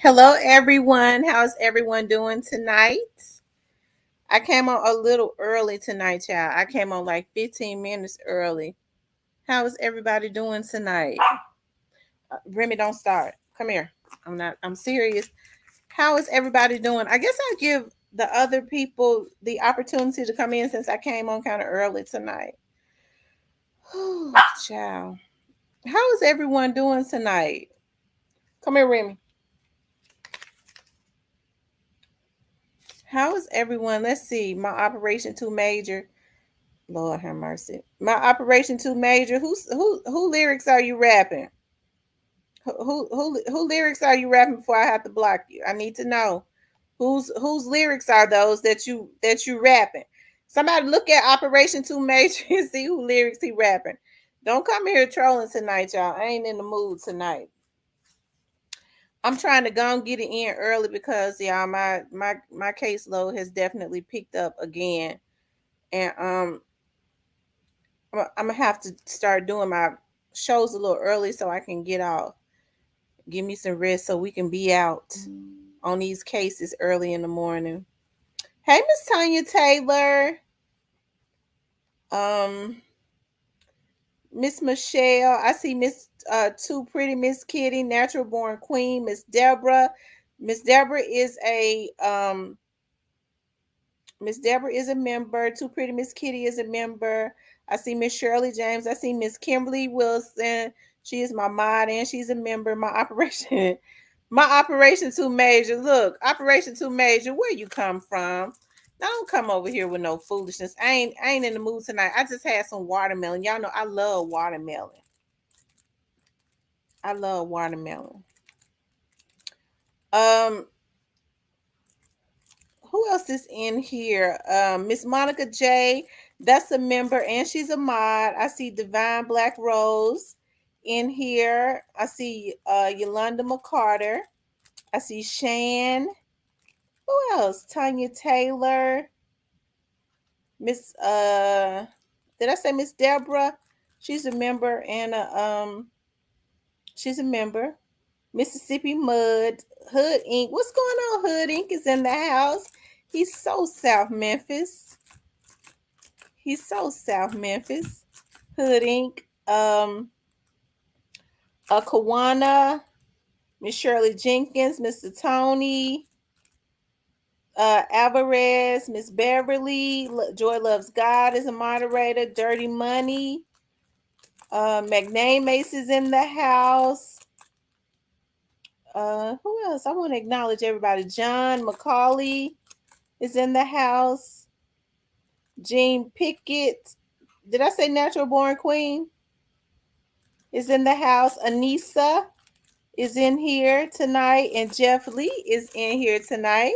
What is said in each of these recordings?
Hello, everyone. How's everyone doing tonight? I came on a little early tonight, y'all. I came on like 15 minutes early. How is everybody doing tonight? Remy, don't start. Come here. I'm serious. How is everybody doing? I guess I'll give the other people the opportunity to come in since I came on kind of early tonight. Child. How is everyone doing tonight? Come here, Remy. How is everyone? Let's see. My Operation 2 Major. Lord have mercy. My Operation 2 Major. Who lyrics are you rapping? Who lyrics are you rapping before I have to block you? I need to know. Whose lyrics are those that you rapping? Somebody look at Operation 2 Major and see who lyrics he rapping. Don't come here trolling tonight, y'all. I ain't in the mood tonight. I'm trying to go and get it in early because y'all my caseload has definitely picked up again. And I'm gonna have to start doing my shows a little early so I can get out. Give me some rest so we can be out on these cases early in the morning. Hey, Miss Tanya Taylor. Um, Miss Michelle. I see Miss Too Pretty, Miss Kitty, Natural Born Queen, Miss Deborah. Miss Deborah is a Miss Deborah is a member. Too Pretty Miss Kitty is a member. I see Miss Shirley James. I see Miss Kimberly Wilson. She is my mod and she's a member. My Operation 2 Major. Look, Operation 2 Major, where you come from? Don't come over here with no foolishness. I ain't in the mood tonight. I just had some watermelon. Y'all know I love watermelon. I love watermelon. Um, who else is in here? Miss Monica J. That's a member and she's a mod. I see Divine Black Rose in here. I see Yolanda McCarter. I see Shan. Who else? Tanya Taylor. Miss did I say Miss Deborah? She's a member and she's a member. Mississippi Mud, Hood Inc. What's going on? Hood Inc. is in the house. He's so South Memphis. He's so South Memphis. Hood Inc. Kawana, Miss Shirley Jenkins, Mr. Tony, Alvarez, Miss Beverly, Joy Loves God is a moderator. Dirty Money, McName Mace is in the house. Who else? I want to acknowledge everybody. John McCauley is in the house. Jean Pickett. Did I say Natural Born Queen? Is in the house. Anissa is in here tonight. And Jeff Lee is in here tonight.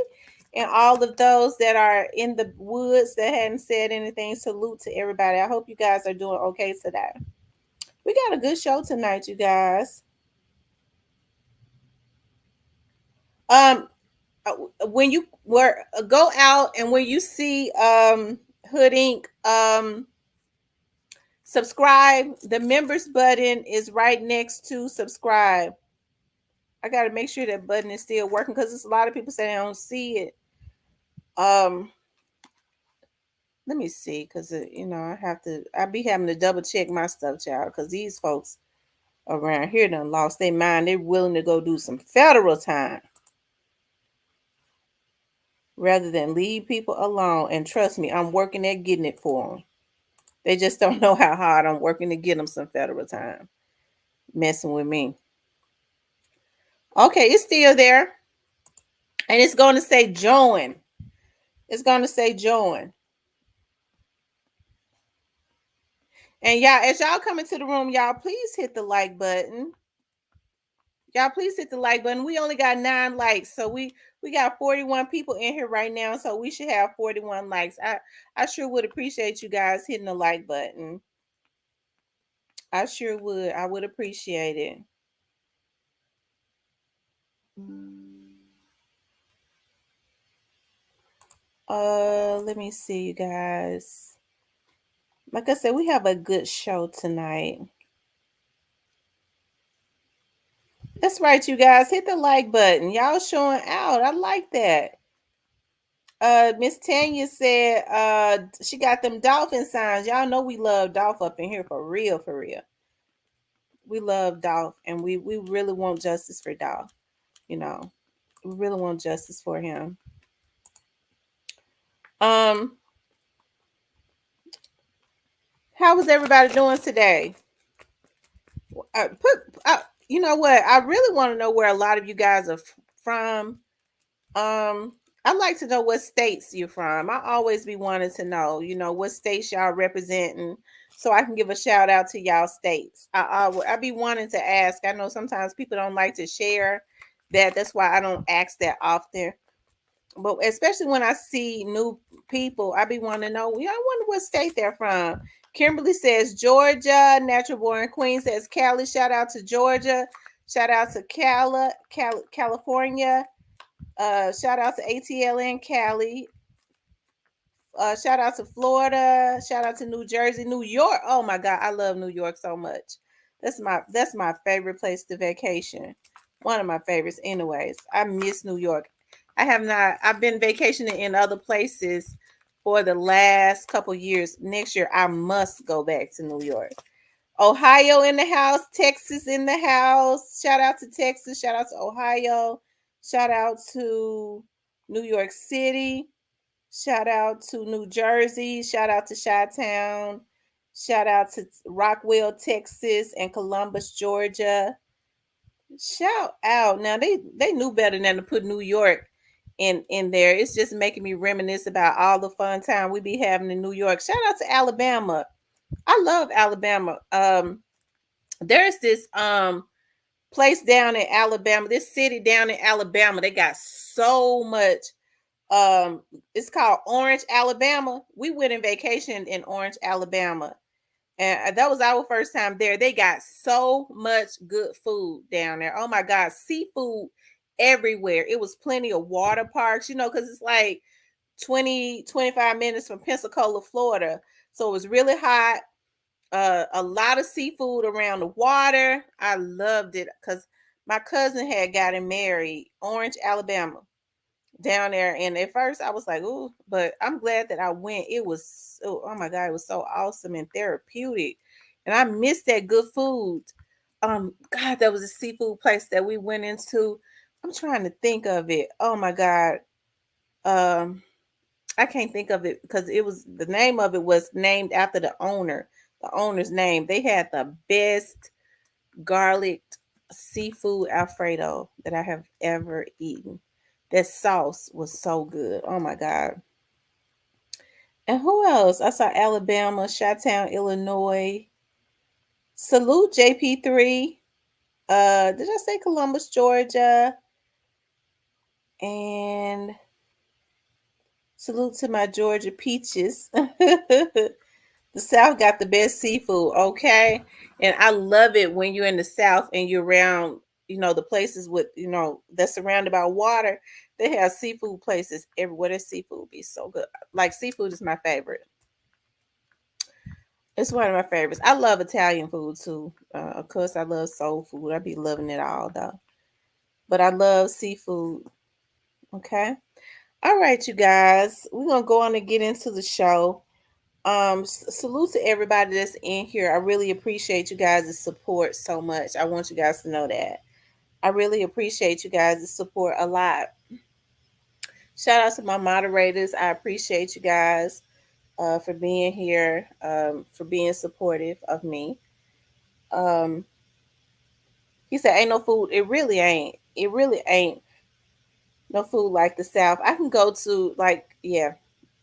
And all of those that are in the woods that hadn't said anything, salute to everybody. I hope you guys are doing okay today. We got a good show tonight, you guys. When you go out and when you see Hood Inc. Subscribe. The members button is right next to subscribe. I got to make sure that button is still working because there's a lot of people saying I don't see it. Let me see because I be having to double check my stuff, child, because these folks around here done lost their mind. They're willing to go do some federal time rather than leave people alone. And trust me, I'm working at getting it for them. They just don't know how hard I'm working to get them some federal time. Messing with me. Okay, it's still there. And it's going to say join. It's going to say join. And y'all, as y'all come into the room, y'all, please hit the like button. Y'all, please hit the like button. We only got 9 likes. So we got 41 people in here right now. So we should have 41 likes. I sure would appreciate you guys hitting the like button. I sure would. I would appreciate it. Let me see, you guys. Like I said, we have a good show tonight. That's right, you guys. Hit the like button. Y'all showing out. I like that. Miss Tanya said she got them dolphin signs. Y'all know we love Dolph up in here for real, for real. We love Dolph and we really want justice for Dolph. You know, we really want justice for him. Um, how was everybody doing today? You know what? I really want to know where a lot of you guys are from. I'd like to know what states you're from. I always be wanting to know, what states y'all representing, so I can give a shout out to y'all states. I be wanting to ask. I know sometimes people don't like to share that. That's why I don't ask that often. But especially when I see new people, I be wanting to know. I wonder what state they're from. Kimberly says Georgia. Natural Born Queen says Cali. Shout out to Georgia. Shout out to California. Shout out to ATLN Cali. Shout out to Florida. Shout out to New Jersey, New York. Oh my God, I love New York so much. That's my favorite place to vacation. One of my favorites, anyways. I miss New York. I have not. I've been vacationing in other places for the last couple years. Next year, I must go back to New York. Ohio in the house, Texas in the house. Shout out to Texas. Shout out to Ohio. Shout out to New York City. Shout out to New Jersey. Shout out to Chi-Town. Shout out to Rockwell, Texas, and Columbus, Georgia. Shout out. Now they knew better than to put New York in there. It's just making me reminisce about all the fun time we be having in New York. Shout out to Alabama. I love Alabama. There's this place down in Alabama, this city down in Alabama. They got so much. It's called Orange, Alabama. We went in vacation in Orange, Alabama, and that was our first time there. They got so much good food down there. Oh my God, seafood everywhere. It was plenty of water parks, because it's like 20-25 minutes from Pensacola, Florida. So it was really hot. A lot of seafood around the water. I loved it because my cousin had gotten married, Orange, Alabama, down there. And at first I was like, ooh, but I'm glad that I went. It was, oh my God, it was so awesome and therapeutic. And I missed that good food. God, that was a seafood place that we went into. I'm trying to think of it. Oh my God. Um, I can't think of it because the name of it was named after the owner's name. They had the best garlic seafood Alfredo that I have ever eaten. That sauce was so good. Oh my God. And who else? I saw Alabama, Chi-Town, Illinois. Salute JP3. Did I say Columbus, Georgia? And salute to my Georgia peaches. The South got the best seafood, okay? And I love it when you're in the South and you're around, the places with, that's surrounded by water. They have seafood places everywhere. Their seafood be so good. Like seafood is my favorite. It's one of my favorites. I love Italian food too. Of course, I love soul food. I be loving it all though. But I love seafood. Okay. All right, you guys. We're gonna go on and get into the show. Salute to everybody that's in here. I really appreciate you guys' support so much. I want you guys to know that I really appreciate you guys' support a lot. Shout out to my moderators. I appreciate you guys for being here, for being supportive of me. um he said ain't no food. It really ain't no food like the South. I can go to, like, yeah.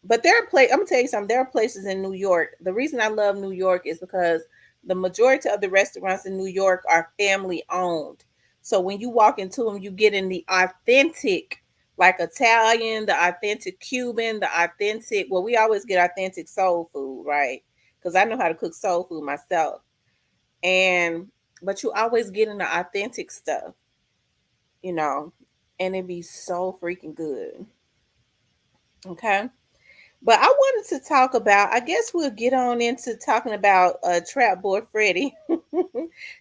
But I'm gonna tell you something. There are places in New York. The reason I love New York is because the majority of the restaurants in New York are family owned. So when you walk into them, you get in the authentic, like Italian, the authentic Cuban, the authentic. Well, we always get authentic soul food, right? Because I know how to cook soul food myself. And but you always get in the authentic stuff, you know, and it be so freaking good. Okay. But I wanted to talk about, I guess we'll get on into talking about Trapboy Freddy.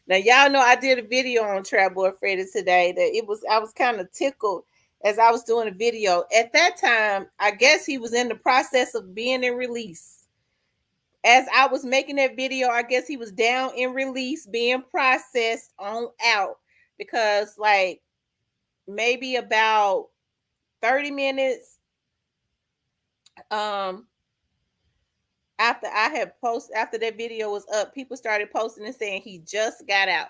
Now y'all know I did a video on Trapboy Freddy today that I was kind of tickled as I was doing a video. At that time, I guess he was in the process of being in release. As I was making that video, I guess he was down in release, being processed on out, because like maybe about 30 minutes um after I had posted, after that video was up, people started posting and saying he just got out.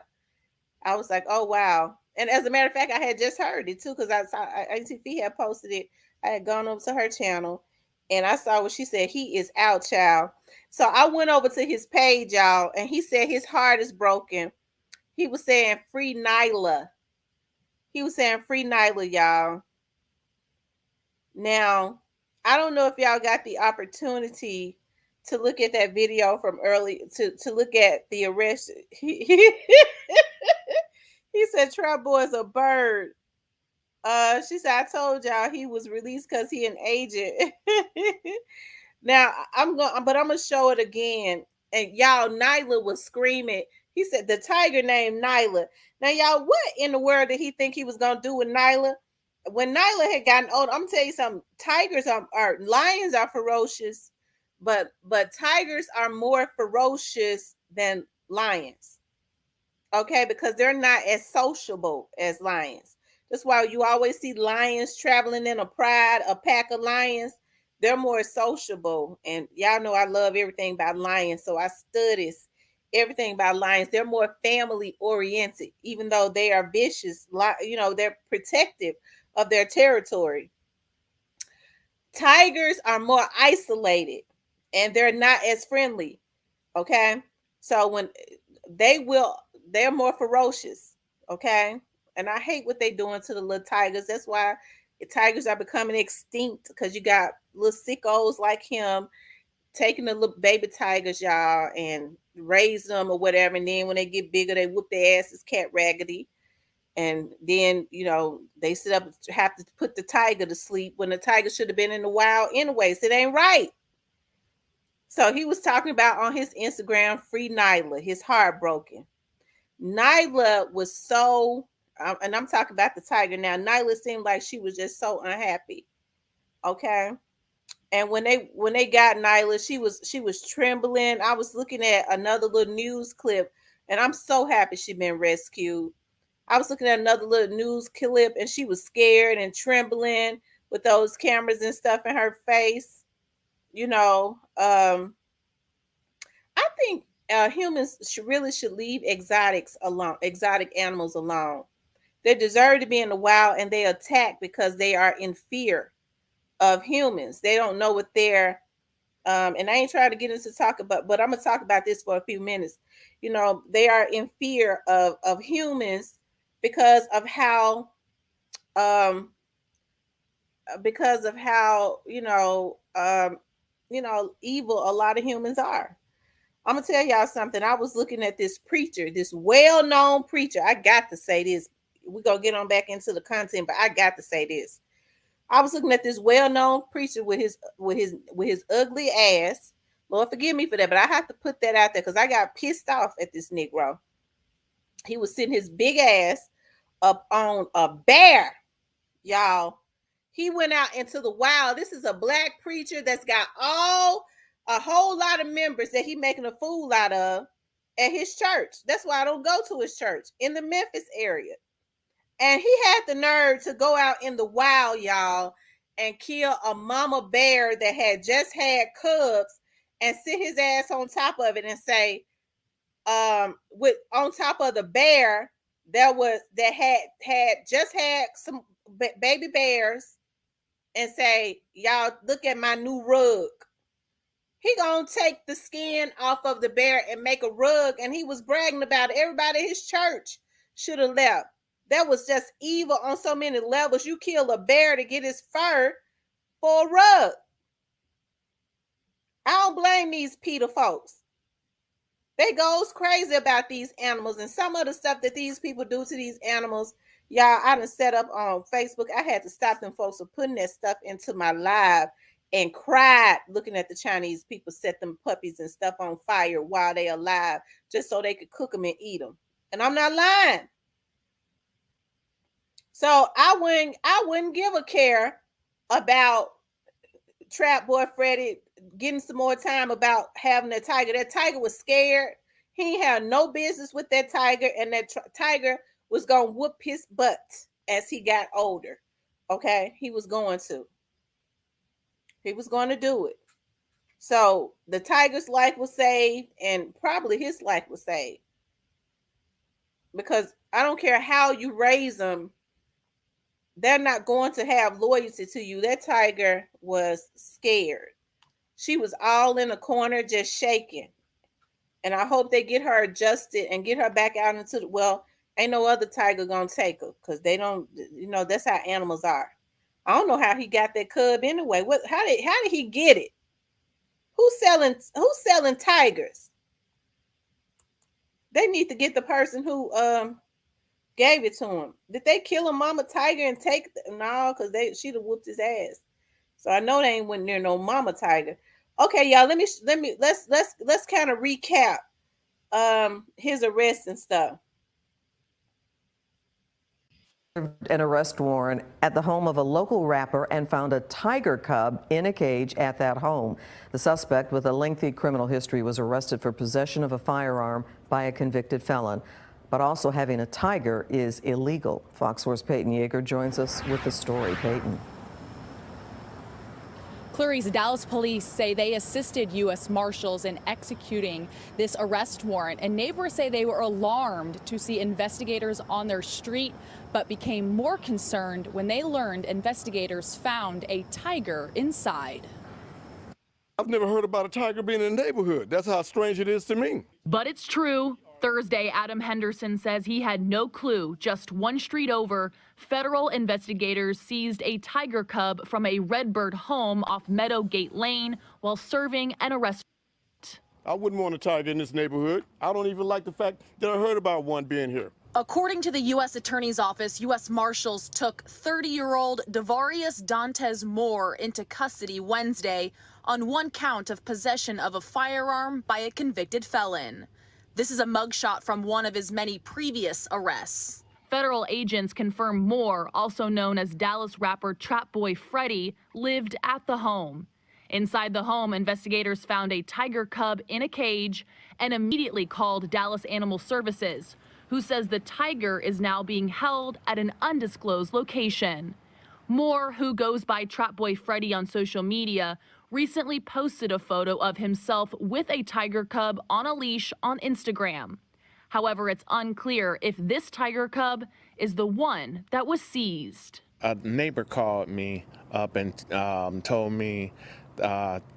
I was like, oh wow. And as a matter of fact, I had just heard it too, because I saw ATV had posted it. I had gone over to her channel and I saw what she said. He is out, child. So I went over to his page, y'all, and he said his heart is broken. He was saying free Nyla. He was saying free Nyla, y'all. Now, I don't know if y'all got the opportunity to look at that video from early, to look at the arrest. He said Trap Boy is a bird. She said I told y'all he was released because he an agent. Now I'm gonna show it again. And y'all, Nyla was screaming. He said the tiger named Nyla. Now y'all, what in the world did he think he was gonna do with Nyla? When Nyla had gotten old, I'm gonna tell you something. Tigers are lions are ferocious, but tigers are more ferocious than lions. Okay, because they're not as sociable as lions. That's why you always see lions traveling in a pride, a pack of lions. They're more sociable, and y'all know I love everything about lions, so I studies everything about lions. They're more family oriented, even though they are vicious. They're protective of their territory. Tigers are more isolated, and they're not as friendly. Okay, so when they will they're more ferocious. Okay, and I hate what they doing to the little tigers. That's why the tigers are becoming extinct, because you got little sickos like him taking the little baby tigers, y'all, and raise them or whatever, and then when they get bigger they whoop their asses cat raggedy, and then they sit up, have to put the tiger to sleep when the tiger should have been in the wild anyways. It ain't right. So he was talking about on his Instagram, free Nyla, his heart broken. Nyla was so, and I'm talking about the tiger now. Nyla seemed like she was just so unhappy. Okay, and when they got Nyla, she was trembling. I was looking at another little news clip, and I'm so happy she been rescued. I was looking at another little news clip, and she was scared and trembling with those cameras and stuff in her face. You know, I think humans should leave exotics alone, exotic animals alone. They deserve to be in the wild, and they attack because they are in fear of humans. They don't know what they're and I ain't trying to get into talk about, but I'm gonna talk about this for a few minutes. They are in fear of humans because of how um because of how evil a lot of humans are. I'm gonna tell y'all something. I was looking at this preacher, this well-known preacher. I got to say this. We're gonna get on back into the content, but I got to say this. I was looking at this well-known preacher with his ugly ass. Lord forgive me for that, but I have to put that out there because I got pissed off at this Negro. He was sitting his big ass up on a bear, y'all. He went out into the wild. This is a black preacher that's got a whole lot of members that he making a fool out of at his church. That's why I don't go to his church in the Memphis area. And he had the nerve to go out in the wild, y'all, and kill a mama bear that had just had cubs, and sit his ass on top of it and say, with on top of the bear that had just had some baby bears, and say, y'all look at my new rug. He gonna take the skin off of the bear and make a rug, and he was bragging about it. Everybody at his church should have left. That was just evil on so many levels. You kill a bear to get his fur for a rug. I don't blame these PETA folks. They goes crazy about these animals, and some of the stuff that these people do to these animals. Y'all, I done set up on Facebook. I had to stop them folks from putting that stuff into my live. and cried looking at the Chinese people set them puppies and stuff on fire while they alive, just so they could cook them and eat them. And I'm not lying. So I wouldn't give a care about Trapboy Freddy getting some more time about having that tiger. That tiger was scared. He had no business with that tiger, and that tiger was gonna whoop his butt as he got older. Okay, he was going to. He was going to do it. So the tiger's life was saved, and probably his life was saved. Because I don't care how you raise them, they're not going to have loyalty to you. That tiger was scared. She was all in a corner, just shaking. And I hope they get her adjusted and get her back out into the, well, ain't no other tiger gonna take her, because they don't, that's how animals are. I don't know how he got that cub anyway. How did he get it? Who's selling tigers? They need to get the person who gave it to him. Did they kill a mama tiger and take no, because she'd have whooped his ass. So I know they ain't went near no mama tiger. Okay, y'all, let's kind of recap his arrest and stuff. An arrest warrant at the home of a local rapper and found a tiger cub in a cage at that home. The suspect, with a lengthy criminal history, was arrested for possession of a firearm by a convicted felon. But also having a tiger is illegal. Fox 4's Peyton Yeager joins us with the story. Peyton. Clarice, Dallas police say they assisted U.S. Marshals in executing this arrest warrant, and neighbors say they were alarmed to see investigators on their street, but became more concerned when they learned investigators found a tiger inside. I've never heard about a tiger being in the neighborhood. That's how strange it is to me. But it's true. Thursday, Adam Henderson says he had no clue. Just one street over, federal investigators seized a tiger cub from a Redbird home off Meadowgate Lane while serving an arrest. I wouldn't want a tiger in this neighborhood. I don't even like the fact that I heard about one being here. According to the U.S. Attorney's Office, U.S. Marshals took 30-year-old Devarius Dantes Moore into custody Wednesday on one count of possession of a firearm by a convicted felon. This is a mugshot from one of his many previous arrests. Federal agents confirm Moore, also known as Dallas rapper Trapboy Freddy, lived at the home. Inside the home, investigators found a tiger cub in a cage and immediately called Dallas Animal Services, who says the tiger is now being held at an undisclosed location. Moore, who goes by Trapboy Freddy on social media, recently posted a photo of himself with a tiger cub on a leash on Instagram. However, it's unclear if this tiger cub is the one that was seized. A neighbor called me up and told me,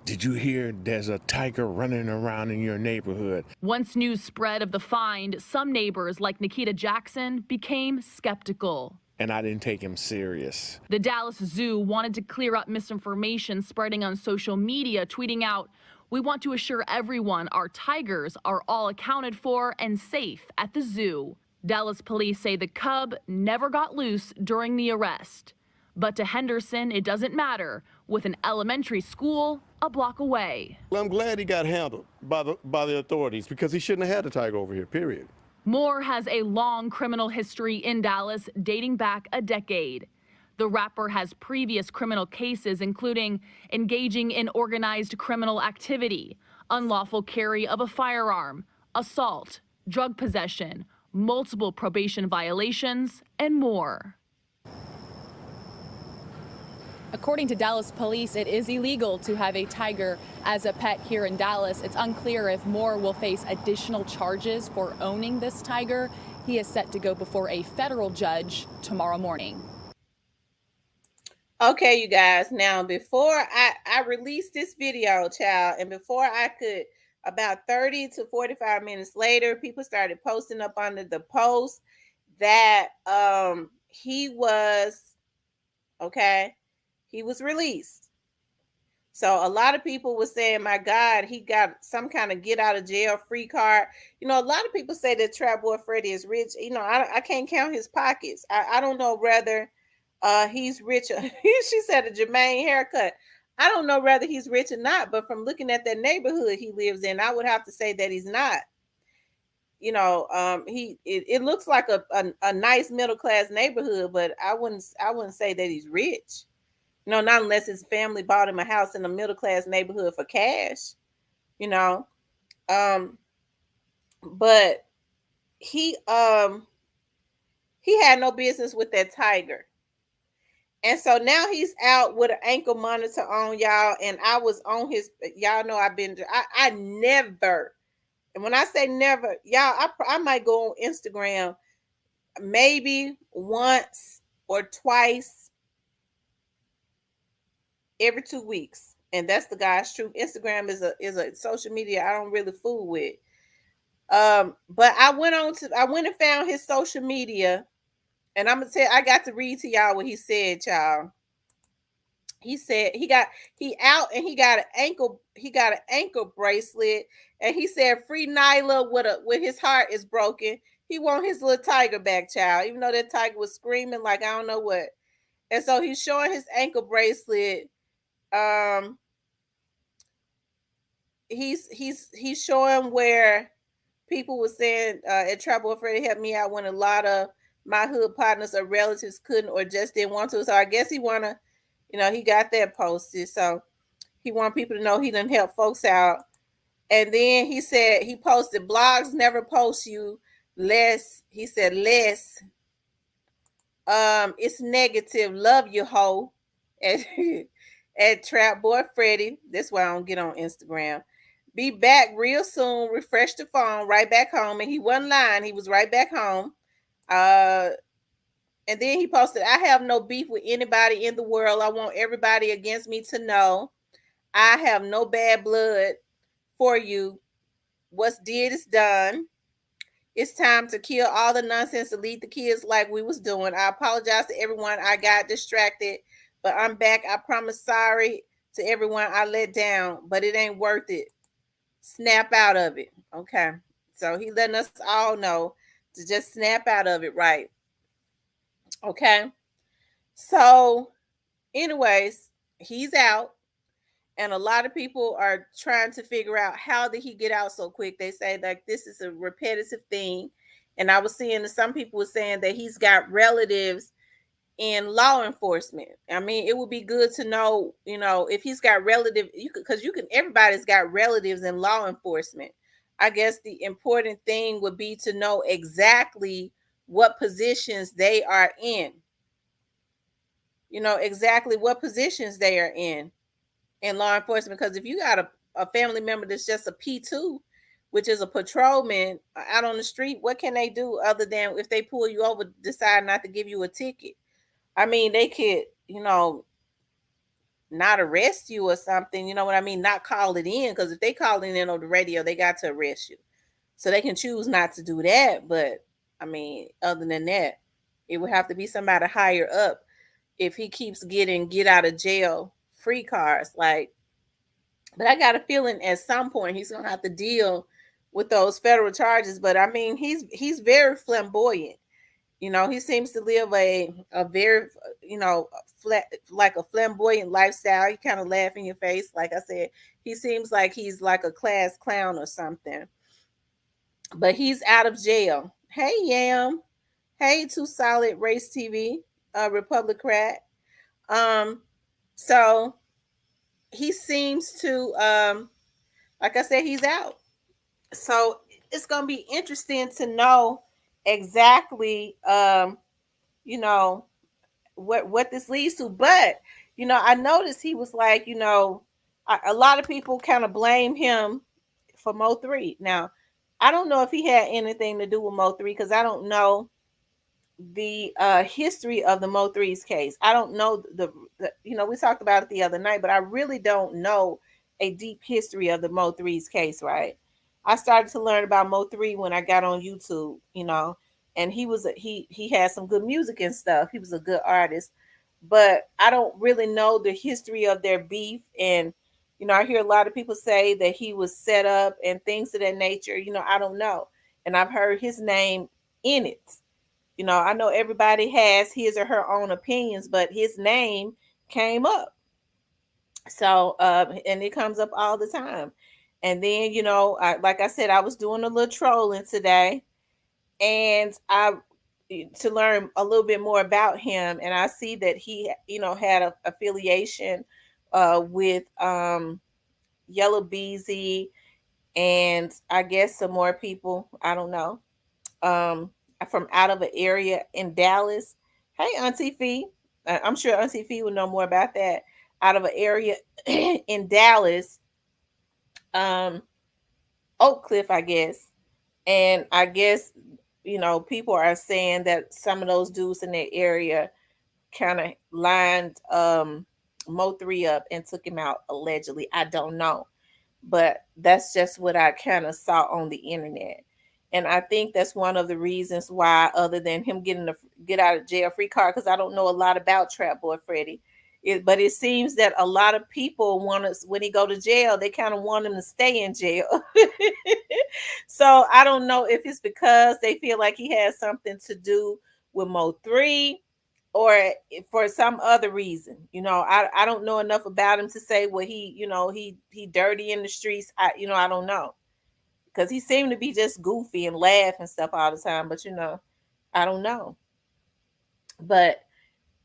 did you hear there's a tiger running around in your neighborhood? Once news spread of the find, some neighbors like Nikita Jackson became skeptical. And I didn't take him serious. The Dallas Zoo wanted to clear up misinformation spreading on social media, tweeting out, "We want to assure everyone our tigers are all accounted for and safe at the zoo." Dallas police say the cub never got loose during the arrest. But to Henderson, it doesn't matter, with an elementary school a block away. Well, I'm glad he got handled by the authorities, because he shouldn't have had a tiger over here, period. Moore has a long criminal history in Dallas dating back a decade. The rapper has previous criminal cases, including engaging in organized criminal activity, unlawful carry of a firearm, assault, drug possession, multiple probation violations, and more. According to Dallas police, it is illegal to have a tiger as a pet here in Dallas. It's unclear if Moore will face additional charges for owning this tiger. He is set to go before a federal judge tomorrow morning. Okay, you guys. Now, before I released this video, child, and before I could, about 30 to 45 minutes later, people started posting up under the post that he was released. So a lot of people were saying, my God, he got some kind of get out of jail free card. A lot of people say that Trapboy Freddy is rich. I can't count his pockets. I don't know whether he's rich. She said a Jermaine haircut. I don't know whether he's rich or not, but from looking at that neighborhood he lives in, I would have to say that he's not. It looks like a nice middle class neighborhood, but I wouldn't say that he's rich. Not unless his family bought him a house in a middle class neighborhood for cash. You know, um, but he um he had no business with that tiger. And so now he's out with an ankle monitor on, y'all. And I was on his, y'all know I never, and when I say never, y'all, I might go on Instagram maybe once or twice every 2 weeks. And that's the guy's truth. Instagram is a social media I don't really fool with. But I went and found his social media, and I got to read to y'all what he said, y'all. He said he out and he got an ankle bracelet, and he said free Nyla with his heart is broken. He want his little tiger back, child, even though that tiger was screaming like I don't know what. And so he's showing his ankle bracelet. Um he's showing where people were saying at Trapboy, Freddy helped me out when a lot of my hood partners or relatives couldn't or just didn't want to. So I guess he got that posted. So he want people to know he done help folks out. And then he said he posted blogs never post you less. He said less. It's negative. Love you, hoe. At, at Trapboy Freddy. That's why I don't get on Instagram. Be back real soon. Refresh the phone. Right back home. And he wasn't lying. He was right back home. Uh, and then he posted, I have no beef with anybody in the world. I want everybody against me to know I have no bad blood for you. What's did is done. It's time to kill all the nonsense and lead the kids like we was doing. I apologize to everyone. I got distracted, but I'm back. I promise sorry to everyone I let down, but it ain't worth it. Snap out of it. Okay. So he letting us all know to just snap out of it, right? Okay. So, anyways, he's out. And a lot of people are trying to figure out how did he get out so quick. They say like this is a repetitive thing. And I was seeing that some people were saying that he's got relatives in law enforcement. I mean, it would be good to know, if he's got relative, because everybody's got relatives in law enforcement. I guess the important thing would be to know exactly what positions they are in. Exactly what positions they are in law enforcement. Because if you got a family member that's just a P2, which is a patrolman out on the street, what can they do other than if they pull you over, decide not to give you a ticket? I mean, they could, not arrest you or something. You know what I mean? Not call it in, because if they call it in on the radio, they got to arrest you. So they can choose not to do that. But I mean, other than that, it would have to be somebody higher up if he keeps getting get out of jail free cards. But I got a feeling at some point he's gonna have to deal with those federal charges. But I mean, he's very flamboyant. He seems to live a very flat, like a flamboyant lifestyle. He kind of laugh in your face, like I said. He seems like he's like a class clown or something. But he's out of jail. Hey Yam, hey Too Solid Race TV, Republican. Um, so he seems to like I said, he's out. So it's gonna be interesting to know exactly you know what this leads to. But I noticed he was like, a lot of people kind of blame him for Mo3. Now, I don't know if he had anything to do with Mo3, because I don't know the history of the Mo3's case. I don't know we talked about it the other night, but I really don't know a deep history of the Mo3's case, right? I started to learn about Mo3 when I got on YouTube, and he had some good music and stuff. He was a good artist, but I don't really know the history of their beef. And I hear a lot of people say that he was set up and things of that nature. I don't know, and I've heard his name in it. I know everybody has his or her own opinions, but his name came up. So, and it comes up all the time. And then, like I said, I was doing a little trolling today, and I to learn a little bit more about him, and I see that he, had a affiliation with Yellow Beezy, and I guess some more people. I don't know. Um, from out of an area in Dallas. Hey, Auntie Fee. I'm sure Auntie Fee would know more about that. Out of an area in Dallas, um, Oak Cliff, I guess. And I guess, people are saying that some of those dudes in that area kind of lined Mo 3 up and took him out allegedly. I don't know. But that's just what I kind of saw on the internet. And I think that's one of the reasons why, other than him getting a get out of jail free card, because I don't know a lot about Trapboy Freddy. But it seems that a lot of people want us when he go to jail, they kind of want him to stay in jail. So I don't know if it's because they feel like he has something to do with Mo 3, or for some other reason. I don't know enough about him to say what he dirty in the streets. I don't know, because he seemed to be just goofy and laugh and stuff all the time, but I don't know. But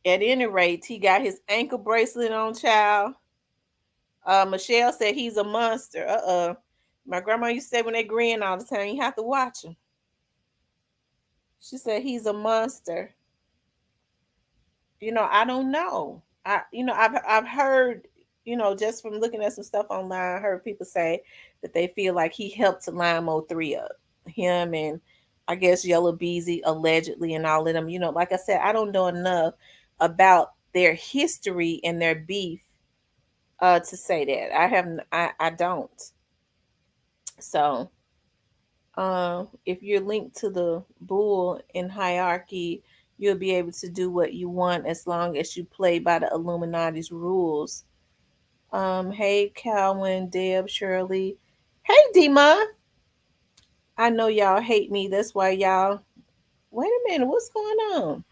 at any rate, he got his ankle bracelet on, child. Michelle said he's a monster. My grandma used to say when they grin all the time, you have to watch him. She said he's a monster. I don't know. I've heard, just from looking at some stuff online, I heard people say that they feel like he helped to line Mo 3 up. Him and I guess Yellow Beezy allegedly and all of them. Like I said, I don't know enough about their history and their beef to say that. I don't. So if you're linked to the bull in hierarchy, you'll be able to do what you want as long as you play by the Illuminati's rules. Hey, Calvin, Deb, Shirley. Hey, Dima. I know y'all hate me. That's why y'all. Wait a minute. What's going on?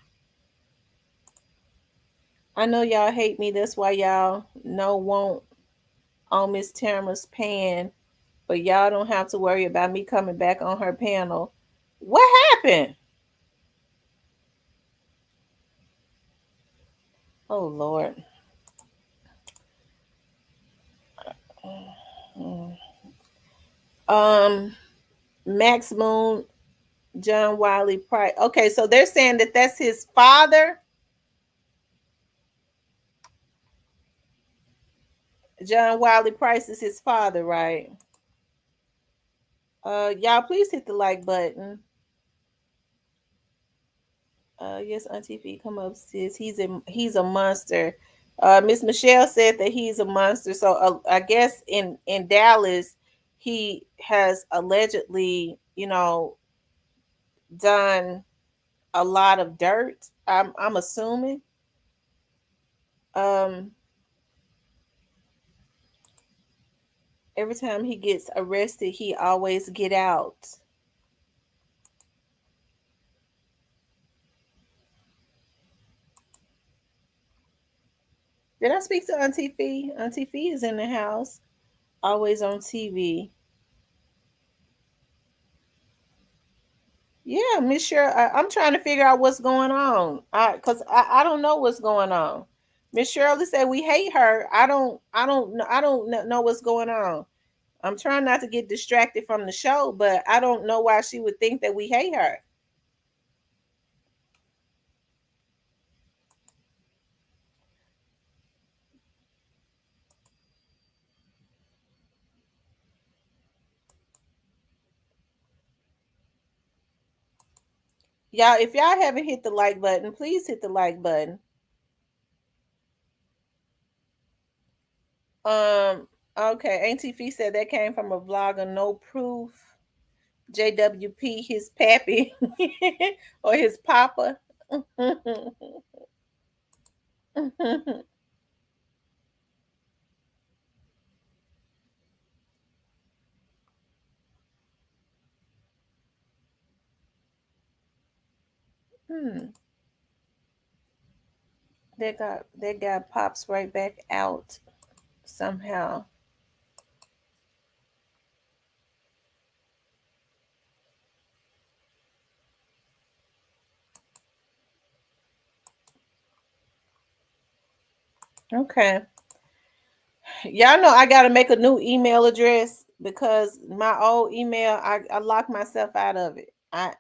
I know y'all hate me. That's why y'all no won't on Miss Tamara's pan. But y'all don't have to worry about me coming back on her panel. What happened? Oh, Lord. Um, Max Moon, John Wiley Price. Okay, so they're saying that that's his father. John Wiley Price is his father, right? Y'all please hit the like button. Yes, Auntie Fee, come up, sis. He's a monster. Miss Michelle said that he's a monster. So I guess in Dallas, he has allegedly, done a lot of dirt. I'm assuming. Um, every time he gets arrested, he always get out. Did I speak to Auntie Fee? Auntie Fee is in the house, always on TV. Yeah, Miss Sure. I'm trying to figure out what's going on. Cause I don't know what's going on. Miss Shirley said we hate her. I don't know what's going on. I'm trying not to get distracted from the show, but I don't know why she would think that we hate her. Y'all, if y'all haven't hit the like button, please hit the like button. Okay, Auntie Fee said that came from a vlogger, no proof. JWP, his pappy or his papa. Hmm. That guy pops right back out. somehow. Okay. Y'all know I gotta make a new email address because my old email I locked myself out of it. I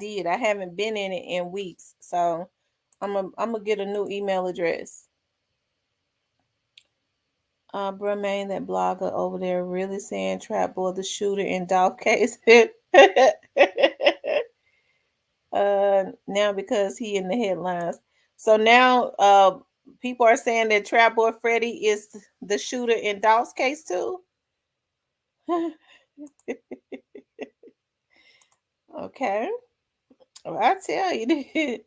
did. I haven't been in it in weeks. So I'm gonna get a new email address. Brahmain, that blogger over there, really saying Trapboy the shooter in Dolph case. Now because he in the headlines. So now people are saying that Trapboy Freddy is the shooter in Dolph's case too. Okay. Well, I tell you,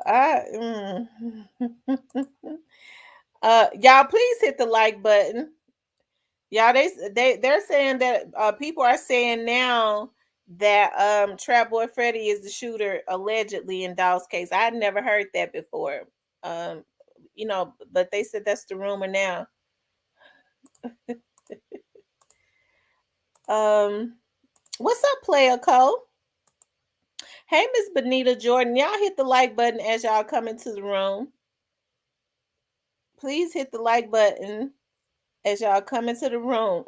I y'all please hit the like button. Y'all they're saying that people are saying now that Trap Boy Freddy is the shooter allegedly in Dawes case. I had never heard that before. Um but they said that's the rumor now. Um what's up, player Cole? Hey, Miss Benita Jordan, y'all hit the like button as y'all come into the room. Please hit the like button as y'all come into the room.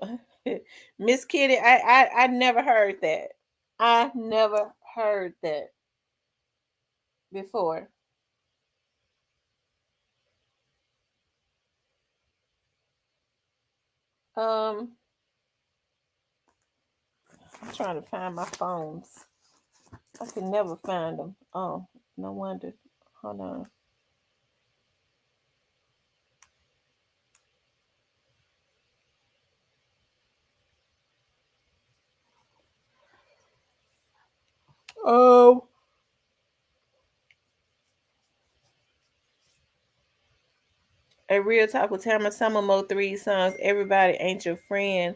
Miss Kitty, I never heard that. I never heard that before. Um, I'm trying to find my phones. I can never find them. Oh, no wonder. Hold on. Oh, a real talk with Tamara. Some of Mo3 songs. Everybody ain't your friend.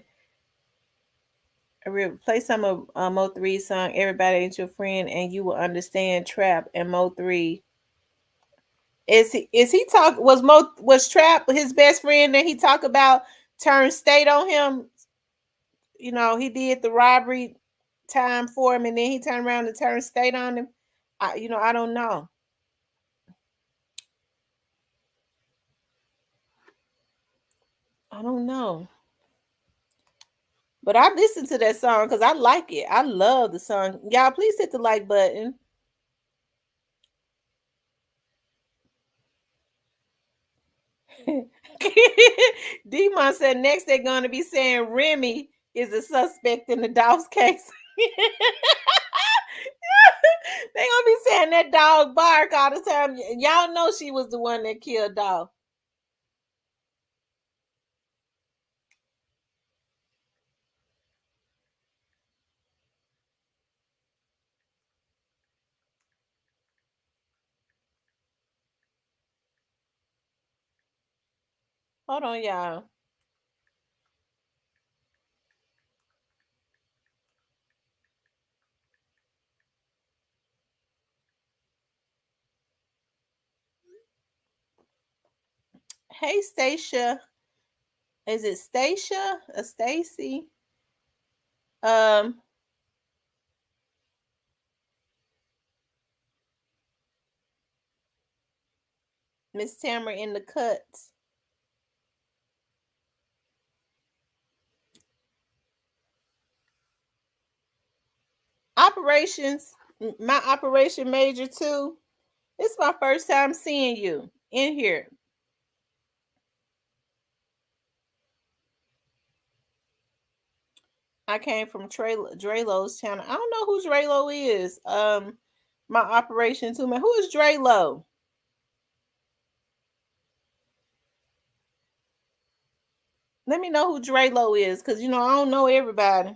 Play some of Mo3 song. Everybody ain't your friend, and you will understand Trap and Mo3. Is he talk was Trap his best friend that he talk about turned state on him? He did the robbery time for him and then he turned around and turned state on him. I don't know. I don't know. But I listened to that song because I like it. I love the song. Y'all, please hit the like button. Demon said next they're going to be saying Remy is a suspect in the Dobbs case. They gonna be saying that dog bark all the time. Y'all know she was the one that killed dog. Hold on, y'all. Hey, Stacia. Is it Stacia or Stacy? Um, Miss Tamara in the cut. Operations, my operation major too. It's my first time seeing you in here. I came from Draylo's channel. I don't know who Draylo is. My operation too, man. Who is Draylo? Let me know who Draylo is, cause I don't know everybody.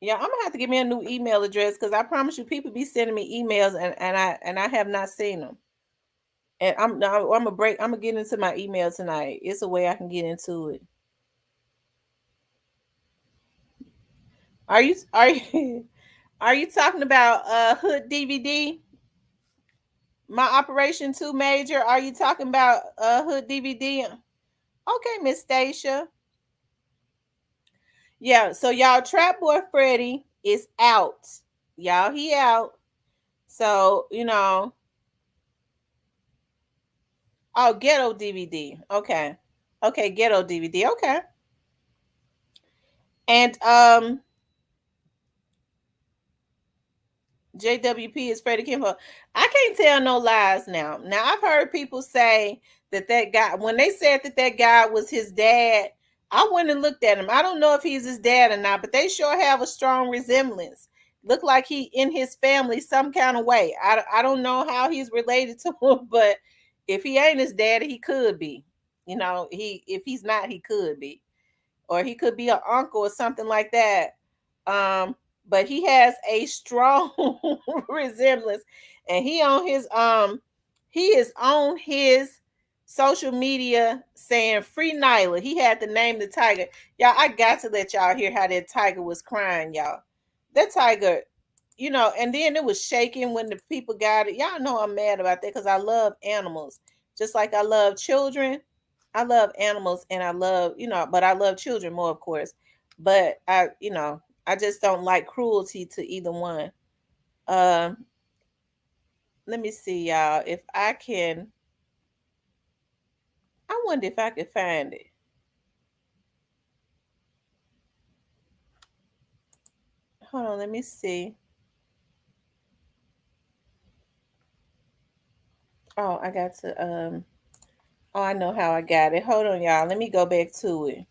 Yeah, I'm gonna have to give me a new email address because I promise you, people be sending me emails and I have not seen them. And I'm gonna break. I'm gonna get into my email tonight. It's a way I can get into it. Are you are you talking about Hood DVD? My Operation 2 Major? Are you talking about Hood DVD? Okay, Miss Stacia. Yeah, so y'all, Trapboy Freddy is out. Y'all, he out. So, oh, Ghetto DVD. Okay. Okay, Ghetto DVD. Okay. And JWP is Freddie Kimpo. I can't tell no lies now. Now I've heard people say that guy, when they said that guy was his dad, I went and looked at him. I don't know if he's his dad or not, but they sure have a strong resemblance. Look like he in his family some kind of way. I don't know how he's related to him, but if he ain't his daddy, he could be. If he's not, he could be, or he could be an uncle or something like that. Um, but he has a strong resemblance, and he is on his social media saying free Nyla. He had to name the tiger. Y'all, I got to let y'all hear how that tiger was crying, y'all. That tiger, and then it was shaking when the people got it. Y'all know I'm mad about that because I love animals. Just like I love children. I love animals, and I love, but I love children more, of course. But I just don't like cruelty to either one. Um, Let me see, y'all. If I can, I wonder if I could find it. Hold on, let me see. Oh, I got to oh, I know how I got it. Hold on, y'all. Let me go back to it.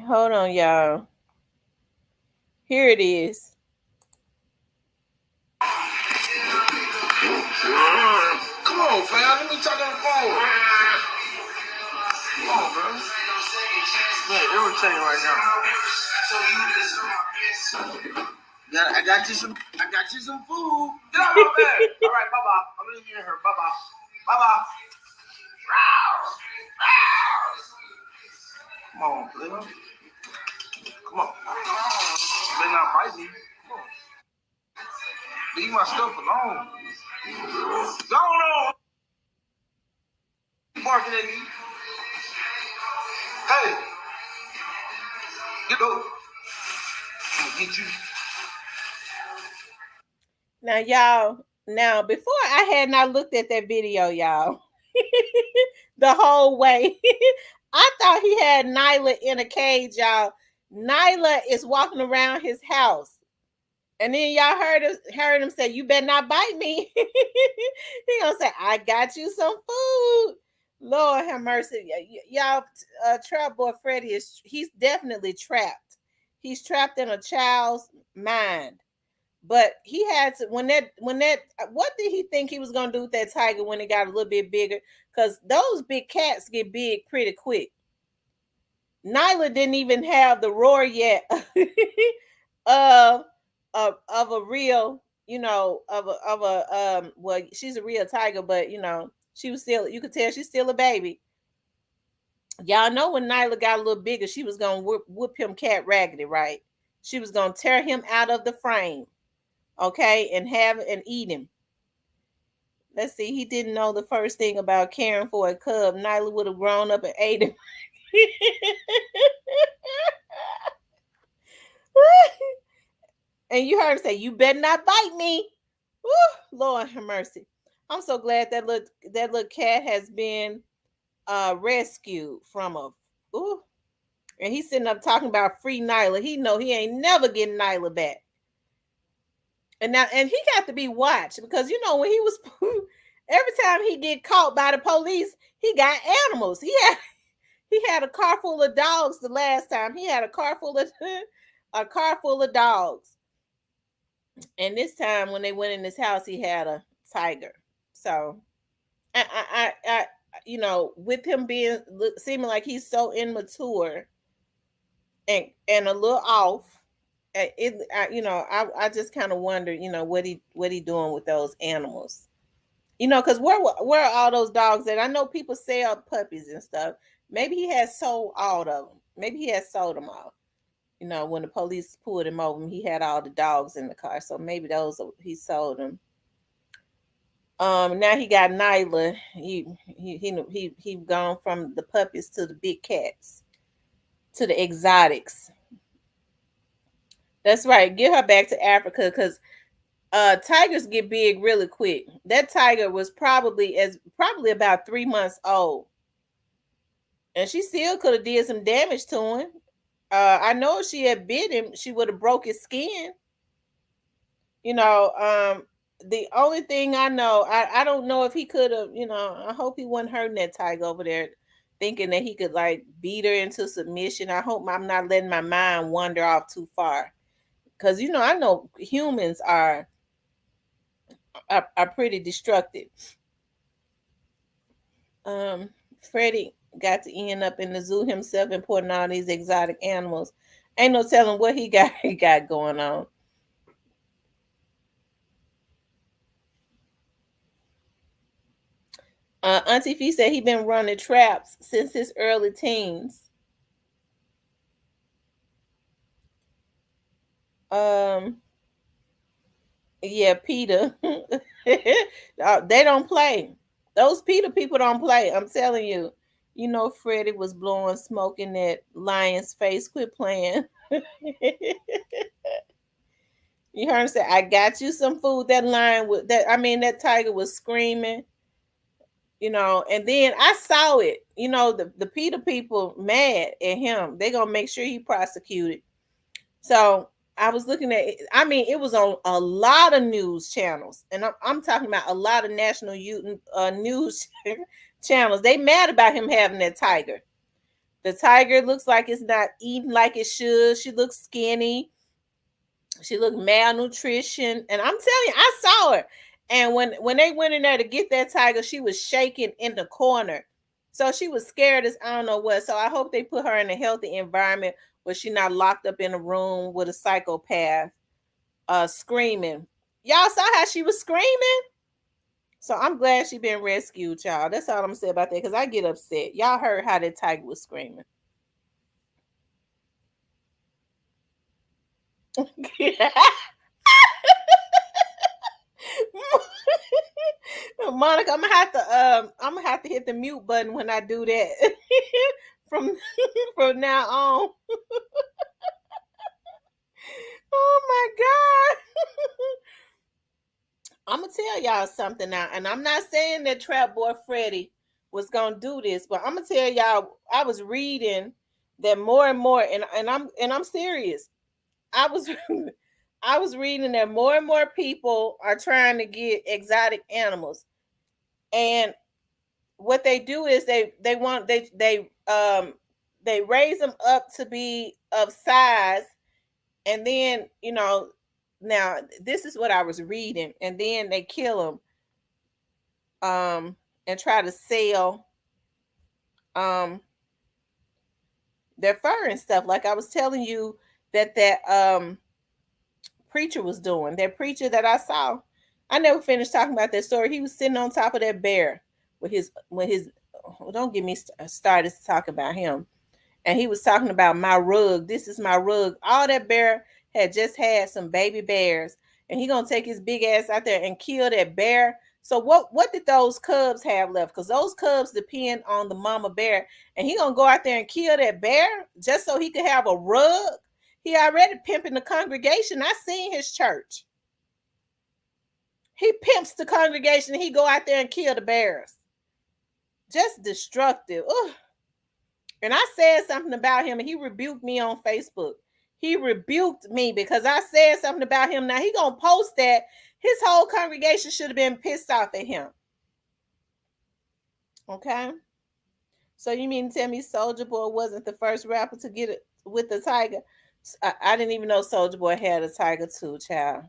Hold on, y'all. Here it is. Come on, fam. Let me talk on the phone. Come on, bro. Man, irritating right now. I got you some food. Get out my bed. All right, bye-bye. I'm leaving you in here. Bye-bye. Bye-bye. Come on, Lil. Come on. You better not bite me. Come on. Leave my stuff alone. Go on. Barking at me. Hey. Get up. I'm gonna get you. Now, before I had not looked at that video, y'all, the whole way, I thought he had Nyla in a cage, y'all. Nyla is walking around his house. And then y'all heard him say, "You better not bite me." He gonna say, "I got you some food." Lord have mercy, y'all. Trapboy Freddy he's definitely trapped. He's trapped in a child's mind. But he had to what did he think he was gonna do with that tiger when it got a little bit bigger? Because those big cats get big pretty quick. Nyla didn't even have the roar yet of of a real, of a well, she's a real tiger, but she was still, you could tell she's still a baby. Y'all know when Nyla got a little bigger, she was gonna whoop him cat raggedy, right? She was gonna tear him out of the frame, okay, and eat him. Let's see, he didn't know the first thing about caring for a cub. Nyla would have grown up and ate him. And you heard him say, "You better not bite me." Woo, Lord have mercy. I'm so glad that little cat has been rescued from a ooh. And he's sitting up talking about free Nyla. He know he ain't never getting Nyla back. And he got to be watched because when he was every time he get caught by the police, he got animals. He had a car full of dogs the last time. He had a car full of a car full of dogs. And this time when they went in his house, he had a tiger. So I with him being seeming like he's so immature and a little off, I just kind of wonder, what he doing with those animals. Because where are all those dogs at? I know people sell puppies and stuff. Maybe he has sold all of them. Maybe he has sold them all. When the police pulled him over, he had all the dogs in the car. So maybe he sold them. Now he got Nyla. He gone from the puppies to the big cats, to the exotics. That's right. Get her back to Africa, because tigers get big really quick. That tiger was probably about 3 months old, and she still could have did some damage to him. I know if she had bit him, she would have broke his skin. You know, the only thing I know, I don't know if he could have. I hope he wasn't hurting that tiger over there, thinking that he could like beat her into submission. I hope I'm not letting my mind wander off too far, because I know humans are pretty destructive. Um, Freddy got to end up in the zoo himself, importing all these exotic animals. Ain't no telling what he got he got going on. Auntie Fee said he been running traps since his early teens. Um, yeah, Peter. They don't play. Those Peter people don't play. I'm telling you. Freddie was blowing smoke in that lion's face. Quit playing. You heard him say, "I got you some food." That lion was that. I mean, that tiger was screaming. And then I saw it. The Peter people mad at him. They gonna make sure he prosecuted. So I was looking at it. I mean, it was on a lot of news channels, and I'm talking about a lot of national news channels. They mad about him having that tiger. The tiger looks like it's not eating like it should. She looks skinny. She looked malnutrition, and I'm telling you, I saw her. And when they went in there to get that tiger, she was shaking in the corner. So she was scared as I don't know what. So I hope they put her in a healthy environment where she's not locked up in a room with a psychopath screaming. Y'all saw how she was screaming? So I'm glad she been rescued, y'all. That's all I'm gonna say about that, because I get upset. Y'all heard how that tiger was screaming. Monica, I'm gonna have to hit the mute button when I do that. from from now on. Oh my god. I'm gonna tell y'all something now, and I'm not saying that Trapboy Freddy was gonna do this, but I'm gonna tell y'all. I was reading that more and more, and I'm serious. I was I was reading that more and more people are trying to get exotic animals, and what they do is they raise them up to be of size, and then now this is what I was reading, and then they kill them, and try to sell um their fur and stuff, like I was telling you that preacher was doing. That preacher that I saw, I never finished talking about that story. He was sitting on top of that bear with his don't get me started to talk about him. And he was talking about my rug. This is my rug. All that bear had just had some baby bears, and he gonna take his big ass out there and kill that bear. So what did those cubs have left? Because those cubs depend on the mama bear, and he gonna go out there and kill that bear just so he could have a rug. He already pimping the congregation. I seen his church. He pimps the congregation, and he go out there and kill the bears. Just destructive. Ugh. And I said something about him, and he rebuked me on Facebook. He rebuked me because I said something about him. Now he gonna post that. His whole congregation should have been pissed off at him. Okay. So you mean to tell me Soldier Boy wasn't the first rapper to get it with the tiger? I didn't even know Soldier Boy had a tiger too, child.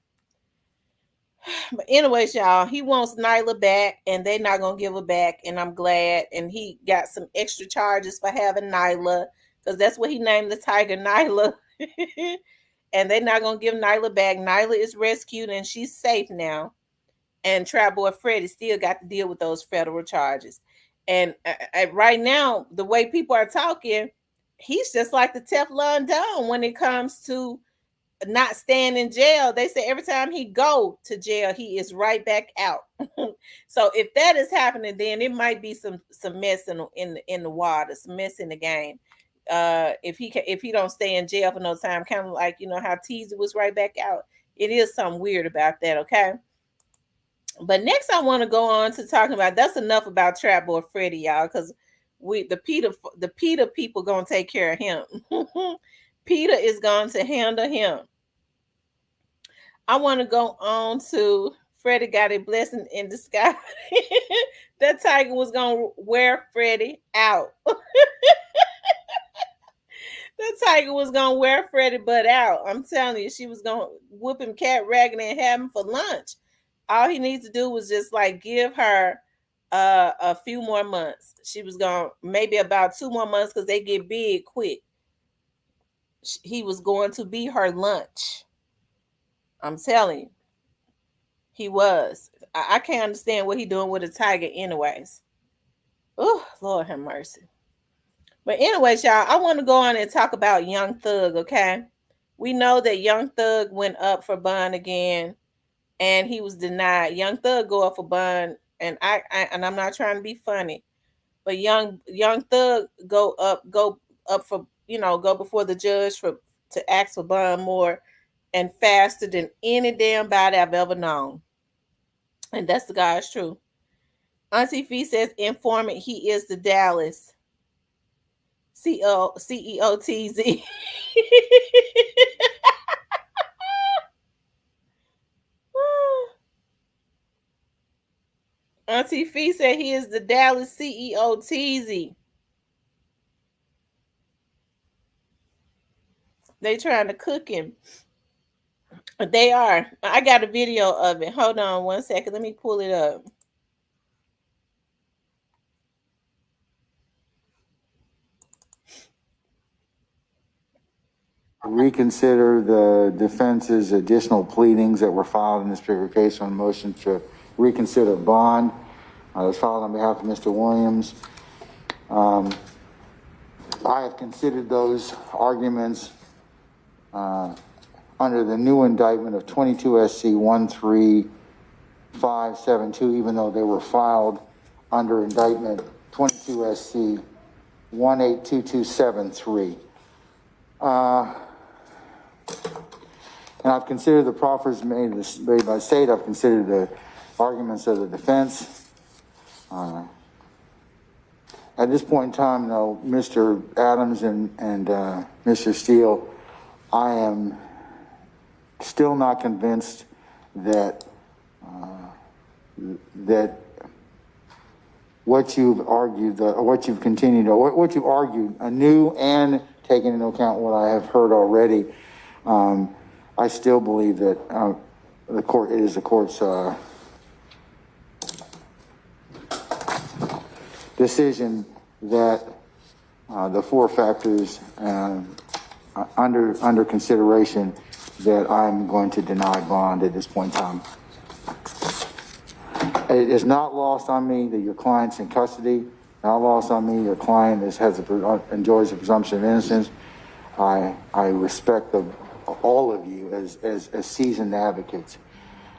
But anyways, y'all, he wants Nyla back, and they're not gonna give her back, and I'm glad. And he got some extra charges for having Nyla, because that's what he named the tiger, Nyla. And they're not gonna give Nyla back. Nyla is rescued, and she's safe now. And Trapboy Freddy still got to deal with those federal charges. And right now, the way people are talking, he's just like the Teflon Don when it comes to not staying in jail. They say every time he go to jail, he is right back out. So if that is happening, then it might be some mess in the water, some mess in the game. If he don't stay in jail for no time, kind of like how Teasy was right back out. It is something weird about that. Okay. But next, I want to go on to talking about, that's enough about Trapboy Freddy, y'all, because the PETA people gonna take care of him. PETA is going to handle him. I want to go on to Freddy got a blessing in disguise. That tiger was gonna wear Freddy out. That tiger was gonna wear Freddy butt out. I'm telling you, she was gonna whoop him cat ragged and have him for lunch. All he needs to do was just like give her a few more months. She was gonna maybe about 2 more months, because they get big quick. He was going to be her lunch. I'm telling you, he was. I can't understand what he doing with a tiger, anyways. Oh, Lord have mercy. But anyways, y'all, I want to go on and talk about Young Thug. Okay, we know that Young Thug went up for bond again, and he was denied. Young Thug go up for bond, and I'm not trying to be funny, but Young Thug go up for go before the judge to ask for bond more and faster than any damn body I've ever known, and that's the God's truth. Auntie Fee says informant. He is the Dallas CEOTZ. Auntie Fee said he is the Dallas CEOTZ. They trying to cook him. They are. I got a video of it. Hold on one second. Let me pull it up. Reconsider the defense's additional pleadings that were filed in this particular case on motion to reconsider bond. That was filed on behalf of Mr. Williams. I have considered those arguments under the new indictment of 22 SC 13572, even though they were filed under indictment 22 SC 182273. And I've considered the proffers made by the state. I've considered the arguments of the defense. At this point in time, though, Mr. Adams and Mr. Steele, I am still not convinced that that what you've argued, what you've continued, or what you've argued anew and taking into account what I have heard already, I still believe that the court's decision that the 4 factors under consideration, that I'm going to deny bond at this point in time. It is not lost on me that your client's in custody. Not lost on me your client enjoys a presumption of innocence. I respect all of you as seasoned advocates,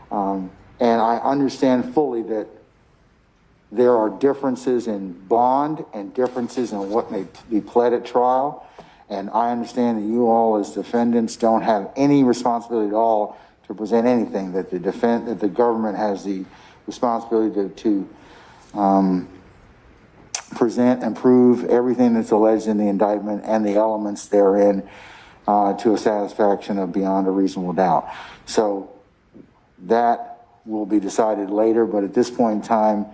and I understand fully that there are differences in bond and differences in what may be pled at trial. And I understand that you all as defendants don't have any responsibility at all to present anything, that the government has the responsibility to present and prove everything that's alleged in the indictment and the elements therein to a satisfaction of beyond a reasonable doubt. So that will be decided later, but at this point in time,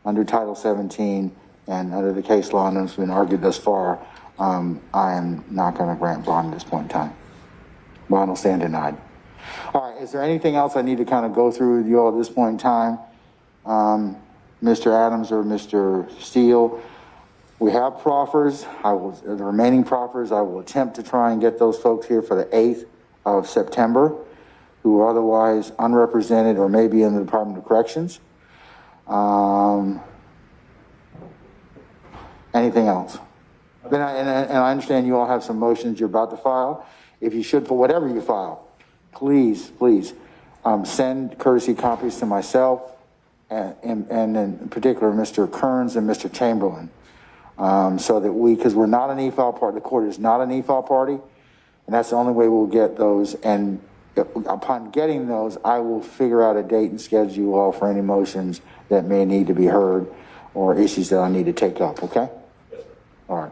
under Title 17 and under the case law that's been argued thus far, I am not going to grant bond at this point in time. Bond will stand denied. All right, is there anything else I need to kind of go through with you all at this point in time? Mr. Adams or Mr. Steele? We have proffers. The remaining proffers, I will attempt to try and get those folks here for the 8th of September who are otherwise unrepresented or maybe in the Department of Corrections. Anything else? And I understand you all have some motions you're about to file. If you should, for whatever you file, please send courtesy copies to myself and in particular Mr. Kearns and Mr. Chamberlain, so that because we're not an e-file party, the court is not an e-file party, and that's the only way we'll get those. And upon getting those, I will figure out a date and schedule you all for any motions that may need to be heard or issues that I need to take up, okay? All right.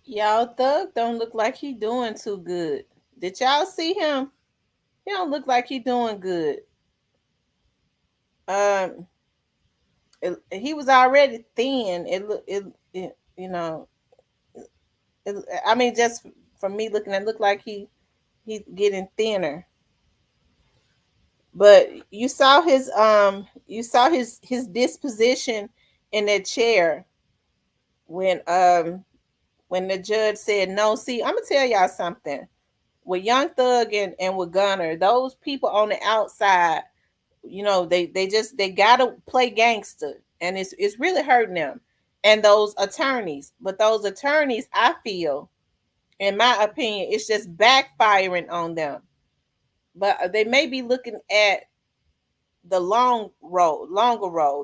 Y'all, Thug don't look like he doing too good. Did y'all see him? He don't look like he doing good. He was already thin. I mean, just from me looking, it looked like he getting thinner. But you saw his disposition in that chair when the judge said no. See, I'm gonna tell y'all something. With Young Thug and with Gunner, those people on the outside, they gotta play gangster, and it's really hurting them. And those attorneys, I feel, in my opinion, it's just backfiring on them. But they may be looking at the longer road,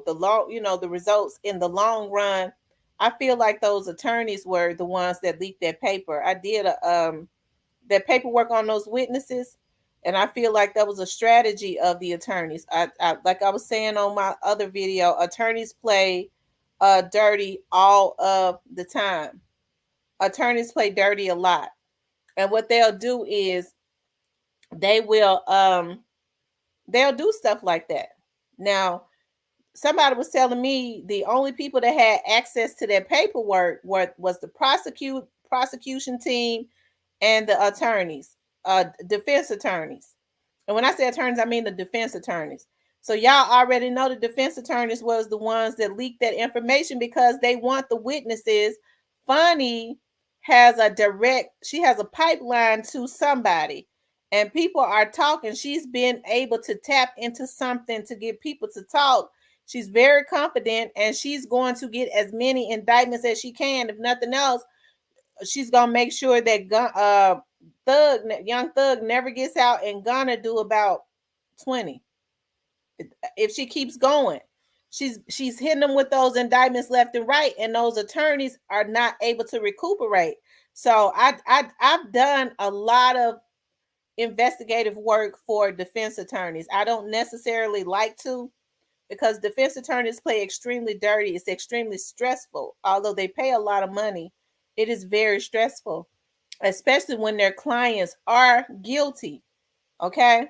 the results in the long run. I feel like those attorneys were the ones that leaked that paper. I did that paperwork on those witnesses, and I feel like that was a strategy of the attorneys. I like I was saying on my other video, attorneys play dirty all of the time. Attorneys play dirty a lot, and what they'll do is they'll do stuff like that. Now, somebody was telling me the only people that had access to their paperwork was the prosecution team and the attorneys, defense attorneys. And when I say attorneys, I mean the defense attorneys. So y'all already know the defense attorneys was the ones that leaked that information because they want the witnesses. Funny she has a pipeline to somebody, and people are talking. She's been able to tap into something to get people to talk. She's very confident, and she's going to get as many indictments as she can. If nothing else, she's gonna make sure that Young Thug never gets out, and gonna do about 20. If she keeps going, she's hitting them with those indictments left and right, and those attorneys are not able to recuperate. So I've done a lot of investigative work for defense attorneys. I don't necessarily like to, because defense attorneys play extremely dirty. It's extremely stressful. Although they pay a lot of money, it is very stressful, especially when their clients are guilty. Okay.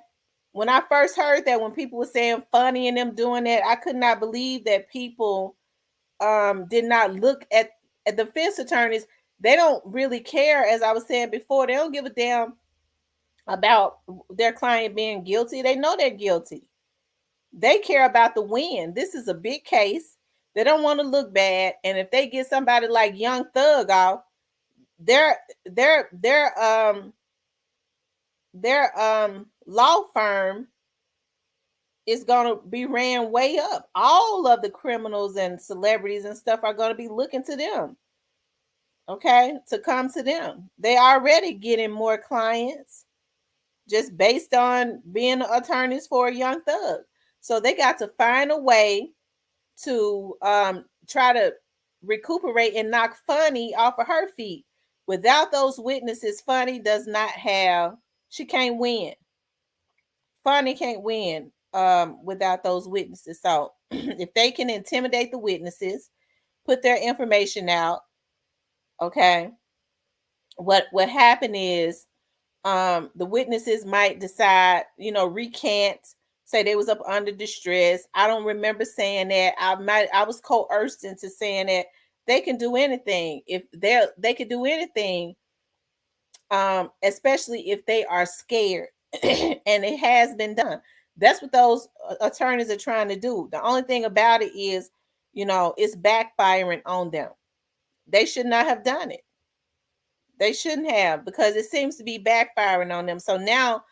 When I first heard that, when people were saying Funny and them doing that, I could not believe that people did not look at defense attorneys. They don't really care, as I was saying before. They don't give a damn about their client being guilty. They know they're guilty. They care about the win. This is a big case. They don't want to look bad. And if they get somebody like Young Thug off, their law firm is going to be ran way up. All of the criminals and celebrities and stuff are going to be looking to them, okay, to come to them. They already getting more clients just based on being attorneys for a Young Thug. So they got to find a way to try to recuperate and knock Funny off of her feet. Without those witnesses, Funny does not have, she can't win. Funny can't win without those witnesses. So if they can intimidate the witnesses, put their information out, okay, what happened is the witnesses might decide, recant, say they was up under distress. I don't remember saying that. I was coerced into saying that. They can do anything. If they could do anything especially if they are scared. And it has been done. That's what those attorneys are trying to do. The only thing about it is, it's backfiring on them. They should not have done it. They shouldn't have, because it seems to be backfiring on them. So now,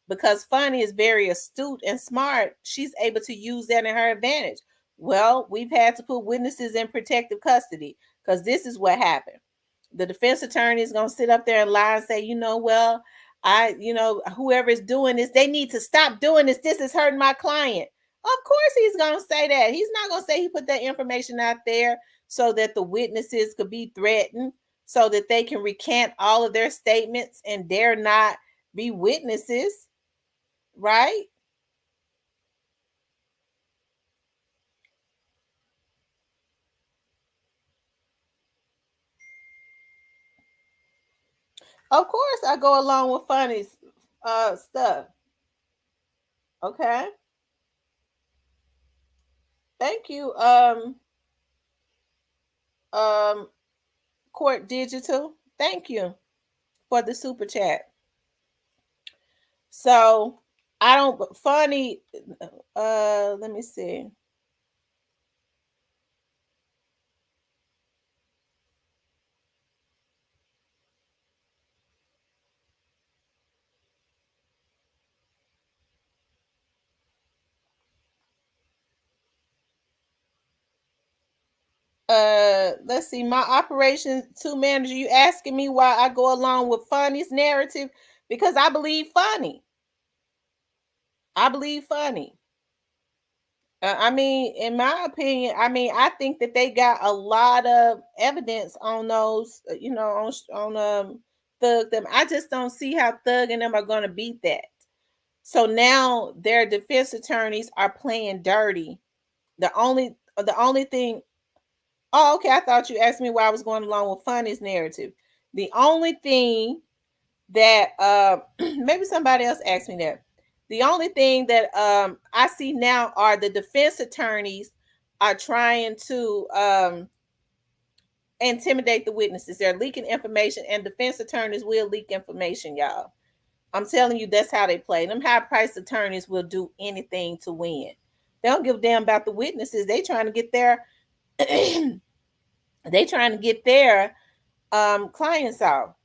because Funny is very astute and smart, she's able to use that in her advantage. Well, we've had to put witnesses in protective custody because this is what happened. The defense attorney is going to sit up there and lie and say, well, whoever is doing this, they need to stop doing this. This is hurting my client. Of course, he's going to say that. He's not going to say he put that information out there so that the witnesses could be threatened, so that they can recant all of their statements and dare not be witnesses, right? Of course, I go along with Funny stuff. Okay, thank you. Um, Court Digital. Thank you for the super chat. So I don't Funny. Let me see. Let's see. My operation two manager. You asking me why I go along with Funny's narrative? Because I believe Funny. I believe Funny. I mean, in my opinion, I think that they got a lot of evidence on those, on Thug them. I just don't see how Thug and them are going to beat that. So now their defense attorneys are playing dirty. The only thing. Oh, okay. I thought you asked me why I was going along with Funny's narrative. The only thing that maybe somebody else asked me that. The only thing that I see now are the defense attorneys are trying to intimidate the witnesses. They're leaking information, and defense attorneys will leak information, y'all. I'm telling you, that's how they play. Them high priced attorneys will do anything to win. They don't give a damn about the witnesses. They trying to get their they trying to get their clients out.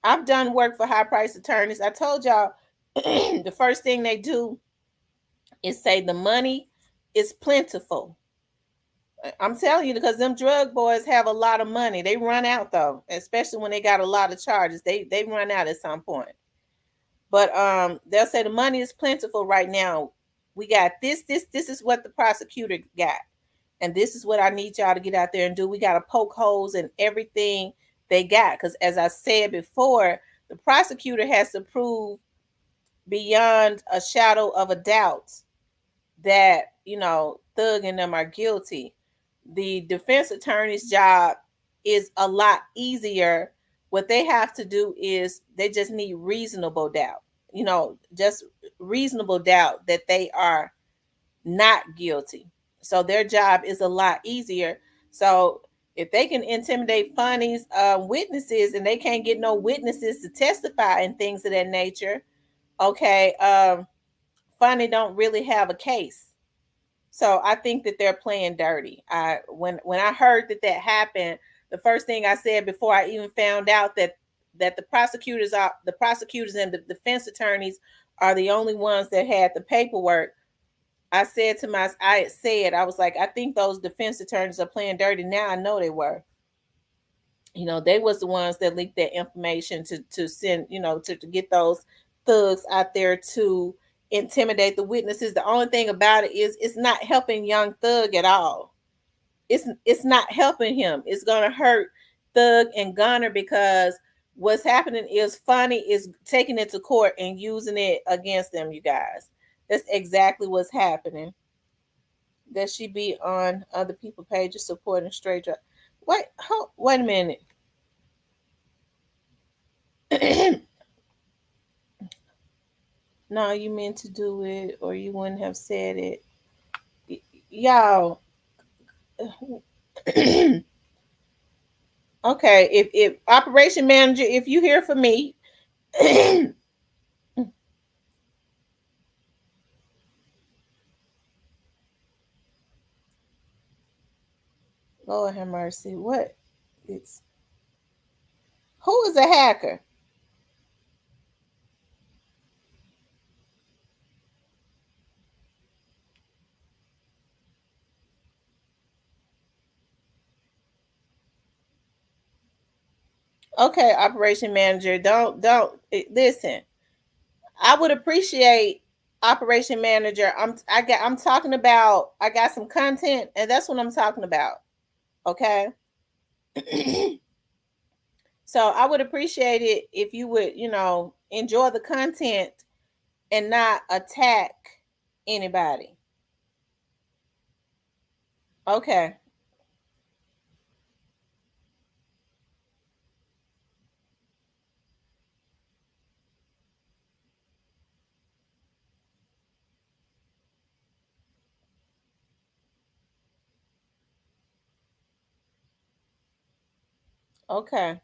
I've done work for high priced attorneys. I told y'all the first thing they do is say the money is plentiful. I'm telling you, because them drug boys have a lot of money. They run out though, especially when they got a lot of charges. They run out at some point. But they'll say the money is plentiful right now. We got this is what the prosecutor got. And this is what I need y'all to get out there and do. We got to poke holes in everything they got. Because as I said before, the prosecutor has to prove beyond a shadow of a doubt that, Thug and them are guilty. The defense attorney's job is a lot easier. What they have to do is they just need reasonable doubt, just reasonable doubt that they are not guilty. So their job is a lot easier. So if they can intimidate Funny's witnesses and they can't get no witnesses to testify and things of that nature, okay, Funny don't really have a case. So I think that they're playing dirty. When I heard that happened, the first thing I said before I even found out that the prosecutors and the defense attorneys are the only ones that had the paperwork. I was like, I think those defense attorneys are playing dirty. Now I know they were. They was the ones that leaked that information to send, to get those thugs out there to intimidate the witnesses. The only thing about it is it's not helping young Thug at all. It's not helping him. It's gonna hurt Thug and Gunner, because what's happening is Funny is taking it to court and using it against them, you guys. That's exactly what's happening. That she be on other people pages supporting straight drop. Wait a minute. No, you meant to do it, or you wouldn't have said it. Y'all. Okay, if operation manager, if you hear from me, Lord have mercy. What? It's who is a hacker? Okay, operation manager. Listen. I would appreciate operation manager. I'm talking about I got some content and that's what I'm talking about. Okay? So I would appreciate it if you would, enjoy the content and not attack anybody. Okay. Okay.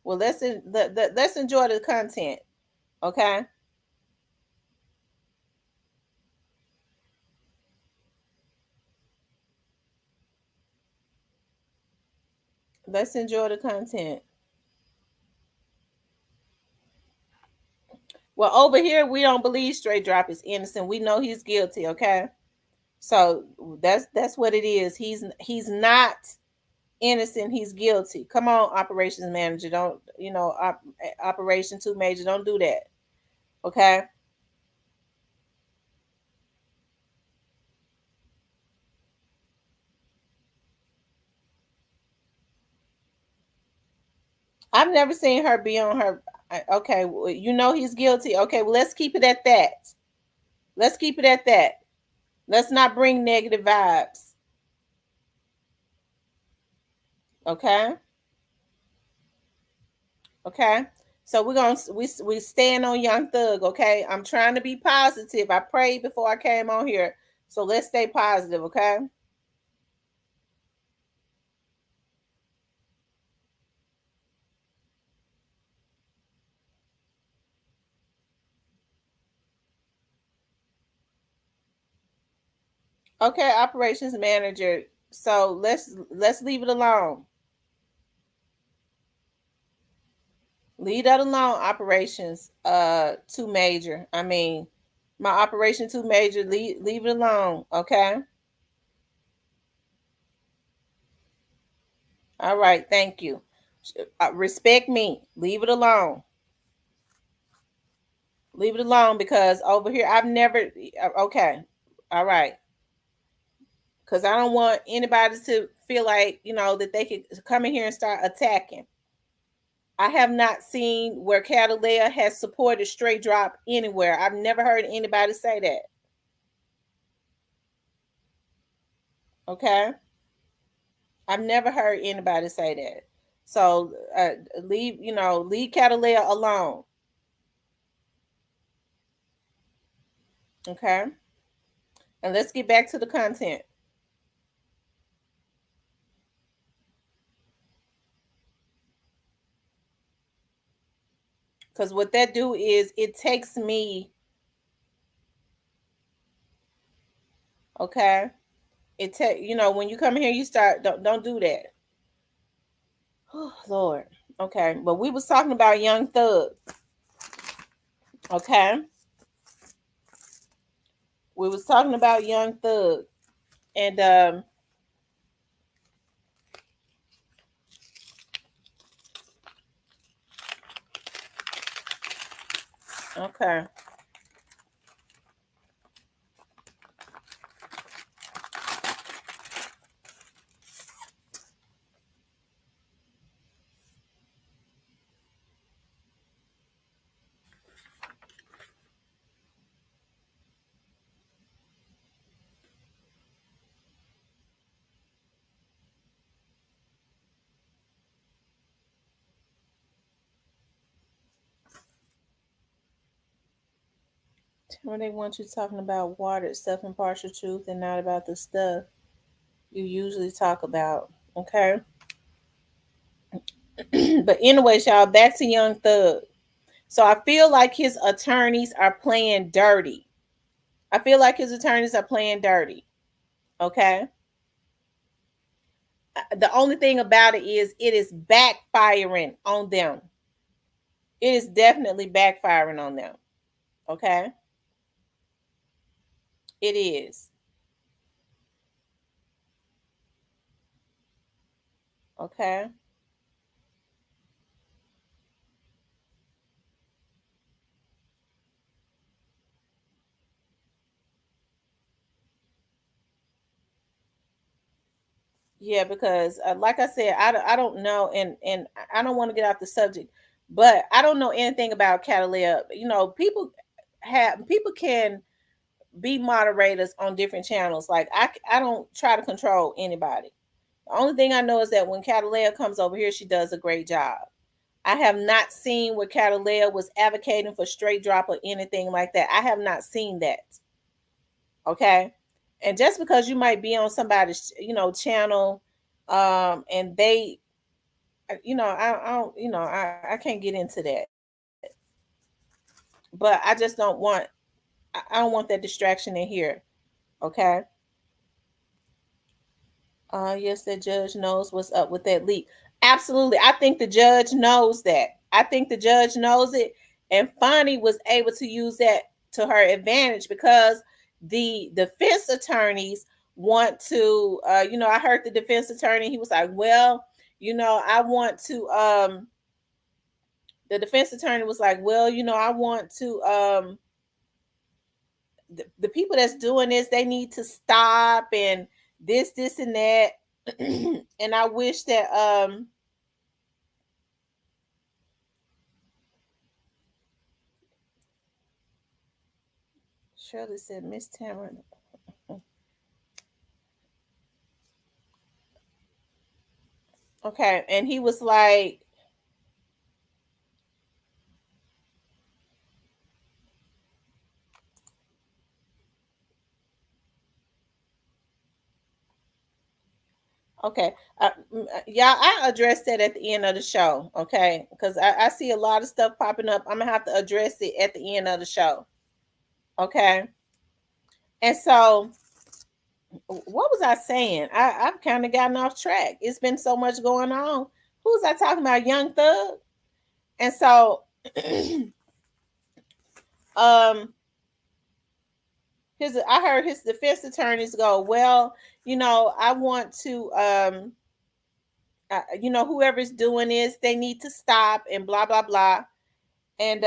Well, let's enjoy the content. Okay? Let's enjoy the content. Well, over here we don't believe Straight Drop is innocent. We know he's guilty, okay? So that's what it is. He's not innocent. He's guilty. Come on, operations manager. Don't operation two major. Don't do that. Okay. I've never seen her be on her. Okay, well, he's guilty. Okay, well let's keep it at that. Let's keep it at that. Let's not bring negative vibes. Okay. Okay. So we stand on Young Thug. Okay. I'm trying to be positive. I prayed before I came on here, so let's stay positive. Okay. Okay, operations manager. So let's leave it alone. Leave that alone, operations two major. I mean, my operation two major, leave it alone, okay? All right, thank you. Respect me. Leave it alone. Leave it alone because over here I've never okay. All right. Cuz I don't want anybody to feel like, that they could come in here and start attacking. I have not seen where Catalea has supported Straight Drop anywhere. I've never heard anybody say that. Okay? I've never heard anybody say that. So leave Catalea alone. Okay? And let's get back to the content. Because what that do is it takes me, okay? When you come here, you start don't do that. Oh, Lord. Okay. But we was talking about Young Thug. Okay. We was talking about Young Thug. And okay. When they want you talking about watered stuff and partial truth and not about the stuff you usually talk about. Okay. But anyways, y'all, back to Young Thug. So I feel like his attorneys are playing dirty. I feel like his attorneys are playing dirty. Okay. The only thing about it is backfiring on them. It is definitely backfiring on them. Okay. It is. Okay. Yeah, because like I said, I don't know, and I don't want to get off the subject, but I don't know anything about Catalina. You know, people can be moderators on different channels. Like I don't try to control anybody. The only thing I know is that when Catalina comes over here, she does a great job. I have not seen where Catalina was advocating for straight drop or anything like that. I have not seen that. Okay. And just because you might be on somebody's, channel, and they, I don't, I can't get into that. But I just don't want, I don't want that distraction in here. Okay. Yes, the judge knows what's up with that leak. Absolutely. I think the judge knows that. I think the judge knows it. And Fonnie was able to use that to her advantage because the defense attorneys want to, I heard the defense attorney, he was like, well, I want to, the defense attorney was like, well, I want to, the people that's doing this, they need to stop and this and that. And I wish that Shirley said Miss Tamara. Okay, and he was like, okay, y'all, I addressed that at the end of the show, okay, because I see a lot of stuff popping up. I'm gonna have to address it at the end of the show, okay. And so, what was I saying? I've kind of gotten off track. It's been so much going on. Who was I talking about? Young Thug. And so, um, I heard his defense attorneys go, well, I want to, whoever's doing this, they need to stop and blah blah blah. And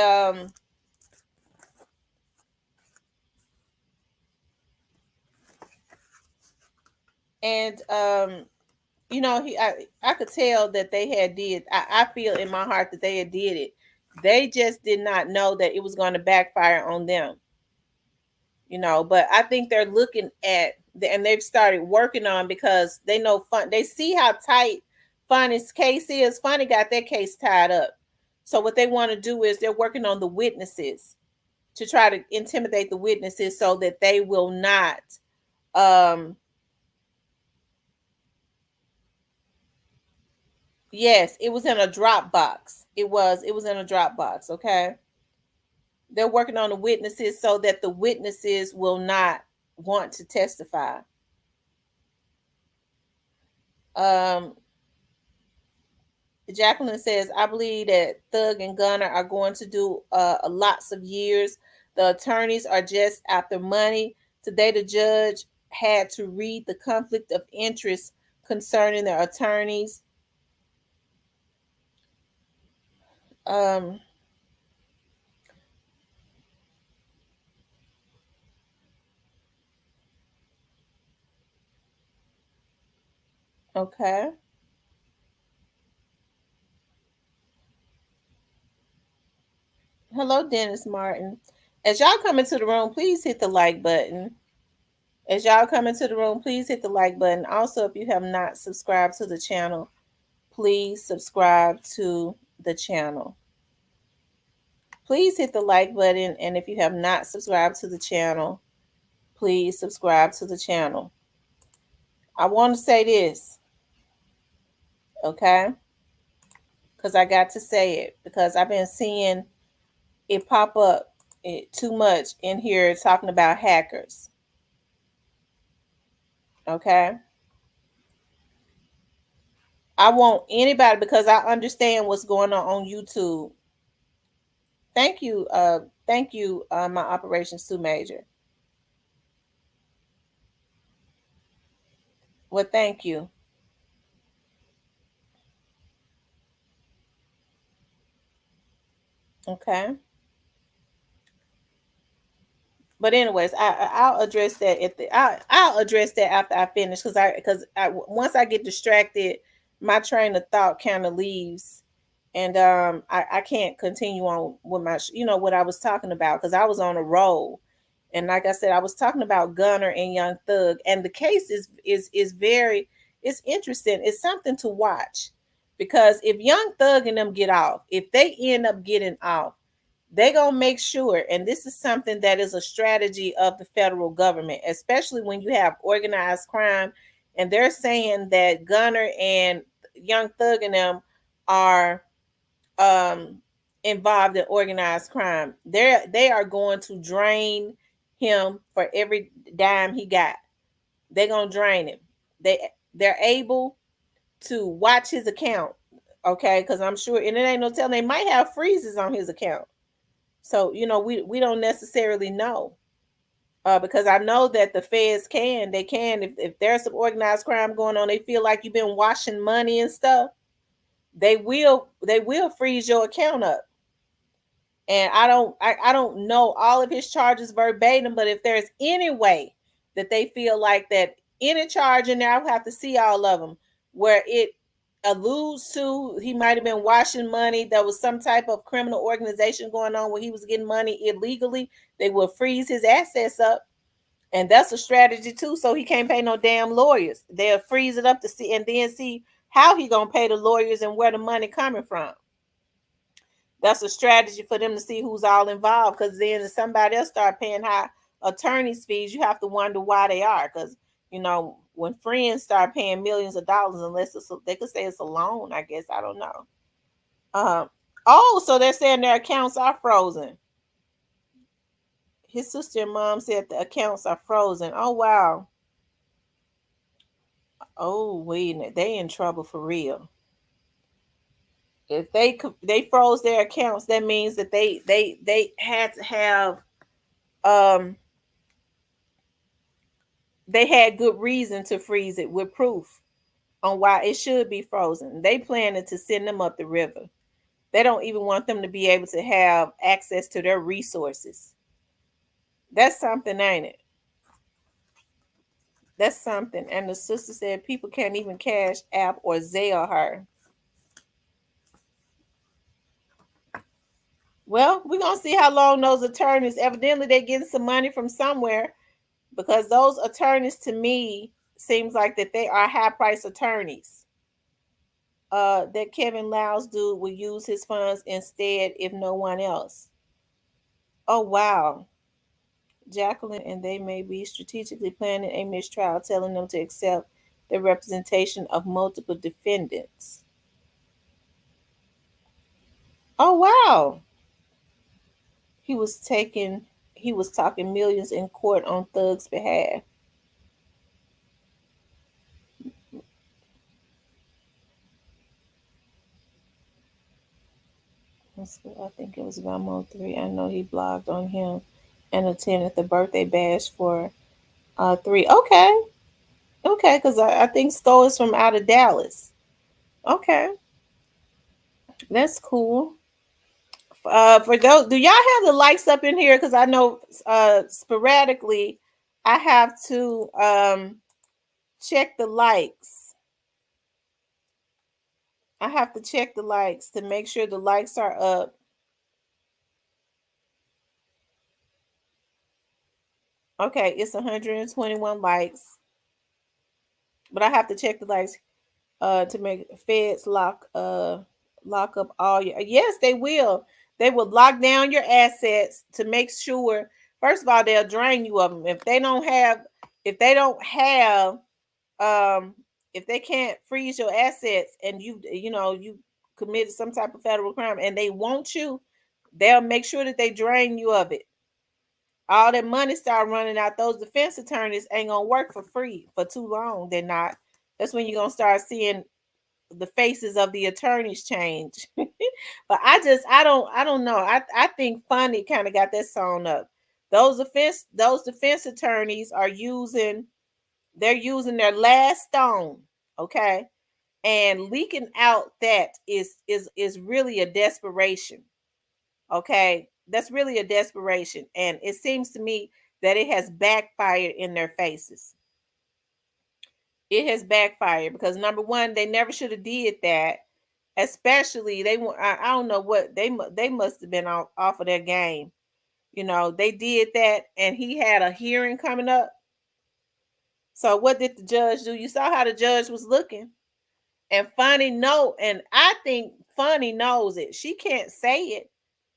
and I could tell that they had did. I feel in my heart that they had did it. They just did not know that it was going to backfire on them. But I think they're looking at and they've started working on because they know they see how tight Fonny's case is. Fonny got that case tied up. So what they want to do is they're working on the witnesses to try to intimidate the witnesses so that they will not yes, it was in a Dropbox. It was in a Dropbox, okay? They're working on the witnesses so that the witnesses will not want to testify. Um, Jacqueline says, I believe that Thug and Gunner are going to do lots of years. The attorneys are just after money. Today, the judge had to read the conflict of interest concerning their attorneys. Um, okay. Hello, Dennis Martin. As y'all come into the room, please hit the like button. As y'all come into the room, please hit the like button. Also, if you have not subscribed to the channel, please subscribe to the channel. Please hit the like button. And if you have not subscribed to the channel, please subscribe to the channel. I want to say this, okay? Because I got to say it. Because I've been seeing it pop up too much in here talking about hackers. Okay. I want anybody, because I understand what's going on YouTube. Thank you, my operations 2 major. Well, thank you. Okay. But anyways, I'll address that at the I'll address that after I finish, because I once I get distracted, my train of thought kind of leaves, and I can't continue on with my what I was talking about, because I was on a roll, and like I said, I was talking about Gunner and Young Thug, and the case is very, it's interesting. It's something to watch, because if Young Thug and them get off, if they end up getting off, they gonna make sure, and this is something that is a strategy of the federal government, especially when you have organized crime, and they're saying that Gunner and Young Thug and them are um involved in organized crime. They are going to drain him for every dime he got. They're gonna drain him. They're able to watch his account, okay? Because I'm sure, and it ain't no telling, they might have freezes on his account. So, we don't necessarily know. Because I know that the feds they can, if there's some organized crime going on, they feel like you've been washing money and stuff, they will freeze your account up. And I don't know all of his charges verbatim, but if there's any way that they feel like that, any charge in there, I'll have to see all of them, where it alludes to he might have been washing money, there was some type of criminal organization going on where he was getting money illegally, they will freeze his assets up. And that's a strategy too, so he can't pay no damn lawyers. They'll freeze it up to see, and then see how he gonna pay the lawyers and where the money coming from. That's a strategy for them to see who's all involved, because then if somebody else start paying high attorney's fees, you have to wonder why they are. Because when friends start paying millions of dollars, unless they could say it's a loan, I guess, I don't know. Oh, so they're saying their accounts are frozen. His sister and mom said the accounts are frozen. Oh wow. Oh wait, they in trouble for real. If they froze their accounts, that means that they had to have um they had good reason to freeze it with proof on why it should be frozen. They planning to send them up the river. They don't even want them to be able to have access to their resources. That's something, ain't it? That's something. And the sister said people can't even cash app or Zelle her. Well, we're gonna see how long those attorneys, evidently they're getting some money from somewhere, because those attorneys to me seems like that they are high price attorneys. That Kevin Lyles dude will use his funds instead if no one else. Oh wow. Jacqueline and they may be strategically planning a mistrial, telling them to accept the representation of multiple defendants. Oh wow. He was taking he was talking millions in court on Thug's behalf. I think it was Vamo 3. I know he blogged on him and attended the birthday bash for 3. Okay. Okay, because I think Sko is from out of Dallas. Okay. That's cool. For those, do y'all have the likes up in here? Because I know sporadically I have to check the likes. I have to check the likes to make sure the likes are up. Okay, it's 121 likes, but I have to check the likes to make feds lock up all your, yes, they will. They will lock down your assets to make sure, first of all, they'll drain you of them. If they don't have um if they can't freeze your assets, and you committed some type of federal crime and they want you, they'll make sure that they drain you of it. All that money start running out. Those defense attorneys ain't gonna work for free for too long. They're not. That's when you're gonna start seeing the faces of the attorneys change. But I don't know. I think Funny kind of got that sewn up. Those defense attorneys are using their last stone, okay? And leaking out that is really a desperation. Okay? That's really a desperation, and it seems to me that it has backfired in their faces. It has backfired because number one, they never should have did that. Especially I don't know what they must have been off of their game. They did that, and he had a hearing coming up. So what did the judge do? You saw how the judge was looking. And and I think Funny knows it. She can't say it.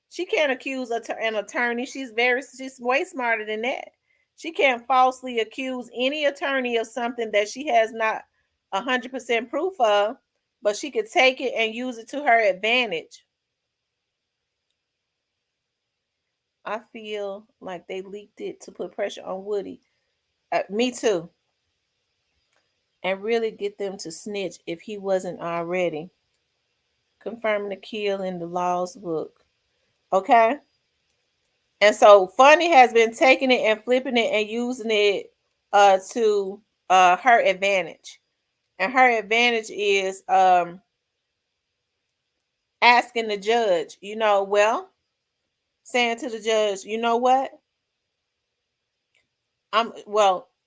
She can't accuse an attorney. She's way smarter than that. She can't falsely accuse any attorney of something that she has not 100% proof of, but she could take it and use it to her advantage. I feel like they leaked it to put pressure on Woody. Me too. And really get them to snitch if he wasn't already. Confirming the kill in the law's book. Okay? And so Funny has been taking it and flipping it and using it to her advantage. And her advantage is asking the judge, saying to the judge, you know what?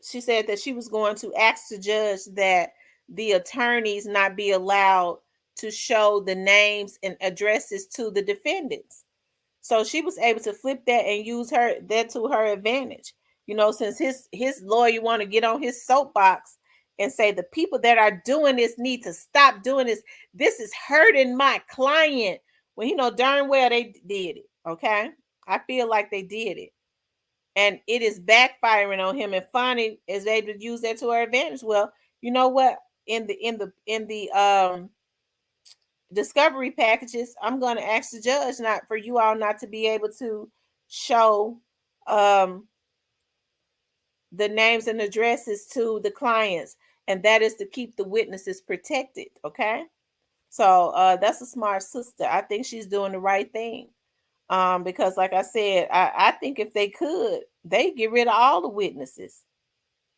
She said that she was going to ask the judge that the attorneys not be allowed to show the names and addresses to the defendants. So she was able to flip that and use that to her advantage. Since his lawyer want to get on his soapbox and say the people that are doing this need to stop doing this. This is hurting my client. Well, darn well they did it. Okay, I feel like they did it, and it is backfiring on him. And Fonnie is able to use that to her advantage. Well, you know what? In the discovery packages, I'm going to ask the judge not for you all not to be able to show um, the names and addresses to the clients, and that is to keep the witnesses protected. Okay, so that's a smart sister. I think she's doing the right thing. Because like I said, I think if they could, they get rid of all the witnesses.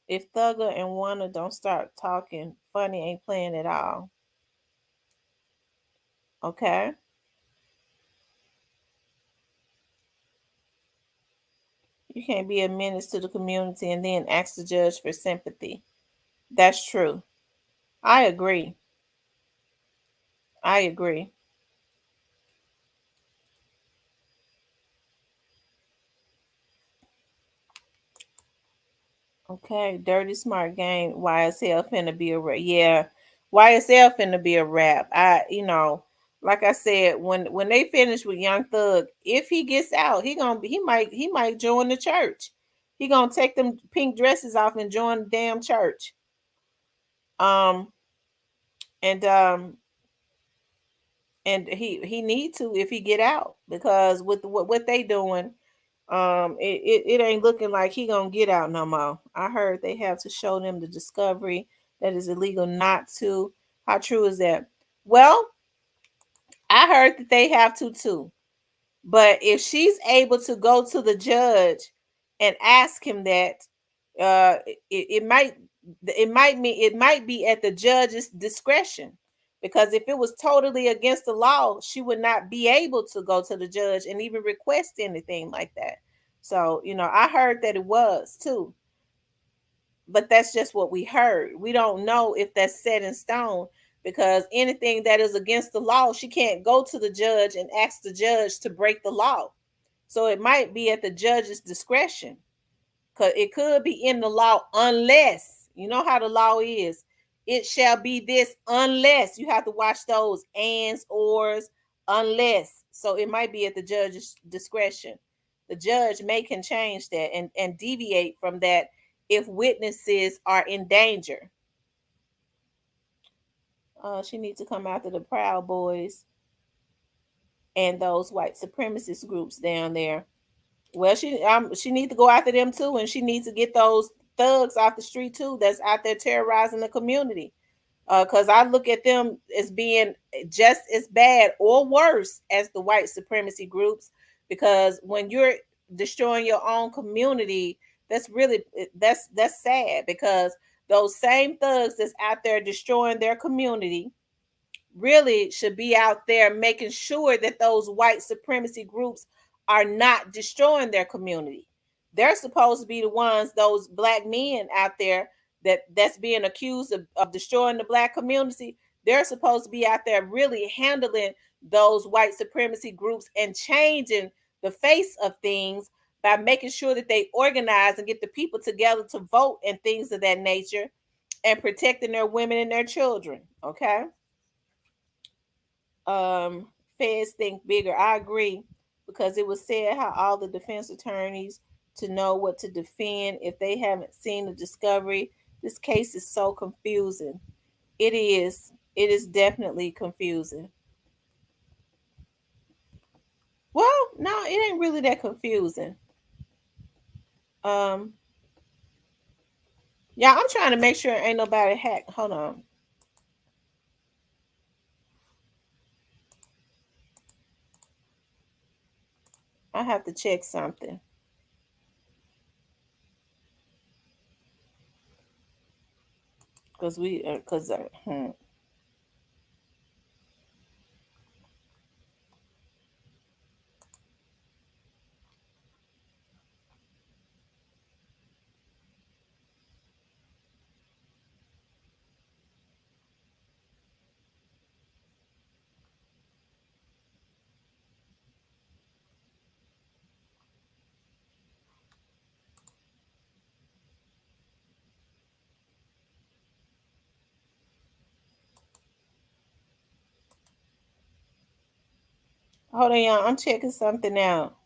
If Thugger and Wanna don't start talking, Funny ain't playing at all. Okay. You can't be a menace to the community and then ask the judge for sympathy. That's true. I agree. I agree. Okay. Dirty Smart Game. YSL finna be a rap. Yeah. YSL finna be a rap. Like I said, when they finish with Young Thug, if he gets out, he might join the church. He gonna take them pink dresses off and join the damn church. Um and he need to if he get out, because with what they doing, it ain't looking like he gonna get out no more. I heard they have to show them the discovery that is illegal not to. How true is that? Well, I heard that they have to too. But if she's able to go to the judge and ask him that, it might be at the judge's discretion, because if it was totally against the law, she would not be able to go to the judge and even request anything like that. So I heard that it was too, but that's just what we heard. We don't know if that's set in stone, because anything that is against the law, she can't go to the judge and ask the judge to break the law. So it might be at the judge's discretion, because it could be in the law, unless you know how the law is. It shall be this unless. You have to watch those ands, ors, unless. So it might be at the judge's discretion. The judge can change that and deviate from that if witnesses are in danger. She needs to come after the Proud Boys. and those white supremacist groups down there. Well, she needs to go after them too, and she needs to get those thugs off the street too that's out there terrorizing the community. Because I look at them as being just as bad or worse as the white supremacy groups. Because when you're destroying your own community, that's really that's sad. Because those same thugs that's out there destroying their community really should be out there making sure that those white supremacy groups are not destroying their community. They're supposed to be the ones, those black men out there that's being accused of destroying the black community. They're supposed to be out there really handling those white supremacy groups and changing the face of things by making sure that they organize and get the people together to vote and things of that nature, and protecting their women and their children. Okay. um Feds think bigger. I agree, because it was said how all the defense attorneys to know what to defend if they haven't seen the discovery. This case is so confusing. It is definitely confusing. Well, no, it ain't really that confusing. um yeah, I'm trying to make sure ain't nobody hacked. Hold on, I have to check something, because we because hold on, y'all, I'm checking something out.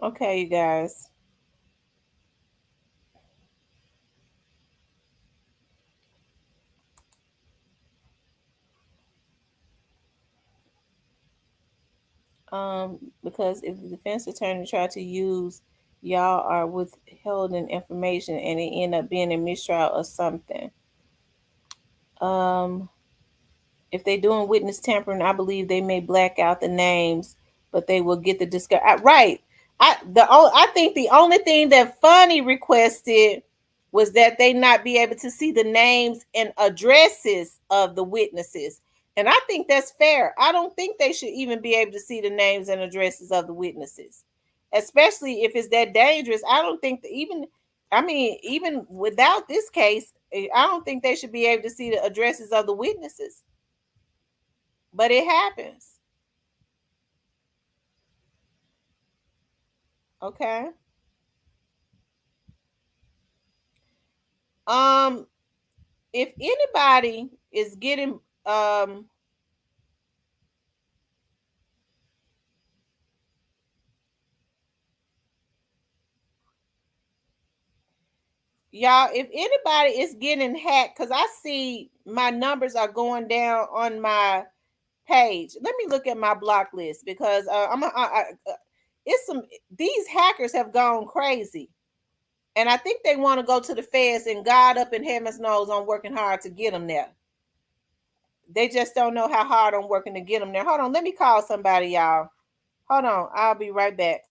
Okay, you guys. Because if the defense attorney tried to use y'all are withholding information and it end up being a mistrial or something. Um, if they doing witness tampering, I believe they may black out the names, but they will get the discuss. Right. I think the only thing that Funny requested was that they not be able to see the names and addresses of the witnesses. And I think that's fair. I don't think they should even be able to see the names and addresses of the witnesses, especially if it's that dangerous. I don't think that even, I mean, even without this case, I don't think they should be able to see the addresses of the witnesses. But it happens. Okay. Um, if anybody is getting y'all, if anybody is getting hacked, because I see my numbers are going down on my page. Let me look at my block list, because it's some, these hackers have gone crazy. And I think they want to go to the feds, and God up in heaven's knows I'm working hard to get them there. They just don't know how hard I'm working to get them there. Hold on, let me call somebody, y'all. Hold on, I'll be right back.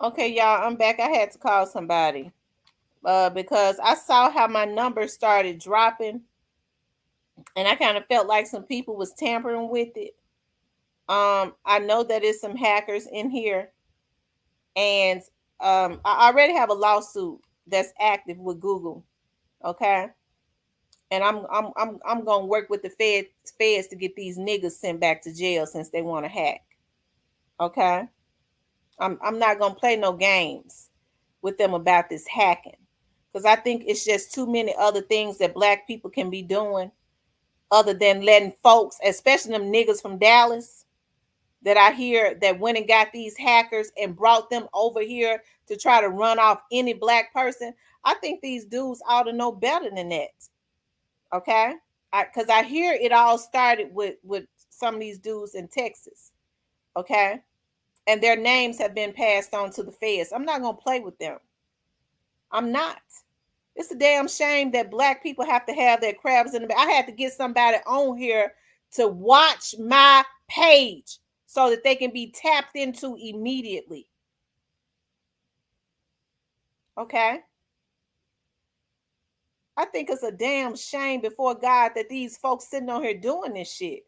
Okay, y'all, I'm back. I had to call somebody because I saw how my numbers started dropping, and I kind of felt like some people was tampering with it. I know that there's some hackers in here, and I already have a lawsuit that's active with Google. Okay, and I'm gonna work with the feds to get these niggas sent back to jail since they want to hack. Okay, I'm not gonna play no games with them about this hacking because I think it's just too many other things that black people can be doing other than letting folks, especially them niggas from Dallas, that I hear that went and got these hackers and brought them over here to try to run off any black person. I think these dudes ought to know better than that. Okay, because I hear it all started with some of these dudes in Texas. Okay, and their names have been passed on to the feds. I'm not gonna play with them. I'm not. It's a damn shame that black people have to have their crabs in the bag. I had to get somebody on here to watch my page so that they can be tapped into immediately. Okay? I think it's a damn shame before God that these folks sitting on here doing this shit.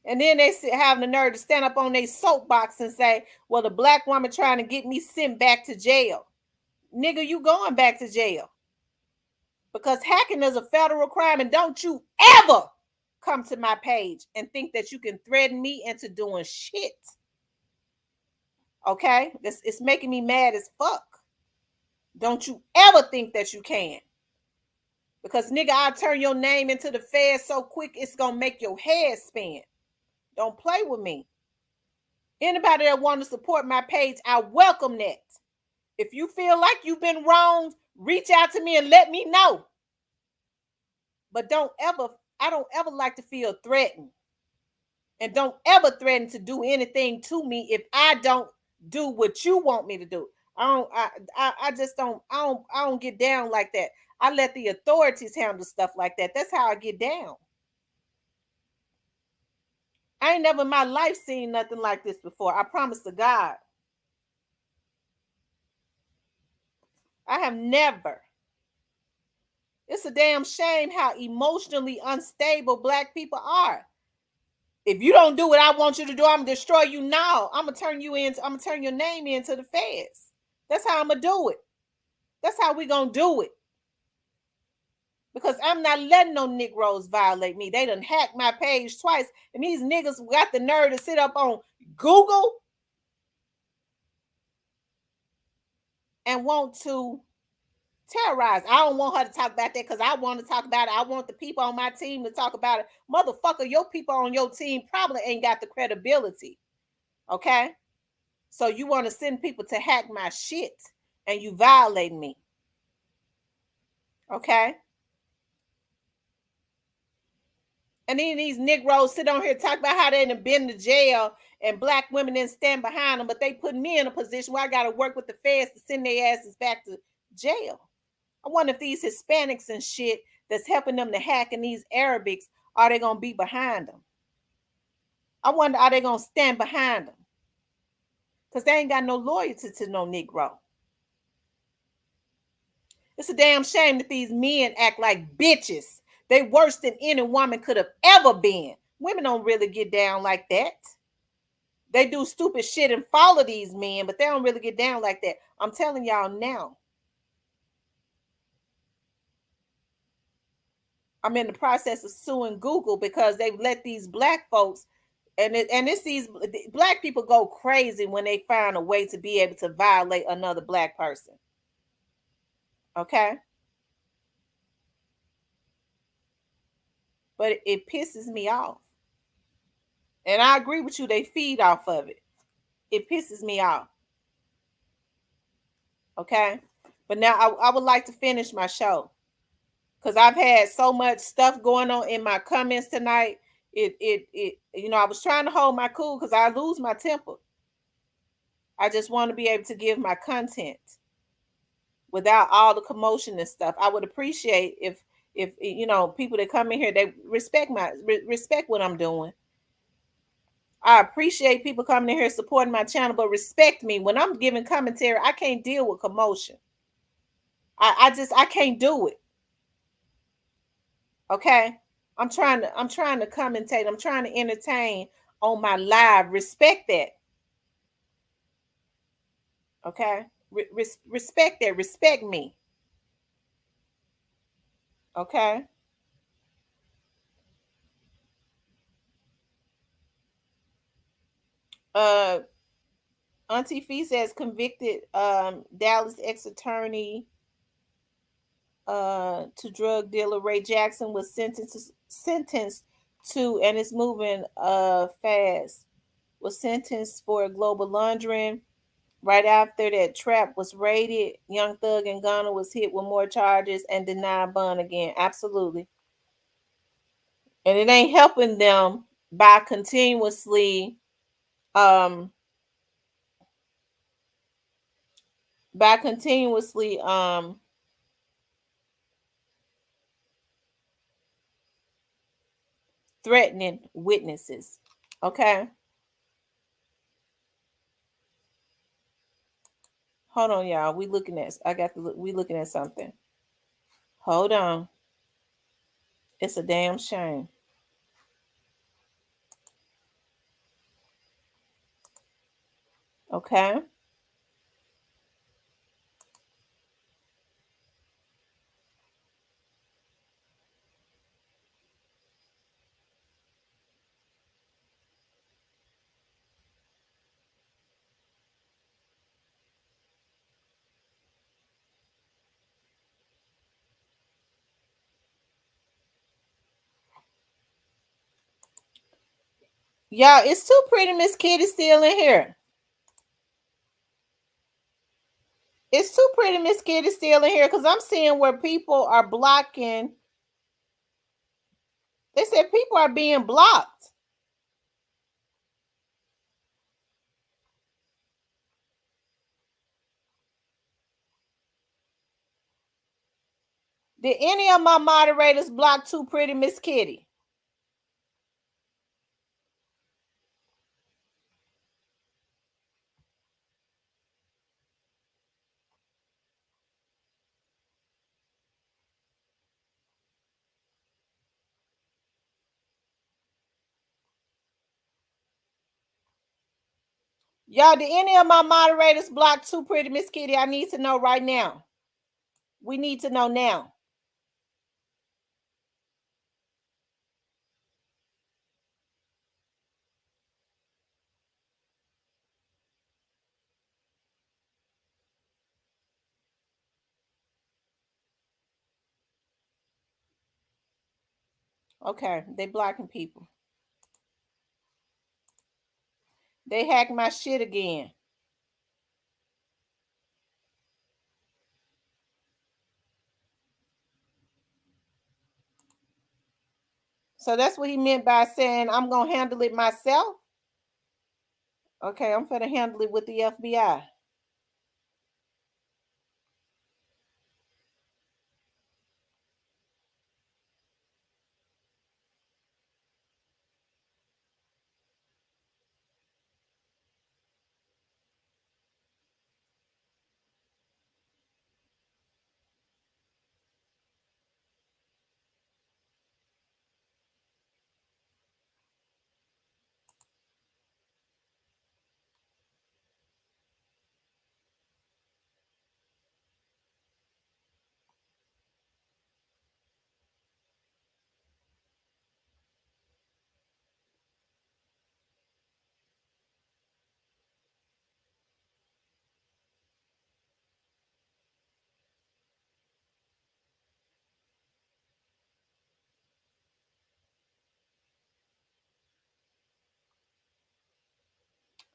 And then they having the nerve to stand up on their soapbox and say, well, the black woman trying to get me sent back to jail. Nigga, you going back to jail. Because hacking is a federal crime, and don't you ever come to my page and think that you can threaten me into doing shit. Okay? It's making me mad as fuck. Don't you ever think that you can. Because nigga, I'll turn your name into the feds so quick it's gonna make your head spin. Don't play with me. Anybody that want to support my page, I welcome that. If you feel like you've been wronged, reach out to me and let me know. But I don't ever like to feel threatened. And don't ever threaten to do anything to me if I don't do what you want me to do. I just don't get down like that. I let the authorities handle stuff like that. That's how I get down. I ain't never in my life seen nothing like this before. I promise to God. I have never. It's a damn shame how emotionally unstable black people are. If you don't do what I want you to do, I'm gonna destroy you now. I'm gonna turn your name into the feds. That's how I'm gonna do it. That's how we gonna do it. Because I'm not letting no Negroes violate me. They done hacked my page twice, and these niggas got the nerve to sit up on Google and want to terrorize. I don't want her to talk about that because I want to talk about it. I want the people on my team to talk about it. Motherfucker, your people on your team probably ain't got the credibility. Okay? So you want to send people to hack my shit and you violate me. Okay? And then these Negroes sit on here talk about how they done been to jail and black women didn't stand behind them, but they put me in a position where I got to work with the feds to send their asses back to jail. I wonder if these Hispanics and shit that's helping them to hack and these Arabics, are they going to be behind them? I wonder, are they going to stand behind them? Because they ain't got no loyalty to no Negro. It's a damn shame that these men act like bitches. They worse than any woman could have ever been. Women don't really get down like that. They do stupid shit and follow these men, but they don't really get down like that. I'm telling y'all now. I'm in the process of suing Google because they've let these black folks, and it's these black people go crazy when they find a way to be able to violate another black person. Okay? But it pisses me off. And I agree with you, they feed off of it. It pisses me off. Okay? But now I would like to finish my show. Because I've had so much stuff going on in my comments tonight. I was trying to hold my cool because I lose my temper. I just want to be able to give my content without all the commotion and stuff. I would appreciate if people that come in here, they respect what I'm doing. I appreciate people coming in here supporting my channel, but respect me. When I'm giving commentary, I can't deal with commotion. I can't do it. Okay? I'm trying to commentate. I'm trying to entertain on my live. Respect that. Okay? Respect that. Respect me. Okay? Uh Auntie Fee says convicted Dallas ex-attorney to drug dealer Ray Jackson was sentenced to, and it's moving fast, was sentenced for global laundering. Right after that trap was raided, Young Thug and Gunna was hit with more charges and denied bond again. Absolutely. And it ain't helping them by um continuously threatening witnesses. Okay? Hold on, y'all. We looking at something. Hold on. It's a damn shame. Okay? Y'all, it's too pretty Miss Kitty still in here. It's too pretty Miss Kitty still in here because I'm seeing where people are blocking. They said people are being blocked. Did any of my moderators block too pretty Miss Kitty? Y'all, did any of my moderators block too pretty Miss Kitty? I need to know right now. We need to know now. Okay, they blocking people. They hacked my shit again. So that's what he meant by saying I'm gonna handle it myself. Okay, I'm gonna handle it with the FBI.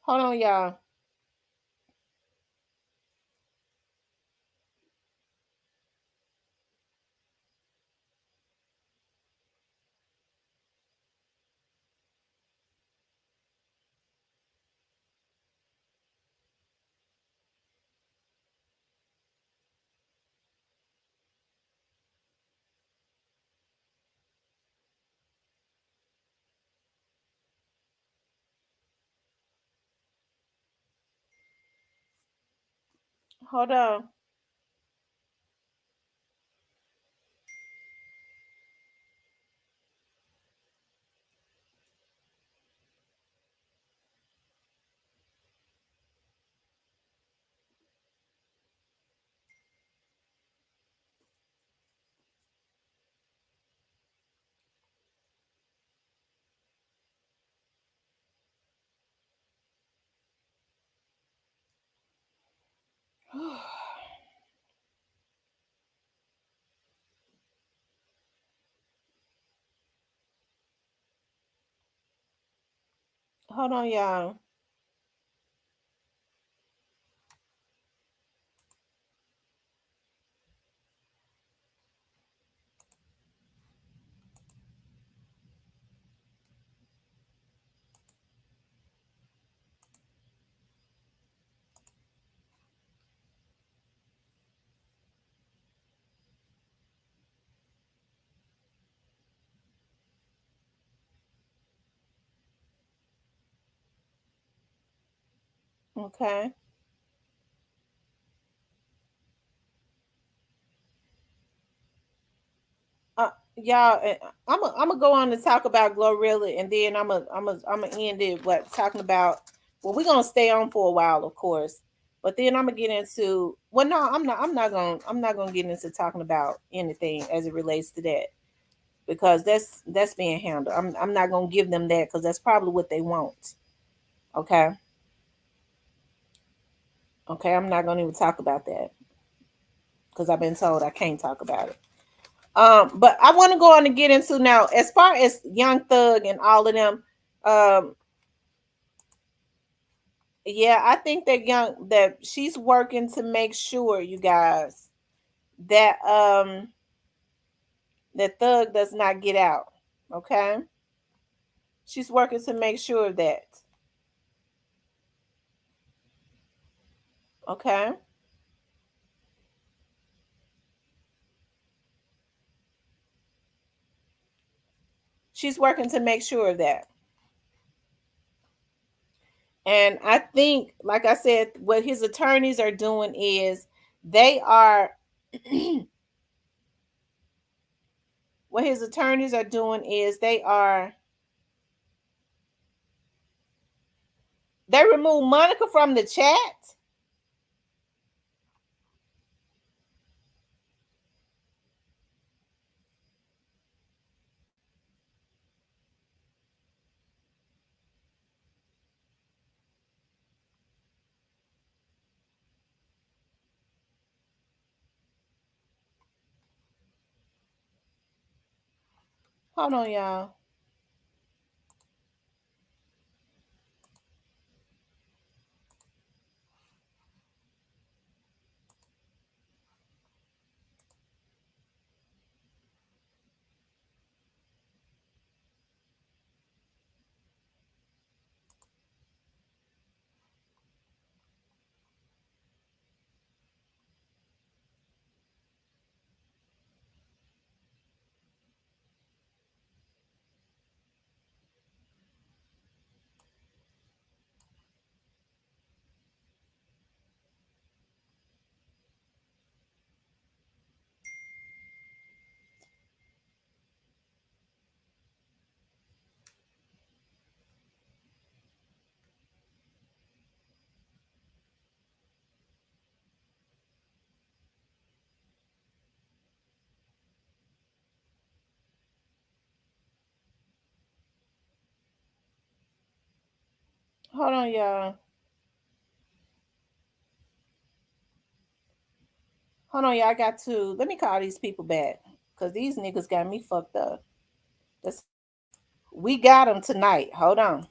Hold on, y'all. Hold on. Hold on, y'all. Okay. Y'all, I'm gonna go on and talk about Glorilla, and then I'm gonna end it. What talking about? Well, we're gonna stay on for a while, of course, but then I'm gonna get into. Well, no, I'm not gonna get into talking about anything as it relates to that because that's being handled. I'm not gonna give them that because that's probably what they want. Okay, okay, I'm not gonna even talk about that because I've been told I can't talk about it. But I want to go on and get into now as far as Young Thug and all of them. Um, yeah, I think that she's working to make sure you guys that that Thug does not get out. Okay, she's working to make sure of that. Okay, she's working to make sure of that. And I think, like I said, what his attorneys are doing is they are what his attorneys are doing is they remove Monica from the chat. Hold on, y'all. Hold on, y'all. Hold on, y'all. I got to let me call these people back because these niggas got me fucked up. That's, we got them tonight. Hold on.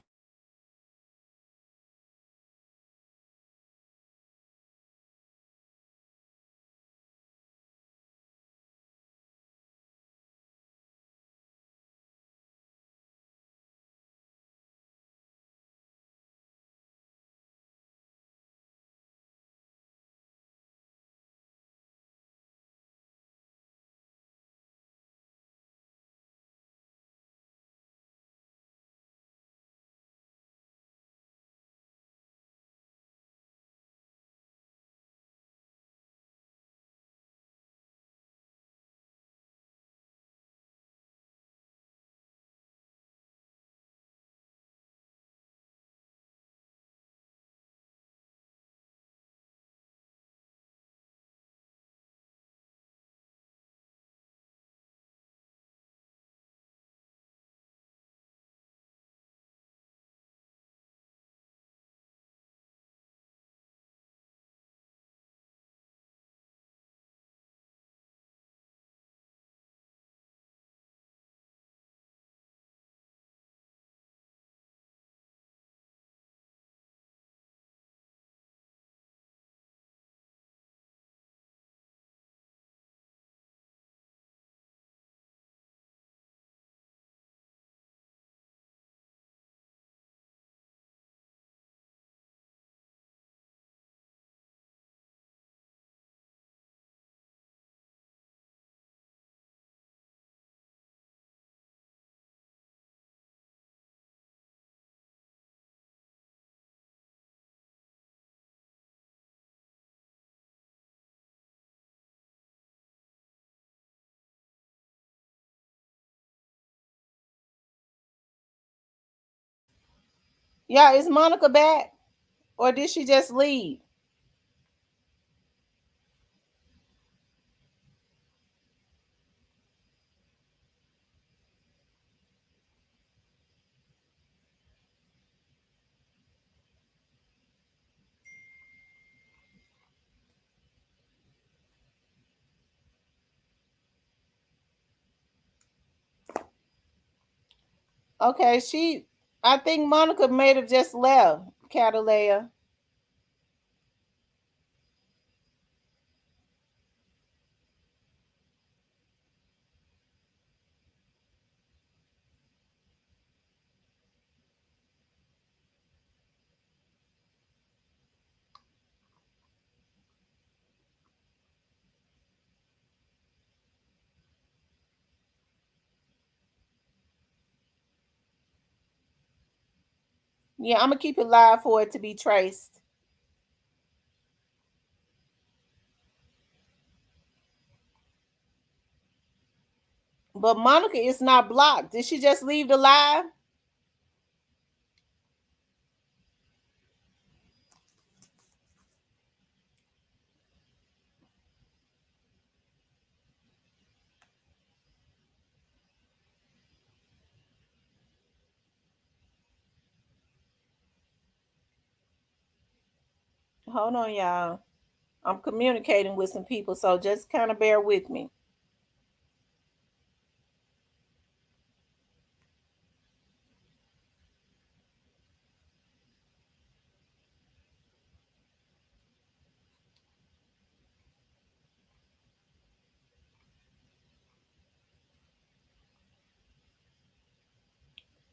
Yeah, is Monica back? Or did she just leave? Okay, I think Monica may have just left, Catalea. Yeah, I'm gonna keep it live for it to be traced. But Monica is not blocked. Did she just leave the live? Hold on, y'all. I'm communicating with some people, so just kind of bear with me.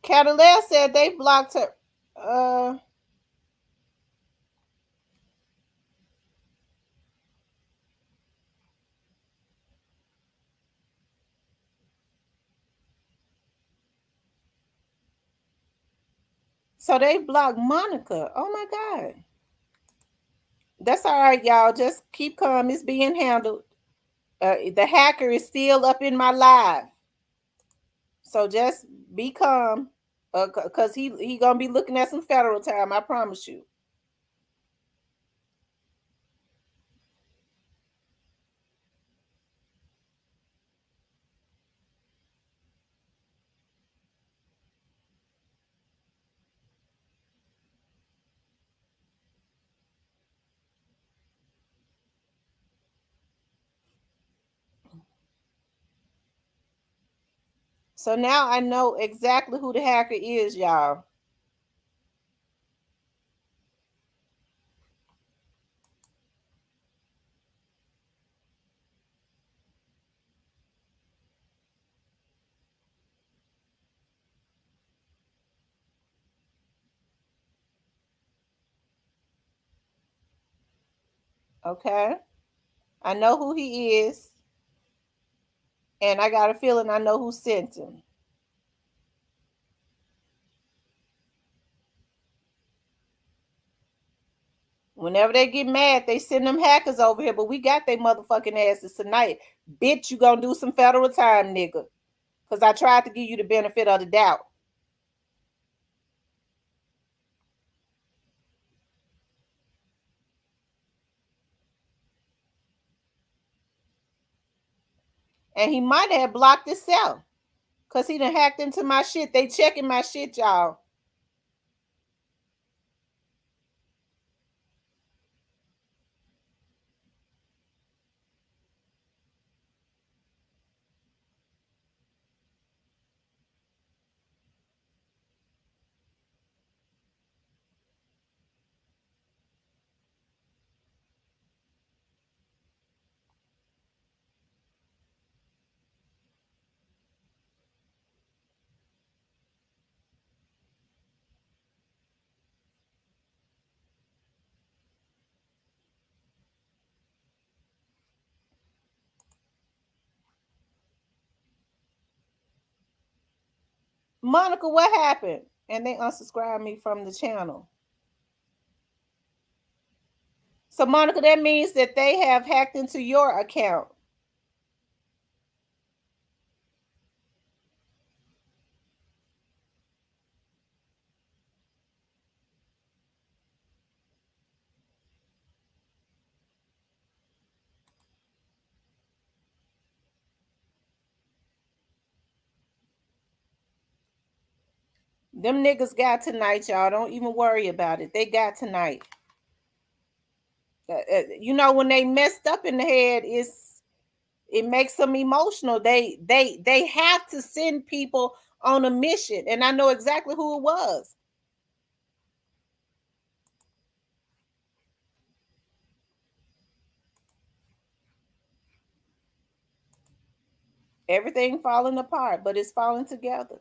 Catalea said they blocked her. So they blocked Monica. Oh my God. That's all right, y'all. Just keep calm. It's being handled. The hacker is still up in my live. So just be calm. Cause he gonna be looking at some federal time, I promise you. So now I know exactly who the hacker is, y'all. Okay. I know who he is. And I got a feeling I know who sent him. Whenever they get mad, they send them hackers over here, but we got their motherfucking asses tonight. Bitch, you gonna do some federal time, nigga. Because I tried to give you the benefit of the doubt. And he might have blocked himself. Because he done hacked into my shit. They checking my shit, y'all. Monica, what happened? And they unsubscribed me from the channel. So, Monica, that means that they have hacked into your account. Them niggas got tonight, y'all. Don't even worry about it. They got tonight. You know, when they messed up in the head, it makes them emotional. They have to send people on a mission, and I know exactly who it was. Everything falling apart, but it's falling together.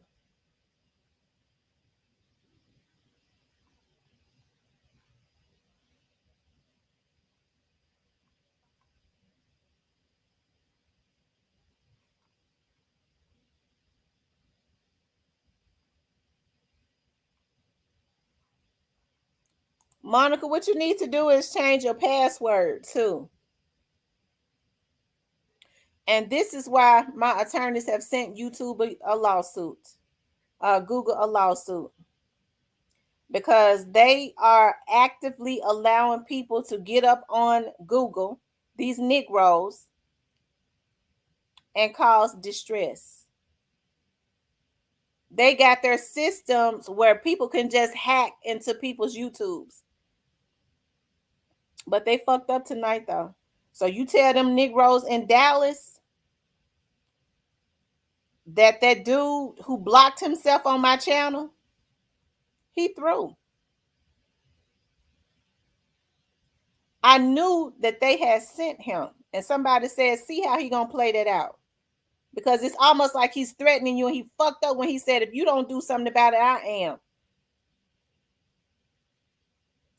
Monica, what you need to do is change your password too. And this is why my attorneys have sent YouTube a lawsuit, Google a lawsuit, because they are actively allowing people to get up on Google, these Negroes, and cause distress. They got their systems where people can just hack into people's YouTubes. But they fucked up tonight though. So you tell them Negroes in Dallas that dude who blocked himself on my channel, he threw. I knew that they had sent him. And somebody said, see how he gonna play that out. Because it's almost like he's threatening you, and he fucked up when he said, if you don't do something about it, I am.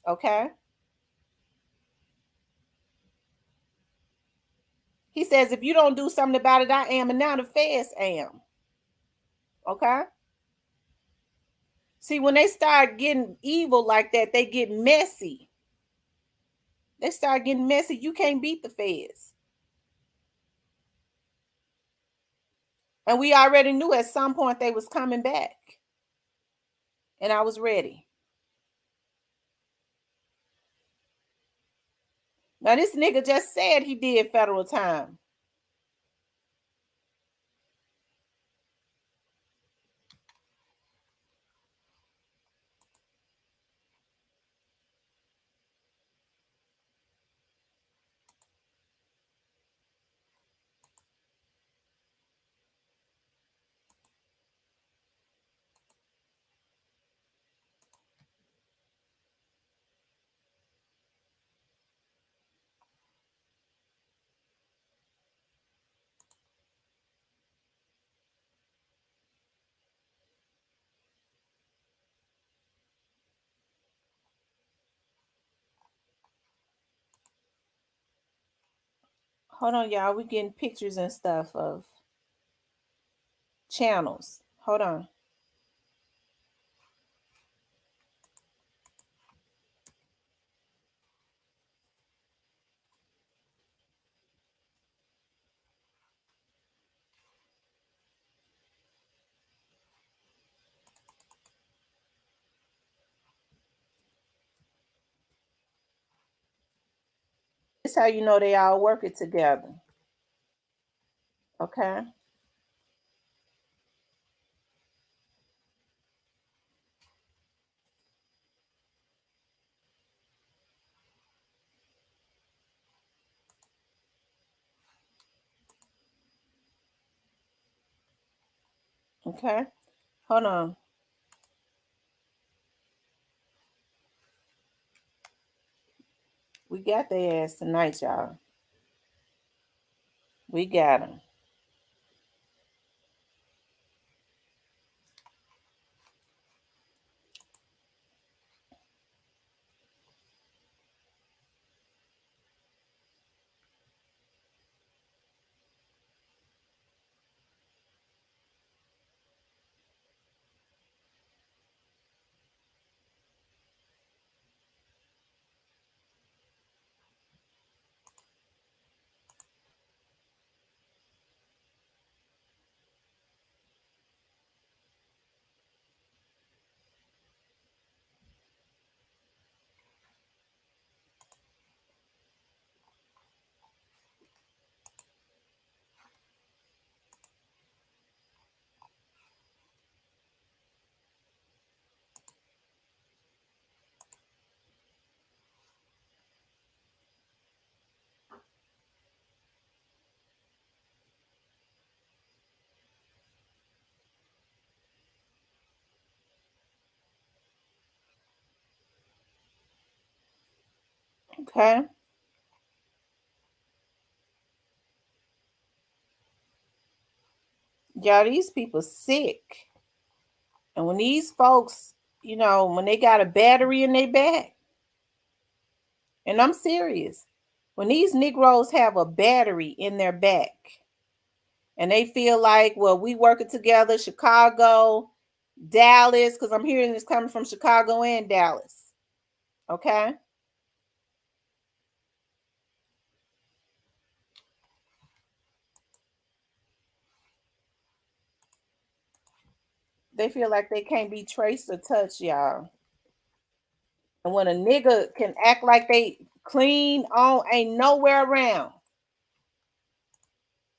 Okay? He says, if you don't do something about it, I am. And now the feds am. Okay? See, when they start getting evil like that, they get messy. They start getting messy. You can't beat the feds. And we already knew at some point they was coming back. And I was ready. Now, this nigga just said he did federal time. Hold on, y'all. We getting pictures and stuff of channels. Hold on. This is how you know they all working together. Okay. Okay. Hold on. We got their ass tonight, y'all. We got them. Okay. Y'all, these people sick. And when these folks, when they got a battery in their back, and I'm serious, when these Negroes have a battery in their back and they feel like, well, we working together, Chicago, Dallas, because I'm hearing this coming from Chicago and Dallas. Okay. They feel like they can't be traced or touched, y'all. And when a nigga can act like they clean on, ain't nowhere around.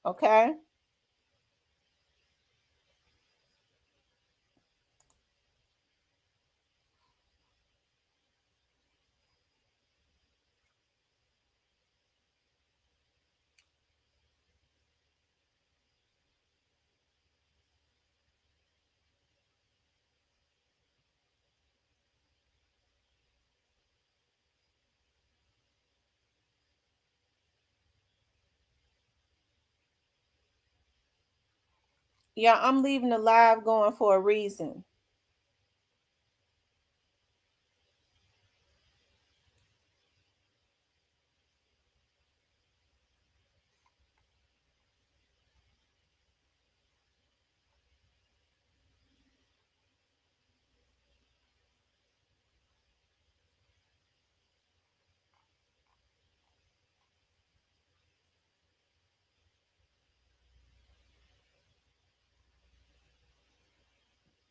Okay. Yeah, I'm leaving the live going for a reason.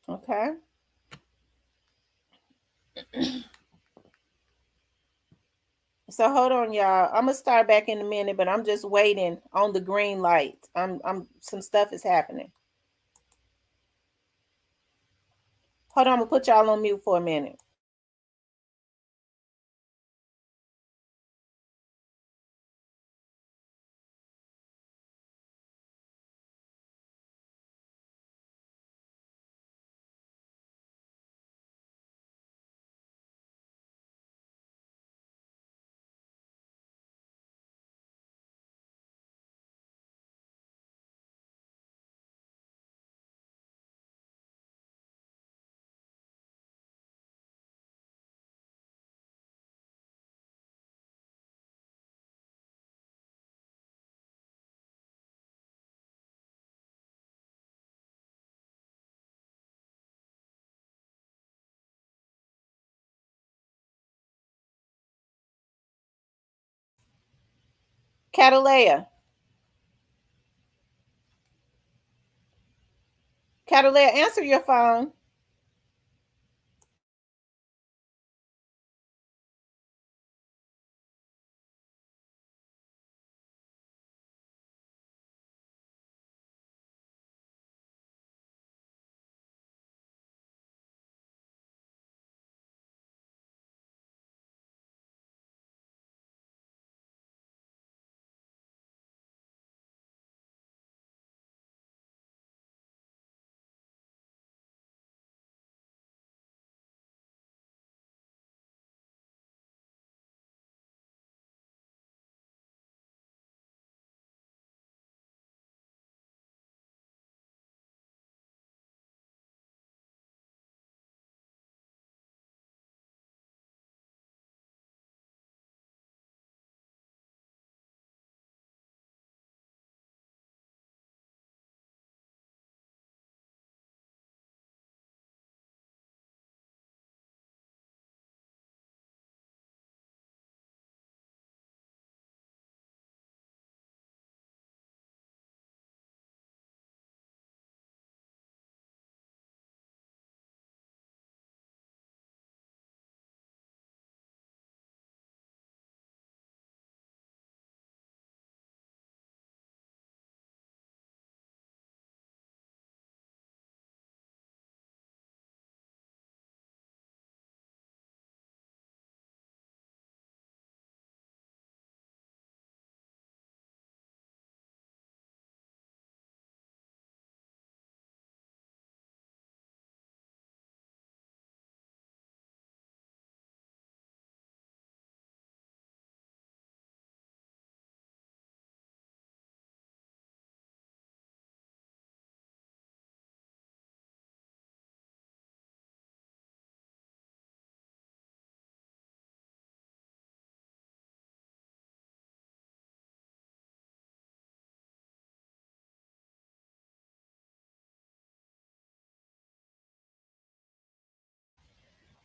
Okay. So hold on, y'all. I'm gonna start back in a minute, but I'm just waiting on the green light. I'm some stuff is happening. Hold on, I'm gonna put y'all on mute for a minute. Catalea. Catalea, answer your phone.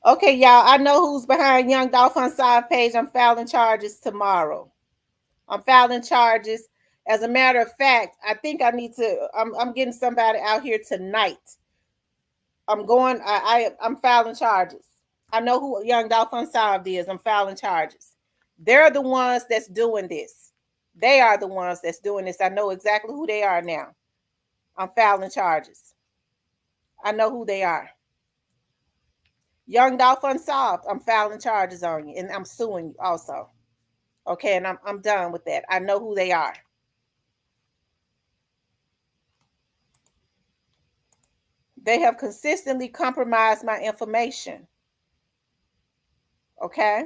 Okay, y'all, I know who's behind Young Dolph Unsolved page. I'm filing charges tomorrow. I'm filing charges. As a matter of fact, I think I need to. I'm getting somebody out here tonight. I'm going. I'm filing charges. I know who Young Dolph Unsolved is. I'm filing charges. They're the ones that's doing this. They are the ones that's doing this. I know exactly who they are now. I'm filing charges. I know who they are. Young Dolph Unsolved. I'm filing charges on you, and I'm suing you also. Okay, and I'm done with that. I know who they are. They have consistently compromised my information. Okay?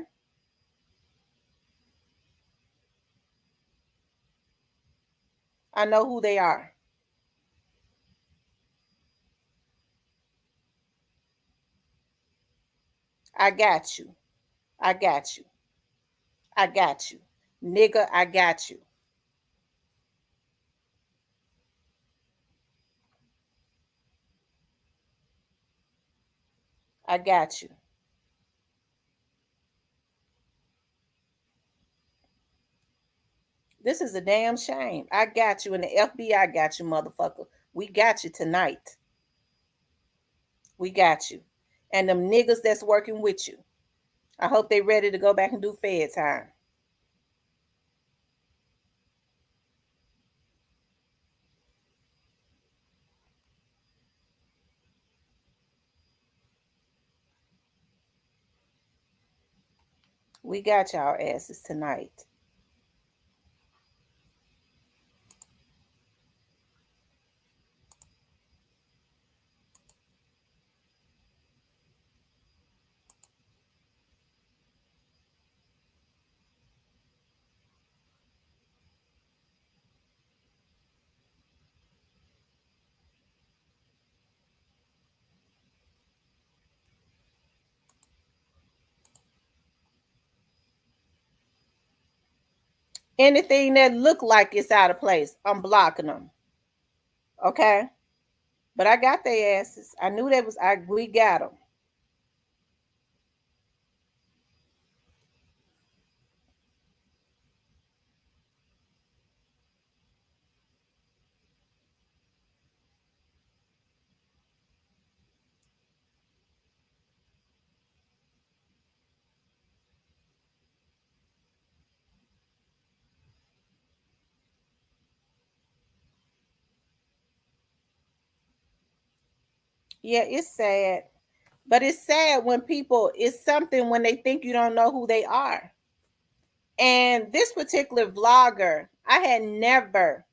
I know who they are. I got you. I got you. I got you. Nigga, I got you. I got you. This is a damn shame. I got you, and the FBI got you, motherfucker. We got you tonight. We got you. And them niggas that's working with you. I hope they ready to go back and do Fed time. We got y'all asses tonight. Anything that look like it's out of place, I'm blocking them. Okay? But I got their asses. I knew that was we got them. Yeah, it's sad. But it's sad when people, it's something when they think you don't know who they are. And this particular vlogger, I had never,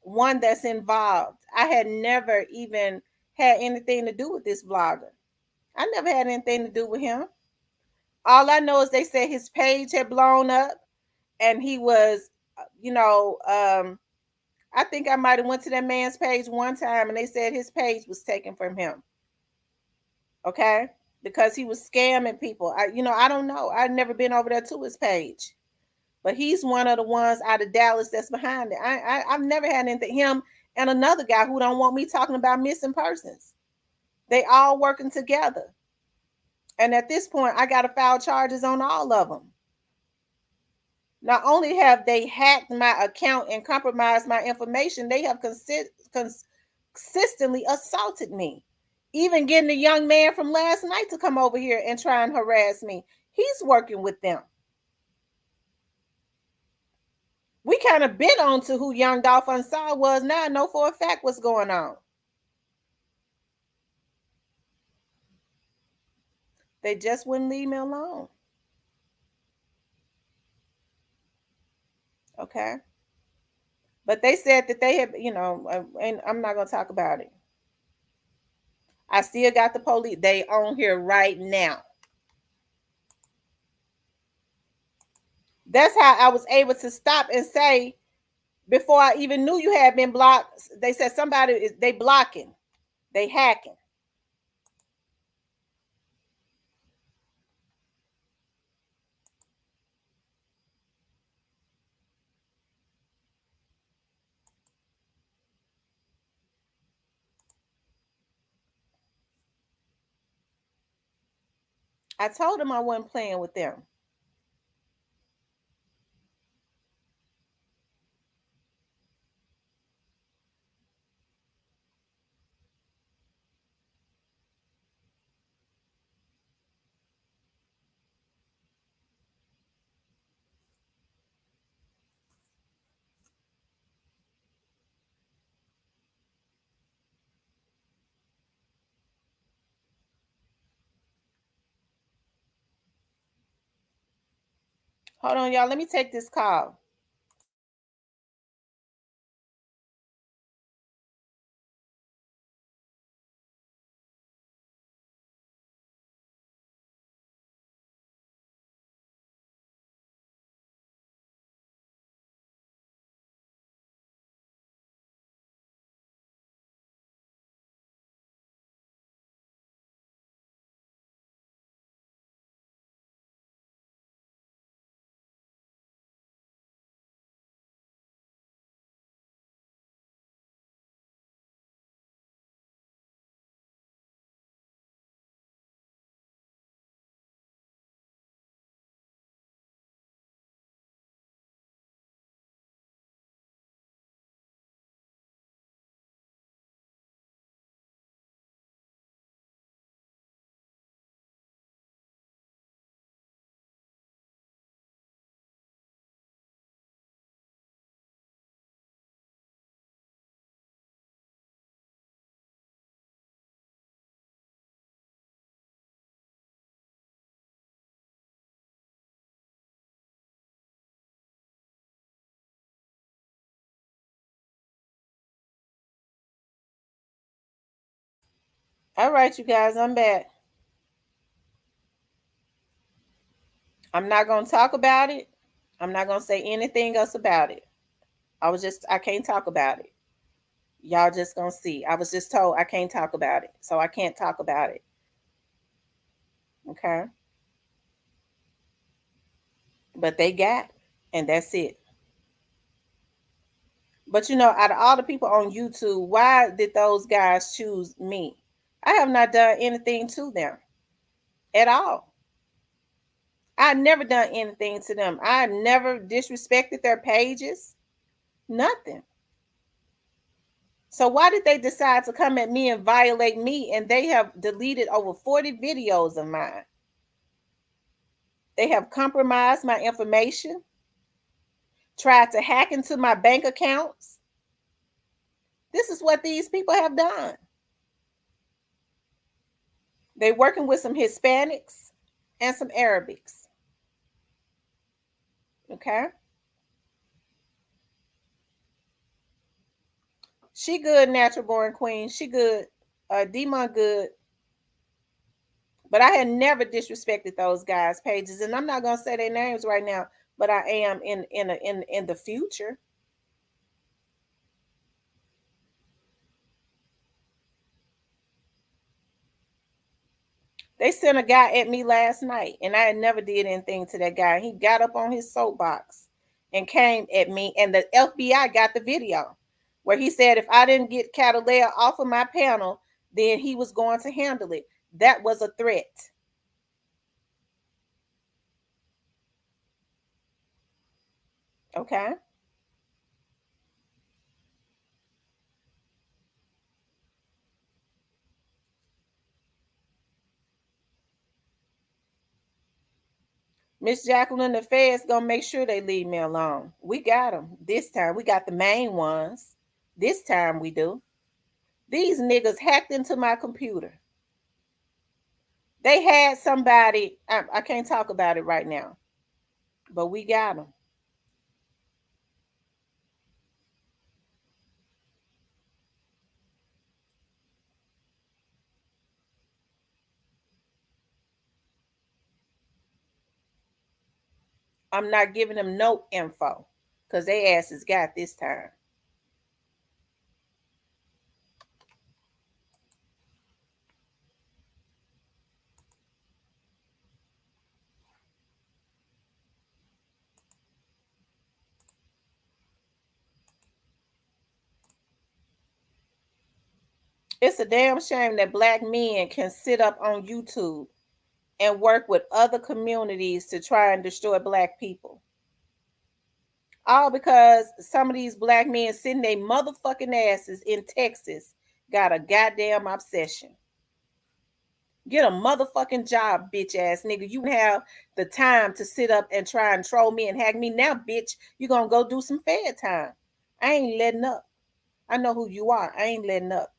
one that's involved, I had never even had anything to do with this vlogger. I never had anything to do with him. All I know is they said his page had blown up and he was, you know, I think I might have went to that man's page one time and they said his page was taken from him. Okay? Because he was scamming people. I don't know. I've never been over there to his page. But he's one of the ones out of Dallas that's behind it. I've never had anything. Him and another guy who don't want me talking about missing persons. They all working together. And at this point, I got to file charges on all of them. Not only have they hacked my account and compromised my information, they have consistently assaulted me. Even getting the young man from last night to come over here and try and harass me. He's working with them. We kind of bit on to who Young Dolph Unsolved was. Now I know for a fact what's going on. They just wouldn't leave me alone. Okay. But they said that they had, and I'm not going to talk about it. I still got the police. They on here right now. That's how I was able to stop and say, before I even knew you had been blocked, they said they blocking, they hacking. I told them I wasn't playing with them. Hold on, y'all. Let me take this call. All right, you guys, I'm back. I'm not going to talk about it. I'm not going to say anything else about it. I can't talk about it. Y'all just going to see. I was just told I can't talk about it. So I can't talk about it. Okay. But they got, and that's it. But out of all the people on YouTube, why did those guys choose me? I have not done anything to them at all. I never done anything to them. I never disrespected their pages. Nothing. So why did they decide to come at me and violate me? And they have deleted over 40 videos of mine. They have compromised my information, tried to hack into my bank accounts. This is what these people have done. They're working with some Hispanics and some Arabics. Okay. She good, natural born queen. She good. Demon good. But I had never disrespected those guys' pages, and I'm not gonna say their names right now, but I am in the future. They sent a guy at me last night, and I had never did anything to that guy. He got up on his soapbox and came at me, and the FBI got the video where he said if I didn't get Catalea off of my panel, then he was going to handle it. That was a threat. Okay. Miss Jacqueline, the feds gonna make sure they leave me alone. We got them this time. We got the main ones. This time we do. These niggas hacked into my computer. They had somebody. I can't talk about it right now, but we got them. I'm not giving them no info because they asses got this time. It's a damn shame that black men can sit up on YouTube and work with other communities to try and destroy black people. All because some of these black men sitting their motherfucking asses in Texas got a goddamn obsession. Get a motherfucking job, bitch ass nigga. You have the time to sit up and try and troll me and hack me. Now, bitch, you gonna go do some fed time. I ain't letting up. I know who you are. I ain't letting up.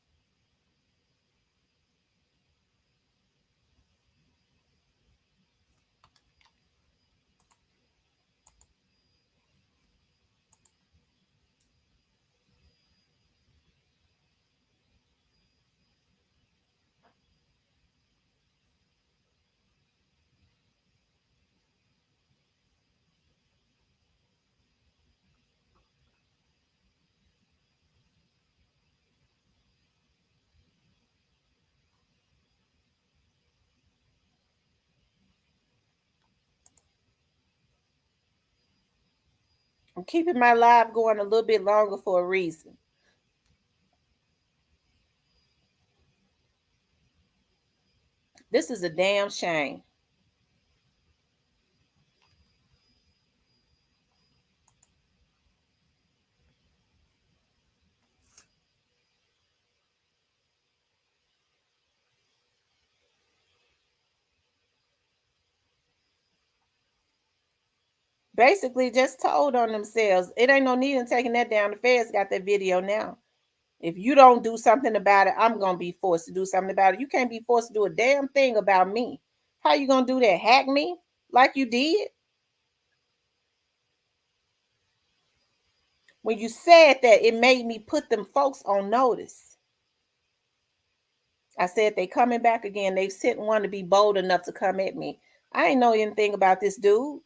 I'm keeping my live going a little bit longer for a reason. This is a damn shame. Basically, just told on themselves. It ain't no need in taking that down. The feds got that video now. If you don't do something about it, I'm gonna be forced to do something about it. You can't be forced to do a damn thing about me. How you gonna do that? Hack me like you did? When you said that, it made me put them folks on notice. I said they coming back again. They sent one to be bold enough to come at me. I ain't know anything about this dude.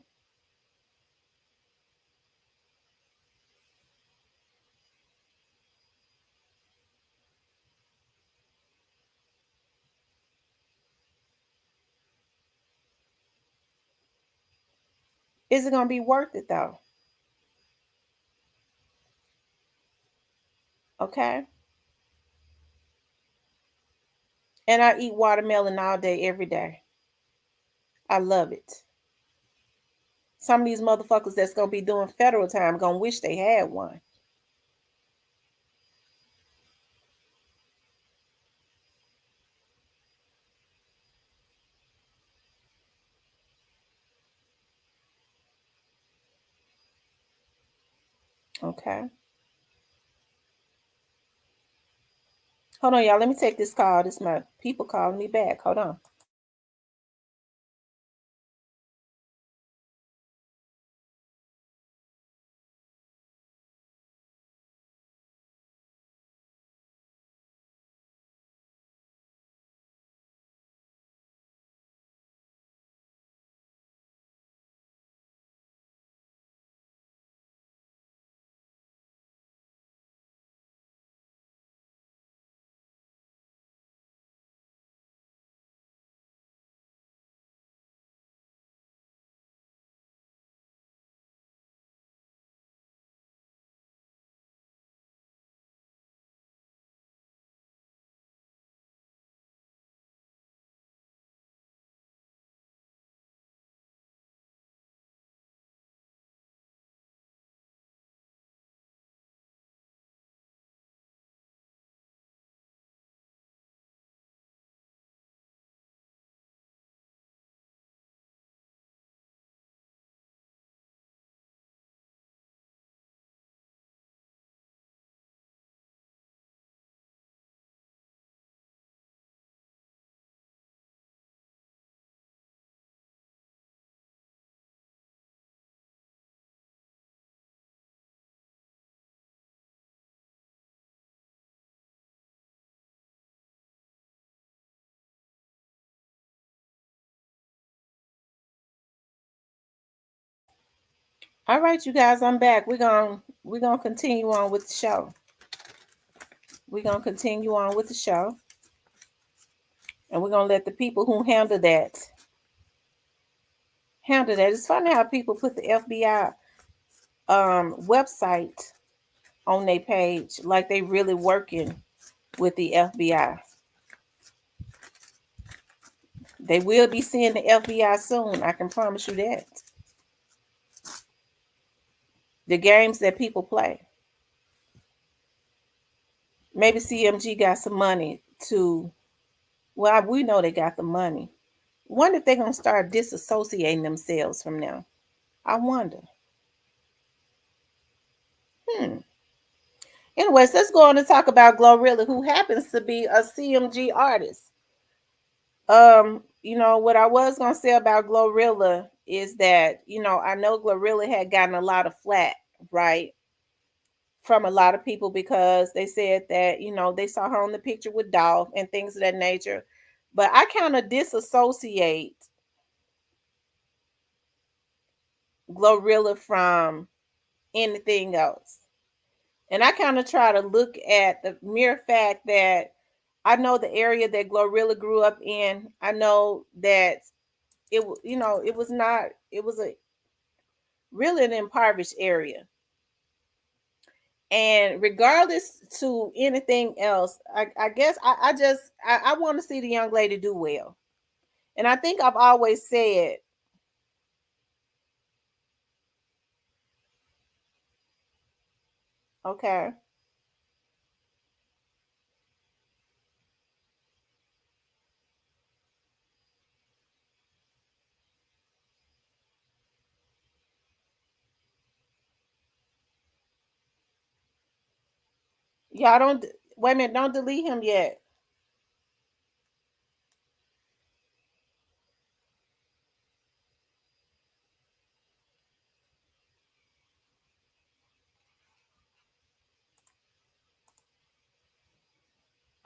Is it gonna be worth it though? Okay. And I eat watermelon all day, every day. I love it. Some of these motherfuckers that's gonna be doing federal time gonna wish they had one. Okay. Hold on, y'all. Let me take this call. This is my people calling me back. Hold on. All right, you guys, I'm back. We're gonna continue on with the show. We're gonna continue on with the show. And we're gonna let the people who handle that. It's funny how people put the FBI website on their page like they really working with the FBI. They will be seeing the FBI soon. I can promise you that. The games that people play. Maybe CMG got some money to, well, we know they got the money. Wonder if they're going to start disassociating themselves from them. I wonder. Anyways, let's go on and talk about Glorilla, who happens to be a CMG artist. What I was gonna say about Glorilla is that, I know Glorilla had gotten a lot of flack, right, from a lot of people because they said that, they saw her on the picture with Dolph and things of that nature. But I kind of disassociate Glorilla from anything else. And I kind of try to look at the mere fact that I know the area that Glorilla grew up in. I know that it was not, it was a really an impoverished area. And regardless to anything else, I guess I want to see the young lady do well. And I think I've always said, okay, y'all don't wait a minute, don't delete him yet.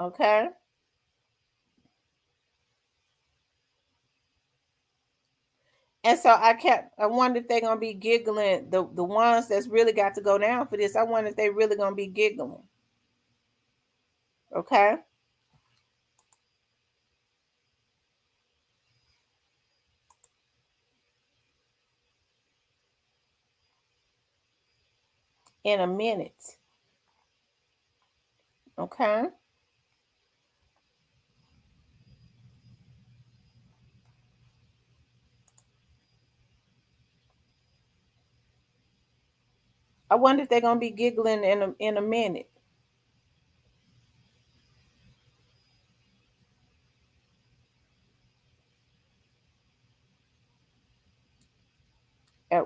Okay. And so I wonder if they're gonna be giggling, the ones that's really got to go down for this. I wonder if they really gonna be giggling. Okay. In a minute. Okay. I wonder if they're gonna be giggling in a minute.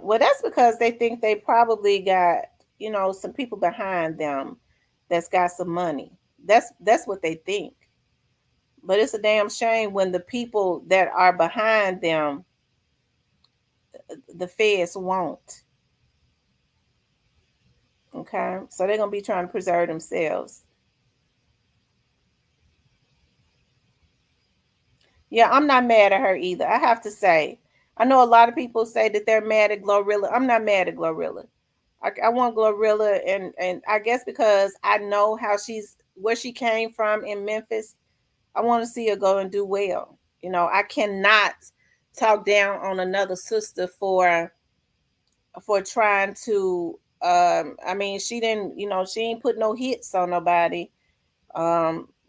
Well, that's because they think they probably got, some people behind them that's got some money. That's what they think. But it's a damn shame when the people that are behind them, the feds won't. Okay, so they're gonna be trying to preserve themselves. Yeah, I'm not mad at her either. I have to say, I know a lot of people say that they're mad at Glorilla. I'm not mad at Glorilla. I want Glorilla, and I guess because I know how she's where she came from in Memphis, I want to see her go and do well. I cannot talk down on another sister for trying to. I mean, she didn't. She ain't put no hits on nobody.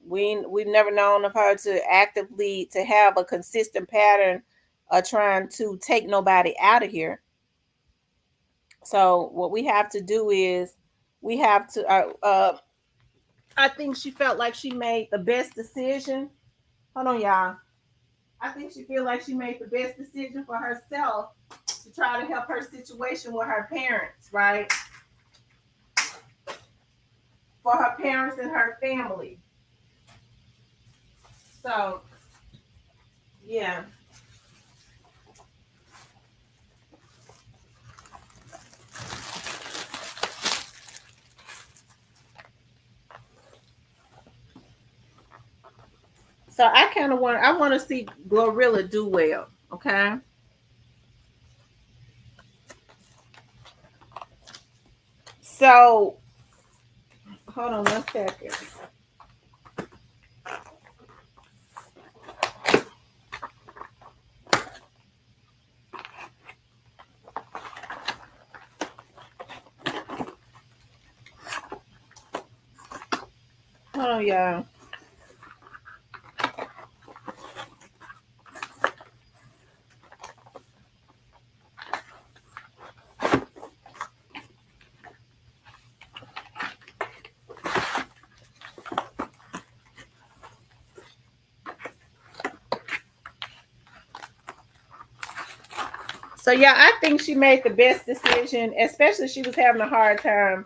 We've never known of her to actively to have a consistent pattern of trying to take nobody out of here. So what we have to do is we have to. I think she felt like she made the best decision. Hold on, y'all. I think she feel like she made the best decision for herself to try to help her situation with her parents, right? For her parents and her family. So, yeah. So I want to see Glorilla do well, okay? So, hold on 1 second. Hold on, y'all. So yeah, I think she made the best decision, especially she was having a hard time.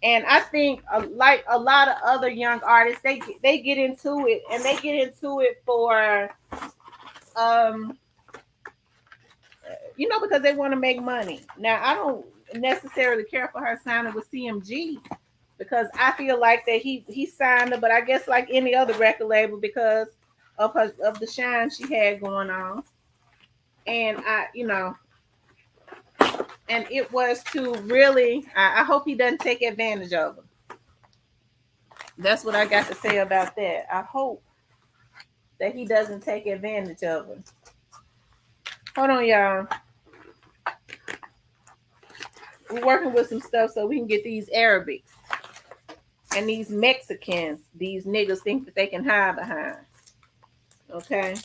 And I think, like a lot of other young artists, they get into it, and they get into it for, um, because they want to make money. Now, I don't necessarily care for her signing with CMG, because I feel like that he signed her, but I guess like any other record label, because of the shine she had going on, and and it was to really. I hope he doesn't take advantage of her. That's what I got to say about that. I hope that he doesn't take advantage of her. Hold on, y'all. We're working with some stuff so we can get these Arabics and these Mexicans. These niggas think that they can hide behind. Okay.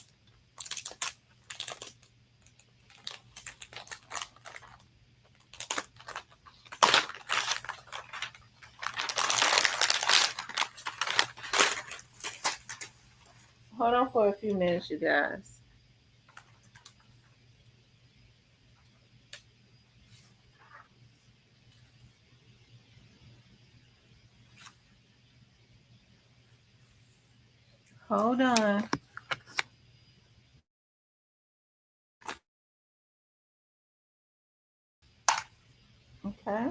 Hold on for a few minutes, you guys. Hold on. Okay.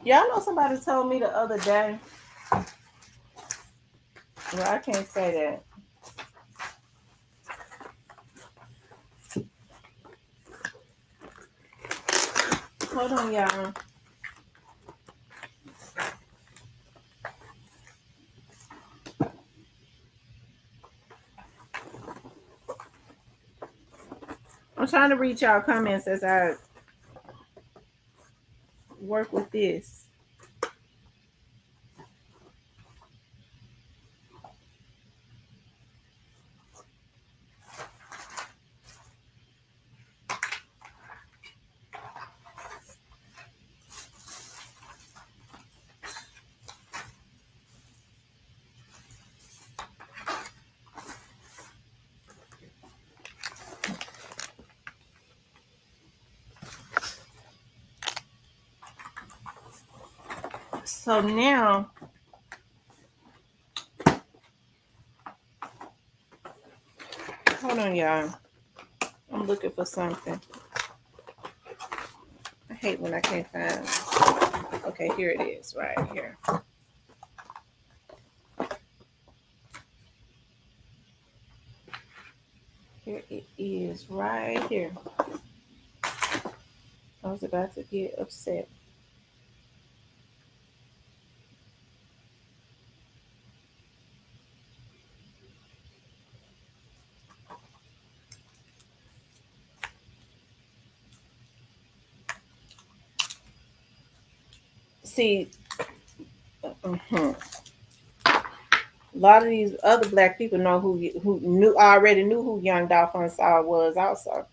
Y'all know somebody told me the other day. Well, I can't say that. Hold on, y'all. I'm trying to read y'all comments as I work with this. So now, hold on, y'all. I'm looking for something. I hate when I can't find it. Okay, here it is, right here. Here it is, right here. I was about to get upset. See, a lot of these other black people know who knew already knew who Young Dolphin Saw was also.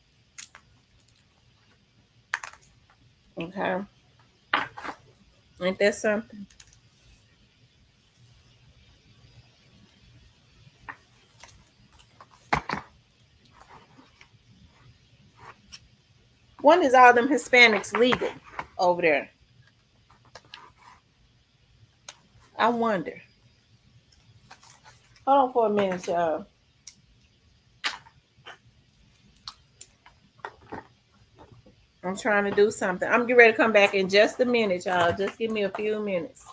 Okay, ain't that something? When is all them Hispanics legal over there? I wonder. Hold on for a minute, y'all. I'm trying to do something. I'm getting ready to come back in just a minute, y'all. Just give me a few minutes.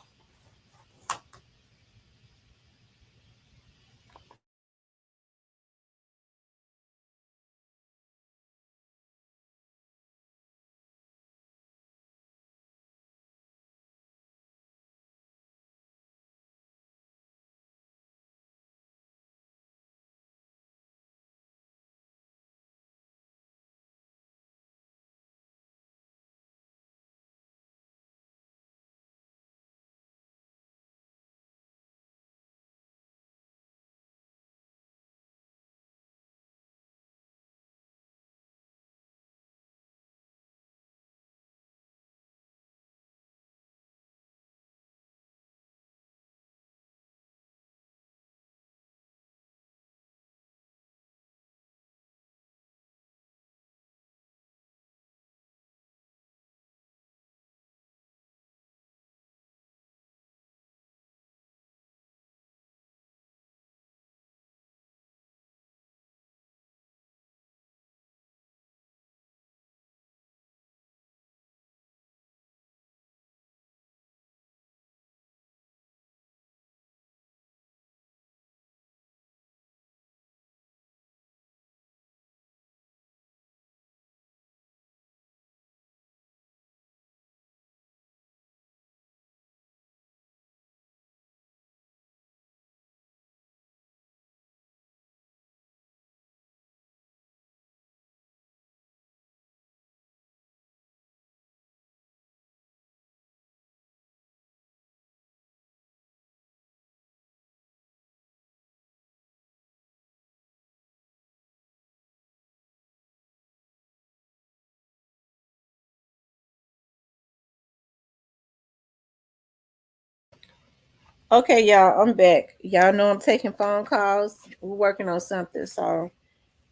Okay, y'all, I'm back. Y'all know I'm taking phone calls. We're working on something, so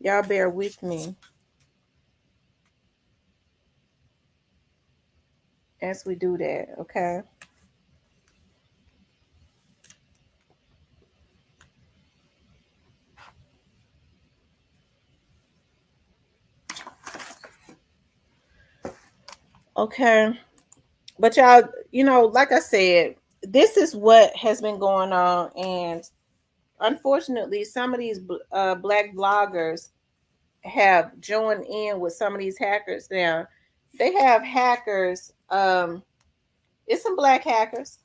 y'all bear with me as we do that, okay? Okay. But y'all, like I said, this is what has been going on, and unfortunately, some of these black bloggers have joined in with some of these hackers now. They have hackers, it's some black hackers.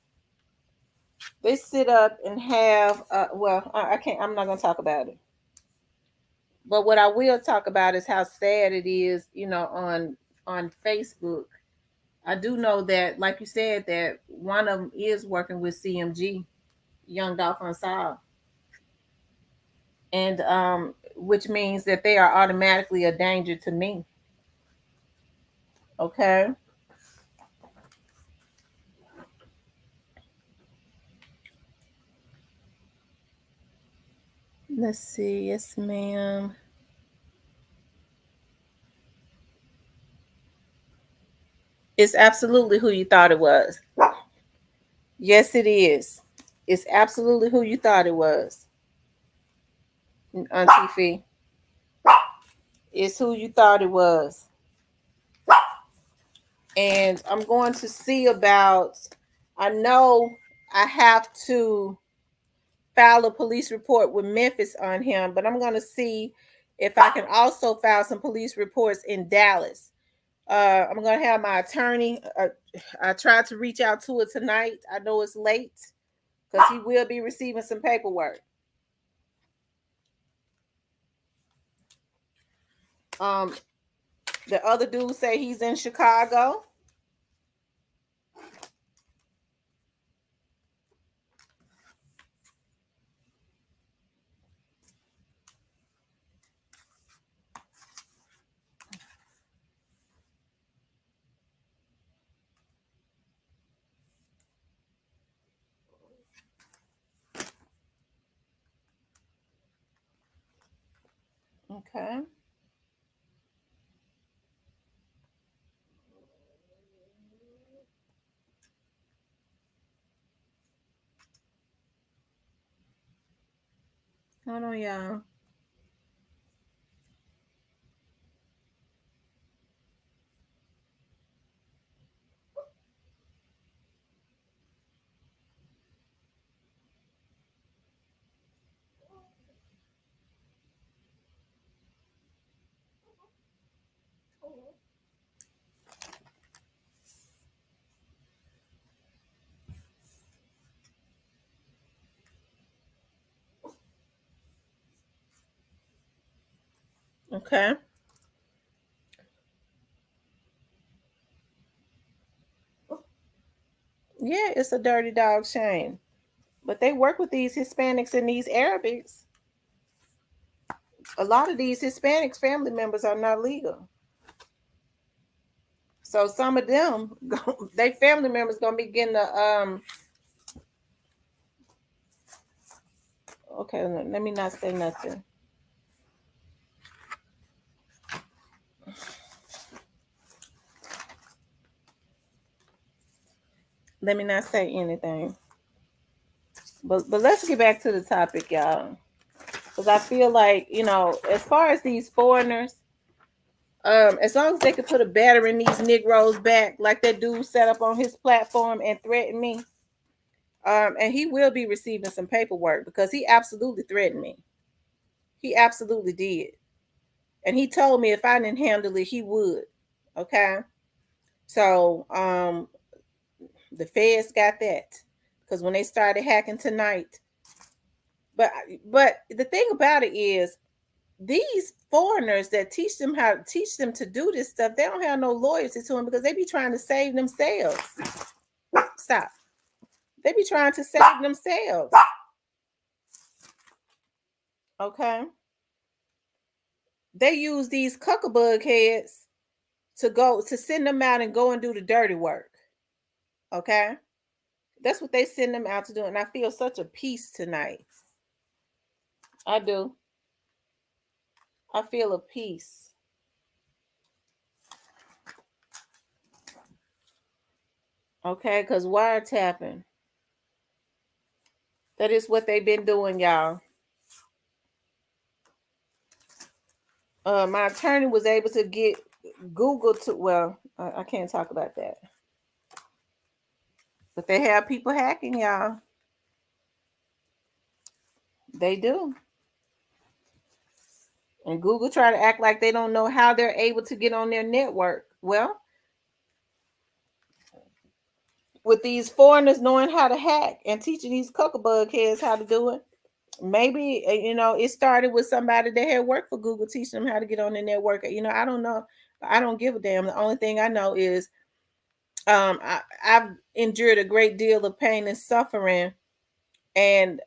They sit up and have well, I can't, I'm not gonna talk about it. But what I will talk about is how sad it is, on Facebook. I do know that, like you said, that one of them is working with CMG, Young Dolph Unsolved, and which means that they are automatically a danger to me. Okay, let's see. Yes, ma'am. It's absolutely who you thought it was. Yes, it is. It's absolutely who you thought it was. Auntie Fee. It's who you thought it was. And I'm going to see about, I know I have to file a police report with Memphis on him, but I'm going to see if I can also file some police reports in Dallas. I'm going to have my attorney. I tried to reach out to it tonight. I know it's late because he will be receiving some paperwork. Um, the other dude say he's in Chicago. Okay. Hold on, y'all. Okay. Yeah, it's a dirty dog shame. But they work with these Hispanics and these Arabics. A lot of these Hispanics family members are not legal. So some of them, they family members gonna be getting the okay, let me not say nothing. Let me not say anything. But let's get back to the topic, y'all. Because I feel like, as far as these foreigners, as long as they could put a batter in these Negroes back, like that dude set up on his platform and threatened me, and he will be receiving some paperwork because he absolutely threatened me. He absolutely did. And he told me if I didn't handle it, he would. Okay. So the feds got that. Because when they started hacking tonight. But the thing about it is these foreigners that teach them to do this stuff, they don't have no loyalty to them because they be trying to save themselves. Stop. They be trying to save themselves. Okay. They use these cuckabug heads to send them out and go and do the dirty work. Okay. That's what they send them out to do. And I feel such a peace tonight. I do. I feel a peace. Okay, because wiretapping. That is what they've been doing, y'all. My attorney was able to get Google to, well, I can't talk about that. But they have people hacking, y'all. They do. And Google try to act like they don't know how they're able to get on their network. Well, with these foreigners knowing how to hack and teaching these cuckabug heads how to do it, maybe it started with somebody that had worked for Google teaching them how to get on their network. I don't know. I don't give a damn. The only thing I know is I've endured a great deal of pain and suffering, and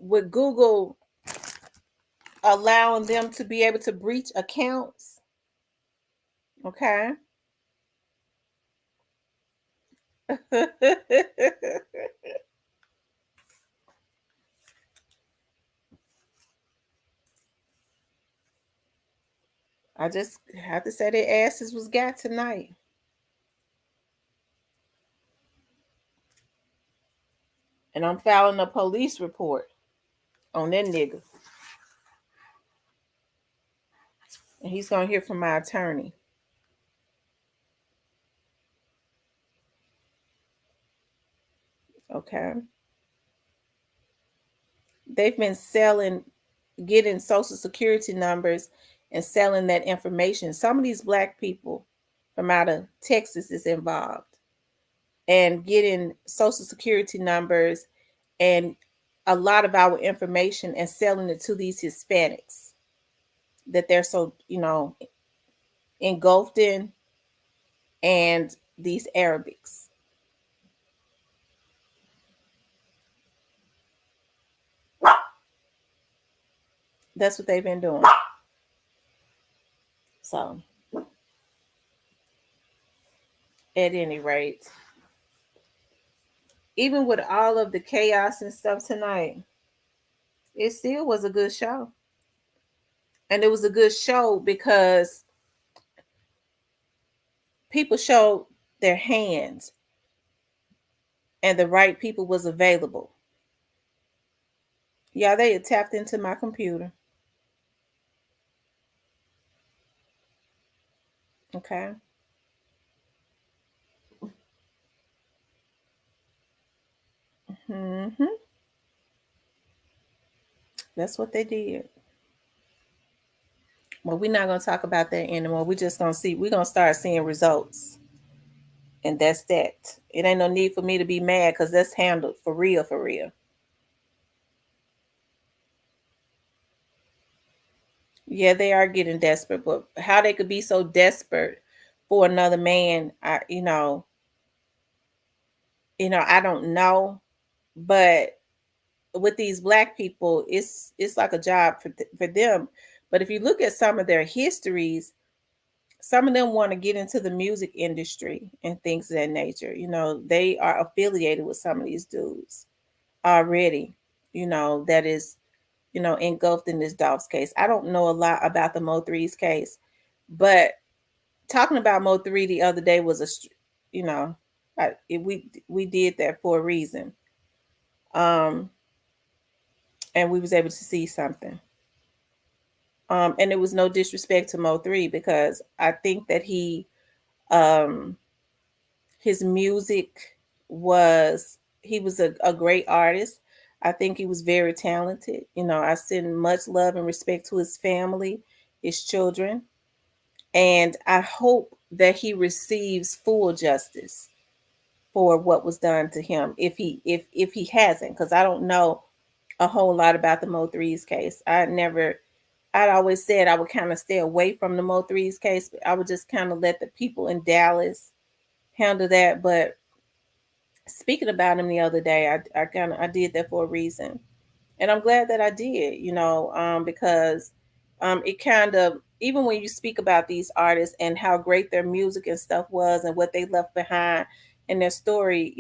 with Google allowing them to be able to breach accounts, okay. I just have to say their asses was got tonight. And I'm filing a police report on that nigga. And he's gonna hear from my attorney. Okay. They've been getting social security numbers and selling that information. Some of these black people from out of Texas is involved and getting social security numbers and a lot of our information and selling it to these Hispanics that they're so, engulfed in, and these Arabics. That's what they've been doing. So, at any rate, even with all of the chaos and stuff tonight, it still was a good show. And it was a good show because people showed their hands and the right people was available. Yeah, they had tapped into my computer. Okay. Mm-hmm. That's what they did. Well, we're not gonna talk about that anymore. We're just gonna see. We're gonna start seeing results, and that's that. It ain't no need for me to be mad because that's handled for real, for real. Yeah, they are getting desperate, but how they could be so desperate for another man, I don't know. But with these black people, it's like a job for them. But if you look at some of their histories, some of them want to get into the music industry and things of that nature. They are affiliated with some of these dudes already. That is, engulfed in this Dolph's case. I don't know a lot about the Mo3's case, but talking about Mo3 the other day was you know, we did that for a reason. Um, and we was able to see something. And it was no disrespect to Mo3 because I think that um, his music he was a great artist. I think he was very talented. I send much love and respect to his family, his children, and I hope that he receives full justice for what was done to him if he hasn't, because I don't know a whole lot about the Mo3's case. I'd always said I would kind of stay away from the Mo3's case. I would just kind of let the people in Dallas handle that. But speaking about him the other day, I did that for a reason, and I'm glad that I did. Because it kind of, even when you speak about these artists and how great their music and stuff was and what they left behind and their story,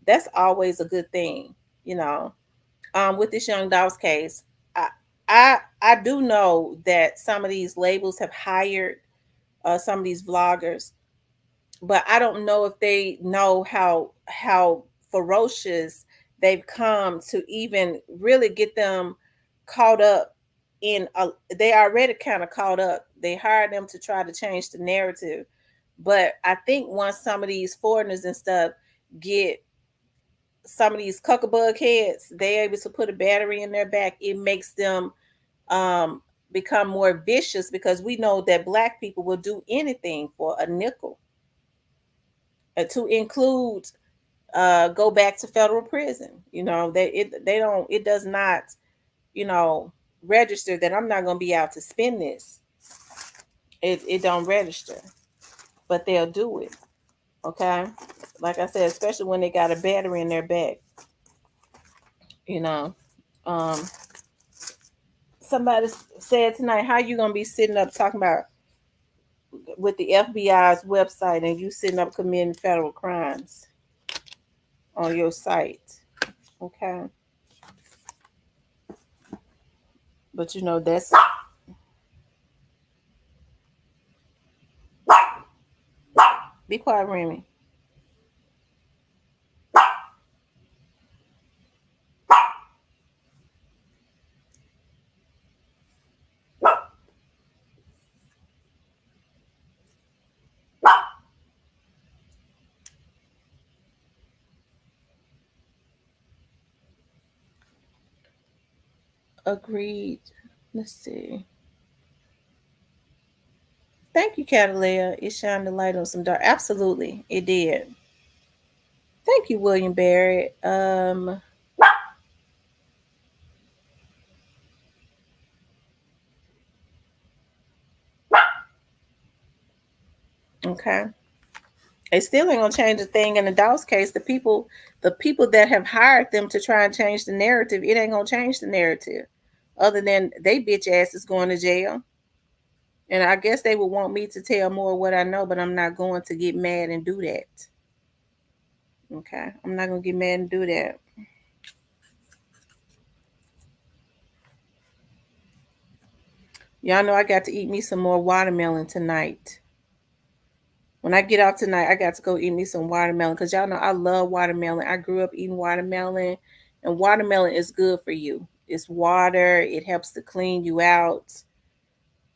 That's always a good thing, you know. With this young Dawes case, I I do know that some of these labels have hired some of these vloggers, but I don't know if they know how ferocious they've come to even really get them caught up in a, they already kind of caught up. They hired them to try to change the narrative. But I think once some of these foreigners and stuff get some of these cuckabug heads, they able to put a battery in their back, it makes them um become more vicious, because we know that black people will do anything for a nickel, to include go back to federal prison. You know, they don't, it does not, you know, register that I'm not going to be out to spend this. It don't register, but they'll do it. Okay, like I said, especially when they got a battery in their back. You know, um, somebody said tonight, how you gonna be sitting up talking about with the FBI's website and you sitting up committing federal crimes on your site? Okay, but you know that's be quiet, Remy. Agreed. Let's see. Thank you, Catalina. It shined the light on some dark. Absolutely, it did. Thank you, William Barrett. Okay. It still ain't gonna change a thing in the Dawes case. The people that have hired them to try and change the narrative, it ain't gonna change the narrative. Other than they bitch ass is going to jail. And I guess they would want me to tell more what I know, but I'm not going to get mad and do that. Okay. I'm not gonna get mad and do that. Y'all know I got to eat me some more watermelon tonight. When I get out tonight, I got to go eat me some watermelon, because y'all know I love watermelon. I grew up eating watermelon, and watermelon is good for you. It's water, it helps to clean you out,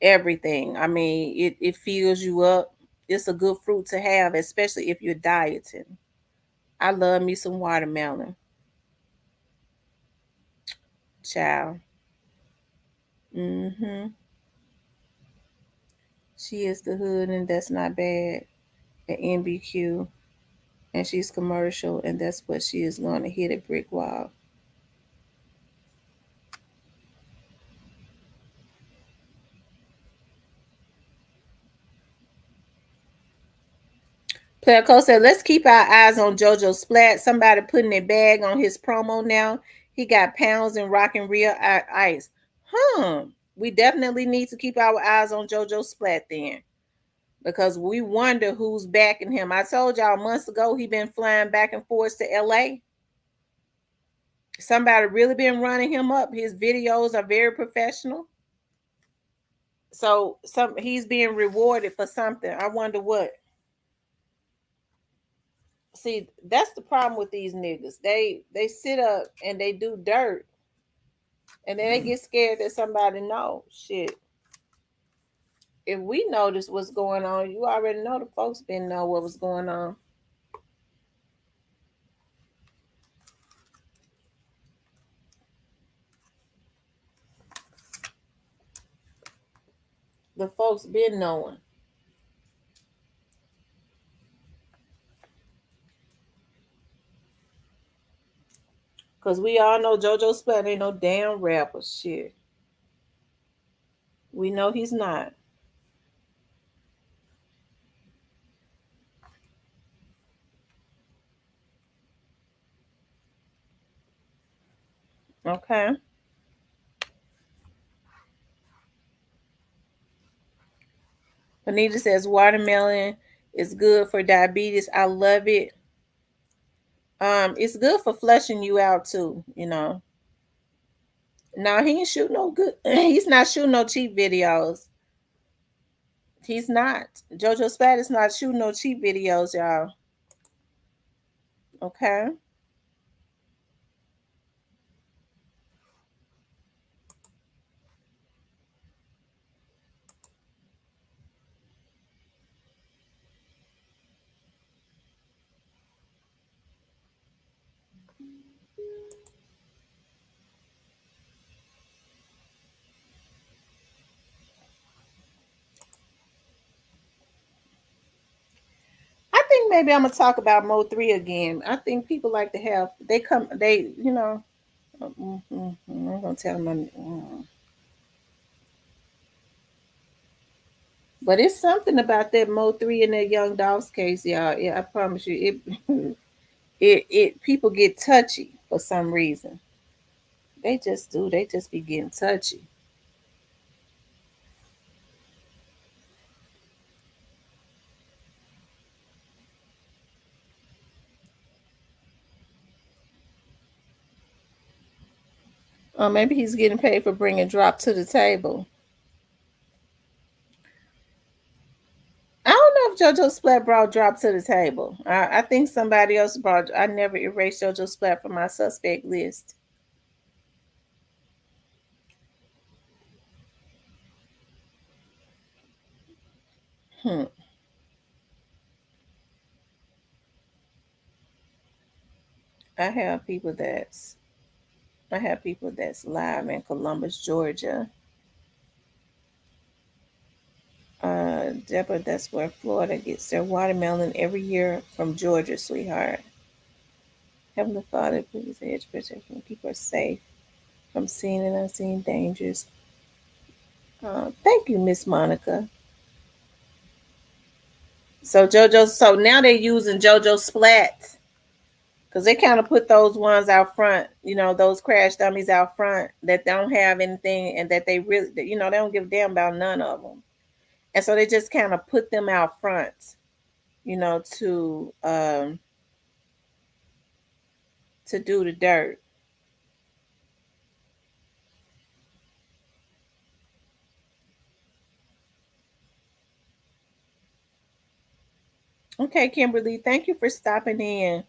everything. I mean, it fills you up. It's a good fruit to have, especially if you're dieting. I love me some watermelon. Child. Mm-hmm. She is the hood, and that's not bad. At NBQ, and she's commercial, and that's what she is going to hit a brick wall. Player Cole said, let's keep our eyes on JoJo Splat. Somebody putting a bag on his promo now. He got pounds and rocking real ice. We definitely need to keep our eyes on JoJo Splat then, because we wonder who's backing him. I told y'all months ago he been flying back and forth to LA. Somebody really been running him up. His videos are very professional. So he's being rewarded for something. I wonder what. See, that's the problem with these niggas. They sit up and they do dirt, and then they get scared that somebody know shit. If we notice what's going on, you already know the folks didn't know what was going on. The folks been knowing. Cause we all know JoJo Splat ain't no damn rapper. Shit. We know he's not. Okay. Anita says watermelon is good for diabetes. I love it. It's good for flushing you out too, No, he ain't shoot no good. He's not shooting no cheap videos. He's not. JoJo Spat is not shooting no cheap videos, y'all. Okay. I think maybe I'm gonna talk about Mo 3 again. I think people like to have I'm gonna tell them. But it's something about that Mo 3 and that Young Dolph's case, y'all. Yeah, I promise you, it it people get touchy for some reason. They just do. They just be getting touchy. Maybe he's getting paid for bringing drop to the table. I don't know if JoJo Splat brought drop to the table. I think somebody else brought. I never erased JoJo Splat from my suspect list. Hmm. I have people that's I have people that's live in Columbus, Georgia. Deborah, that's where Florida gets their watermelon every year from Georgia, sweetheart. Heavenly Father, please hedge protection. Keep us safe from seen and unseen dangers. Thank you, Miss Monica. So now they're using JoJo Splats because they kind of put those ones out front, those crash dummies out front that don't have anything and that they really, they don't give a damn about none of them. And so they just kind of put them out front, to do the dirt. Okay, Kimberly, thank you for stopping in.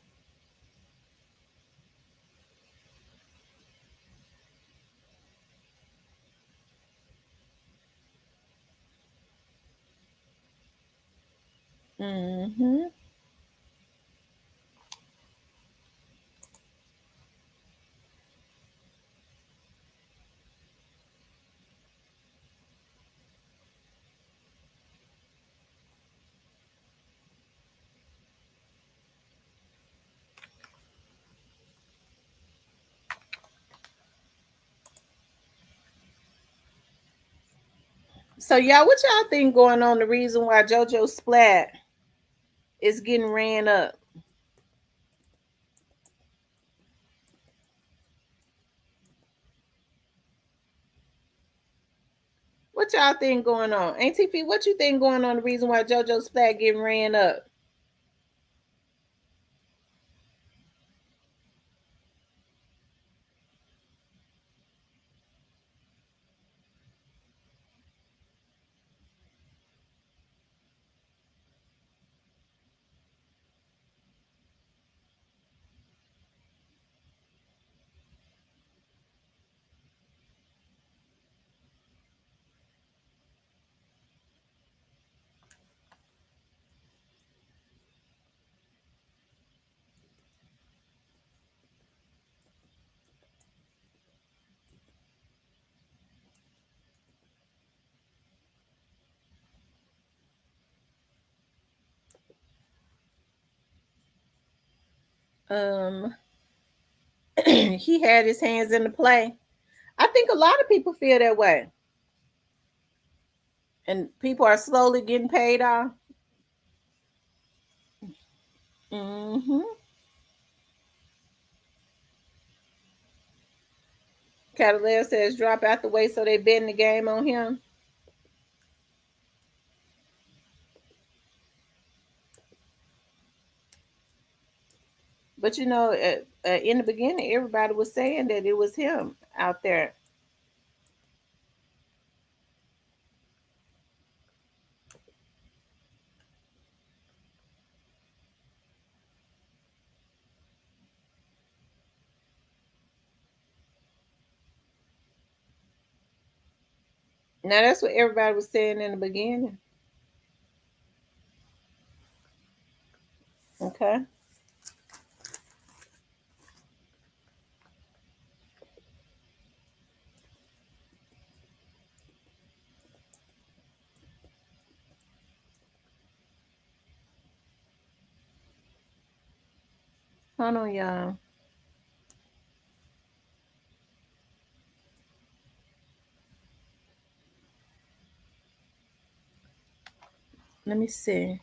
Hmm. So y'all, what y'all think going on? The reason why JoJo Splat is getting ran up. What y'all think going on? Auntie P, what you think going on? The reason why JoJo Splat getting ran up? Um, he had his hands in the play. I think a lot of people feel that way, and people are slowly getting paid off. Mm-hmm. Catalina says drop out the way so they betting the game on him. But in the beginning, everybody was saying that it was him out there. Now that's what everybody was saying in the beginning. Okay. Hold on, y'all. Let me see.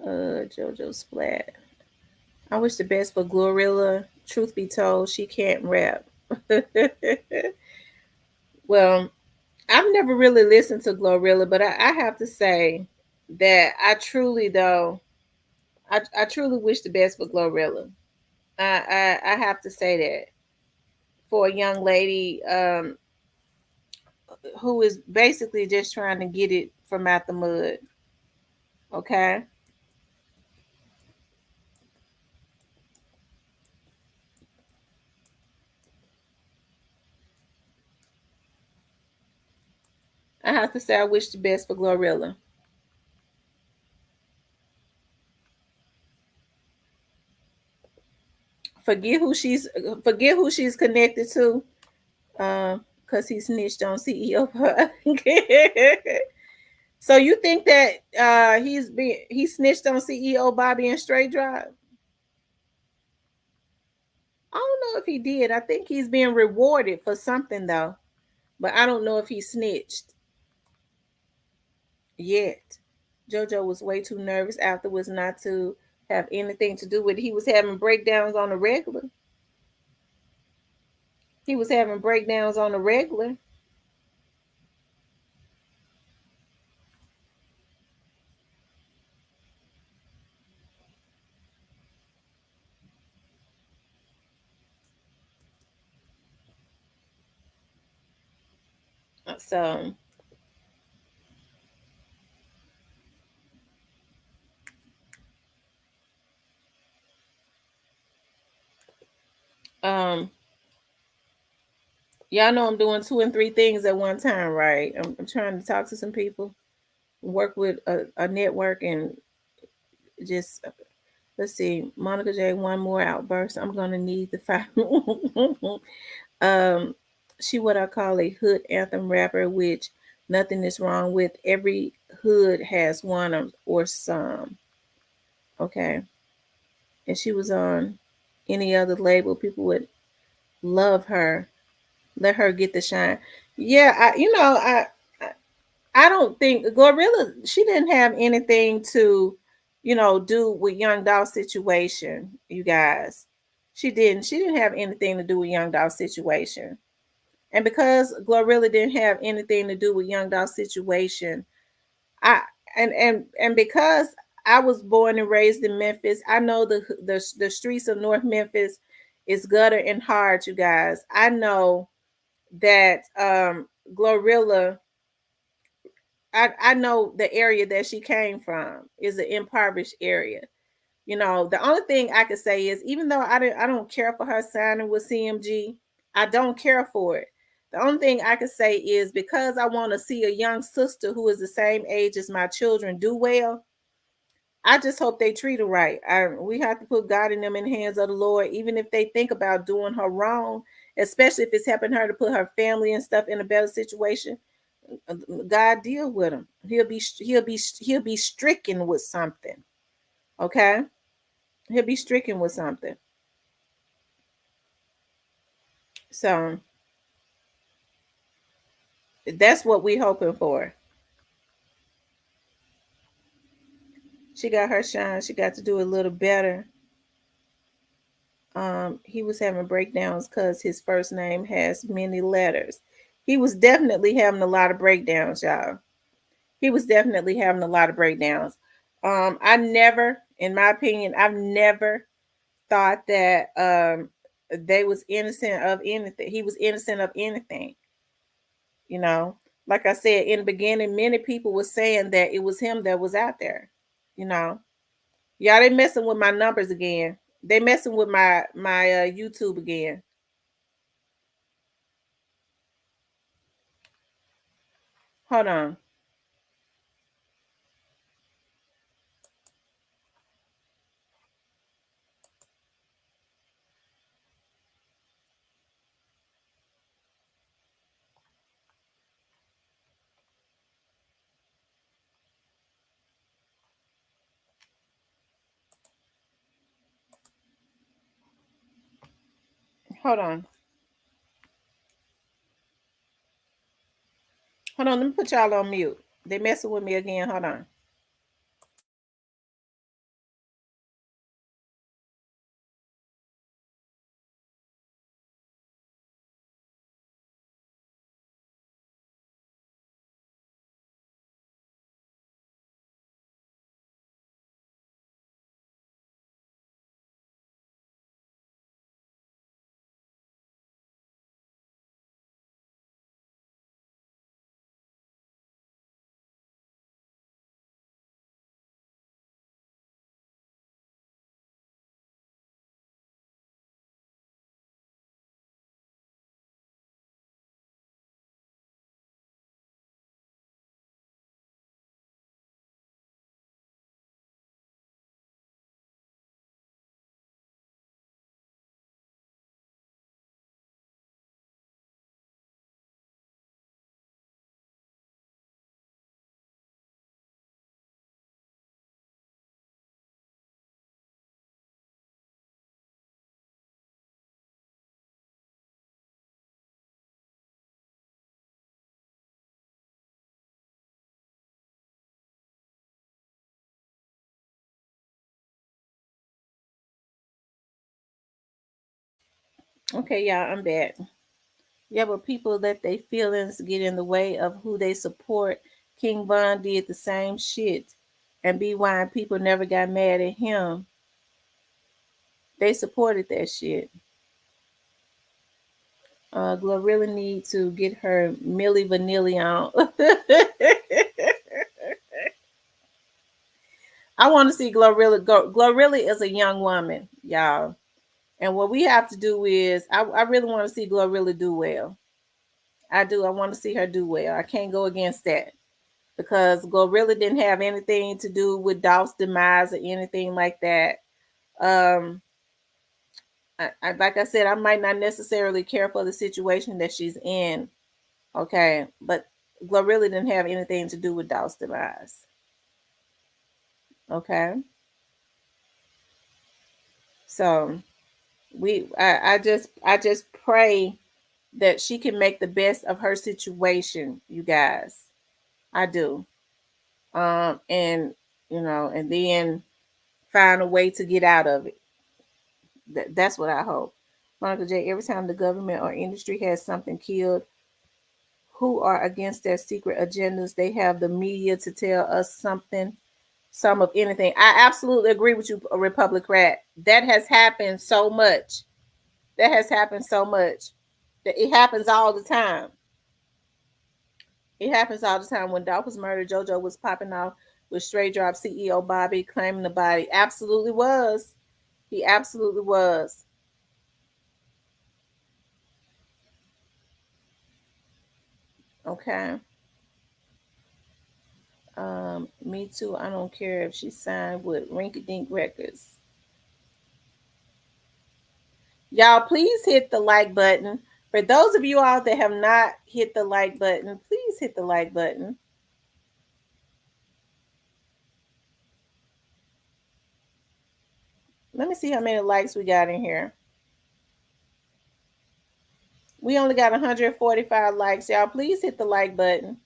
JoJo Splat. I wish the best for Glorilla. Truth be told, she can't rap. Well, I've never really listened to Glorilla, but I have to say that I truly wish the best for Glorilla. I have to say that for a young lady who is basically just trying to get it from out the mud. Okay. I have to say I wish the best for Glorilla. Forget who she's connected to. Because he snitched on CEO. So you think that he snitched on CEO Bobby and Straight Drive? I don't know if he did. I think he's being rewarded for something though, but I don't know if he snitched yet. JoJo was way too nervous afterwards not to have anything to do with it. He was having breakdowns on the regular. He was having breakdowns on the regular. So um y'all know I'm doing two and three things at one time, right? I'm trying to talk to some people, work with a network, and just let's see. Monica J, one more outburst. I'm gonna need the five. um, she what I call a hood anthem rapper, which nothing is wrong with. Every hood has one or some. Okay, if she was on any other label, people would love her. Let her get the shine. Yeah, I don't think Glorilla, she didn't have anything to, do with Young Dolph's situation, you guys. She didn't have anything to do with Young Dolph's situation. And because Glorilla didn't have anything to do with Young Dolph's situation, I and because I was born and raised in Memphis, I know the streets of North Memphis is gutter and hard, you guys. I know that Glorilla, I know the area that she came from is an impoverished area. The only thing I could say is, even though I don't care for her signing with CMG, I don't care for it. The only thing I could say is, because I want to see a young sister who is the same age as my children do well, I just hope they treat her right. We have to put God in them in the hands of the Lord, even if they think about doing her wrong, especially if it's helping her to put her family and stuff in a better situation. God deal with him. He'll be stricken with something. Okay, he'll be stricken with something. So that's what we hoping for. She got her shine. She got to do a little better. He was having breakdowns because his first name has many letters. He was definitely having a lot of breakdowns, y'all. He was definitely having a lot of breakdowns. I never In my opinion, I've never thought that they was innocent of anything. He was innocent of anything. You know, like I said in the beginning, many people were saying that it was him that was out there. You know, y'all they messing with my numbers again. They messing with my YouTube again. Hold on. Hold on. Hold on. Let me put y'all on mute. They messing with me again. Hold on. Okay, y'all, I'm back. Yeah, but people let their feelings get in the way of who they support. King Von did the same shit. And be why people never got mad at him. They supported that shit. Glorilla need to get her Millie Vanilli on. I want to see Glorilla go. Glorilla is a young woman, y'all. And what we have to do is, I really want to see Glorilla do well. I do. I want to see her do well. I can't go against that because Glorilla didn't have anything to do with Dolph's demise or anything like that. Um, like I said, I might not necessarily care for the situation that she's in. Okay, but Glorilla didn't have anything to do with Dolph's demise. Okay, so I just pray that she can make the best of her situation, you guys. I do. And and then find a way to get out of it. That's what I hope. Monica J, every time the government or industry has something killed who are against their secret agendas, they have the media to tell us something, some of anything. I absolutely agree with you, Republic Rat. That has happened so much. That has happened so much. That it happens all the time. It happens all the time. When Dolph was murdered, JoJo was popping off with Straight Drop CEO Bobby claiming the body. Absolutely was. He absolutely was. Okay. Me too. I don't care if she signed with Rinky Dink Records. Y'all, please hit the like button. For those of you all that have not hit the like button, please hit the like button. Let me see how many likes we got in here. We only got 145 likes. Y'all, please hit the like button.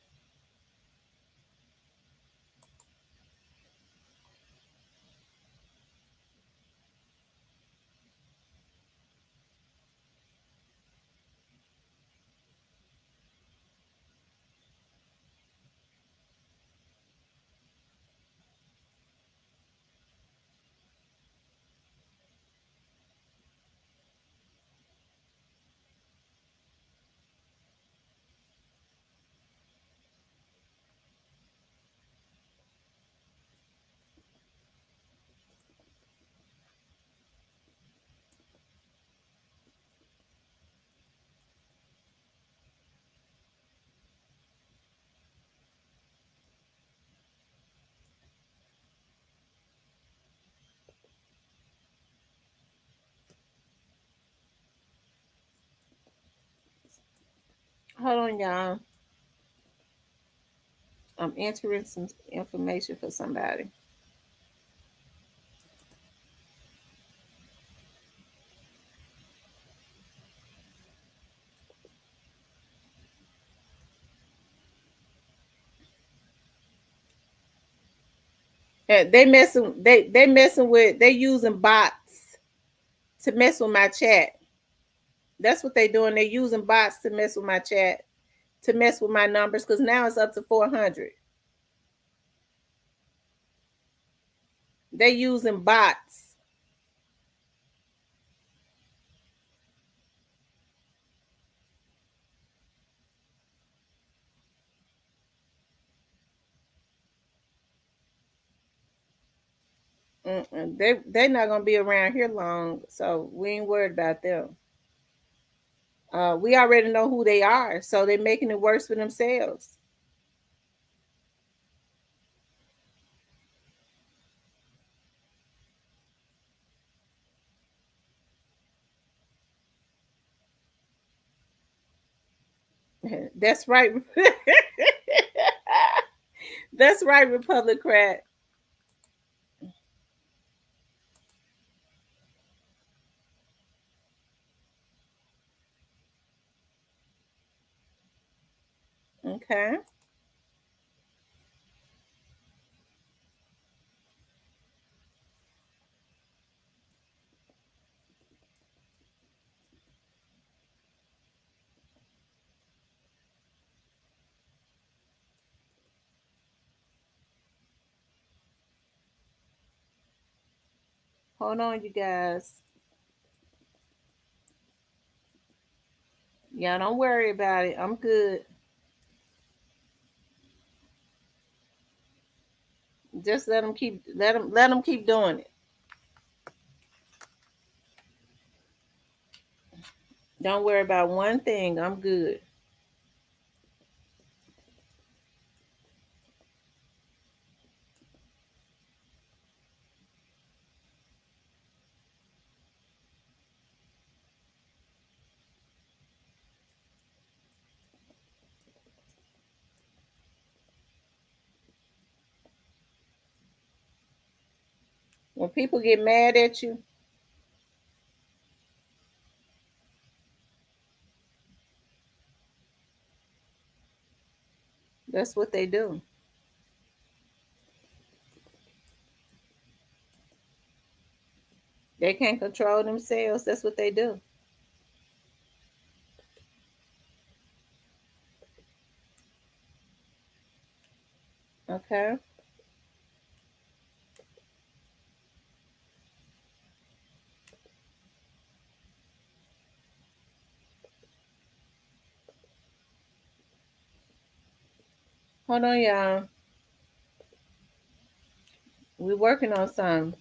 Hold on, y'all. I'm entering some information for somebody. They using bots to mess with my chat. That's what they doing. They're using bots to mess with my chat, to mess with my numbers, because now it's up to 400. They using bots. They're not gonna be around here long, so we ain't worried about them. We already know who they are, so they're making it worse for themselves. That's right. That's right, Republicrat. Okay. Hold on, you guys. Y'all don't worry about it. I'm good. Just let them keep doing it. Don't worry about one thing. I'm good. When people get mad at you, that's what they do. They can't control themselves. That's what they do. Okay. Hold on, y'all. We're working on something.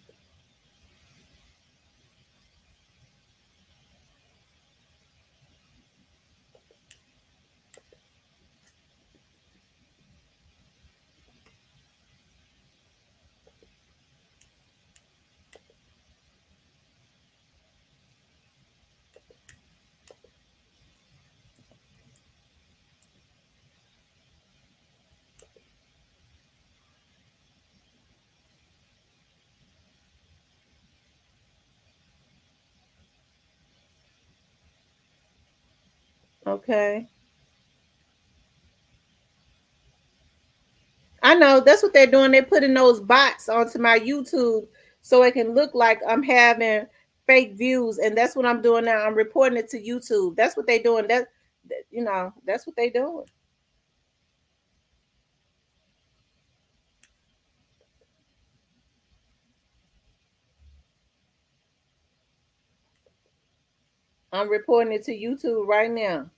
Okay. I know that's what they're doing. They're putting those bots onto my YouTube so it can look like I'm having fake views, and that's what I'm doing now. I'm reporting it to YouTube. That's what they're doing. That's what they're doing. I'm reporting it to YouTube right now.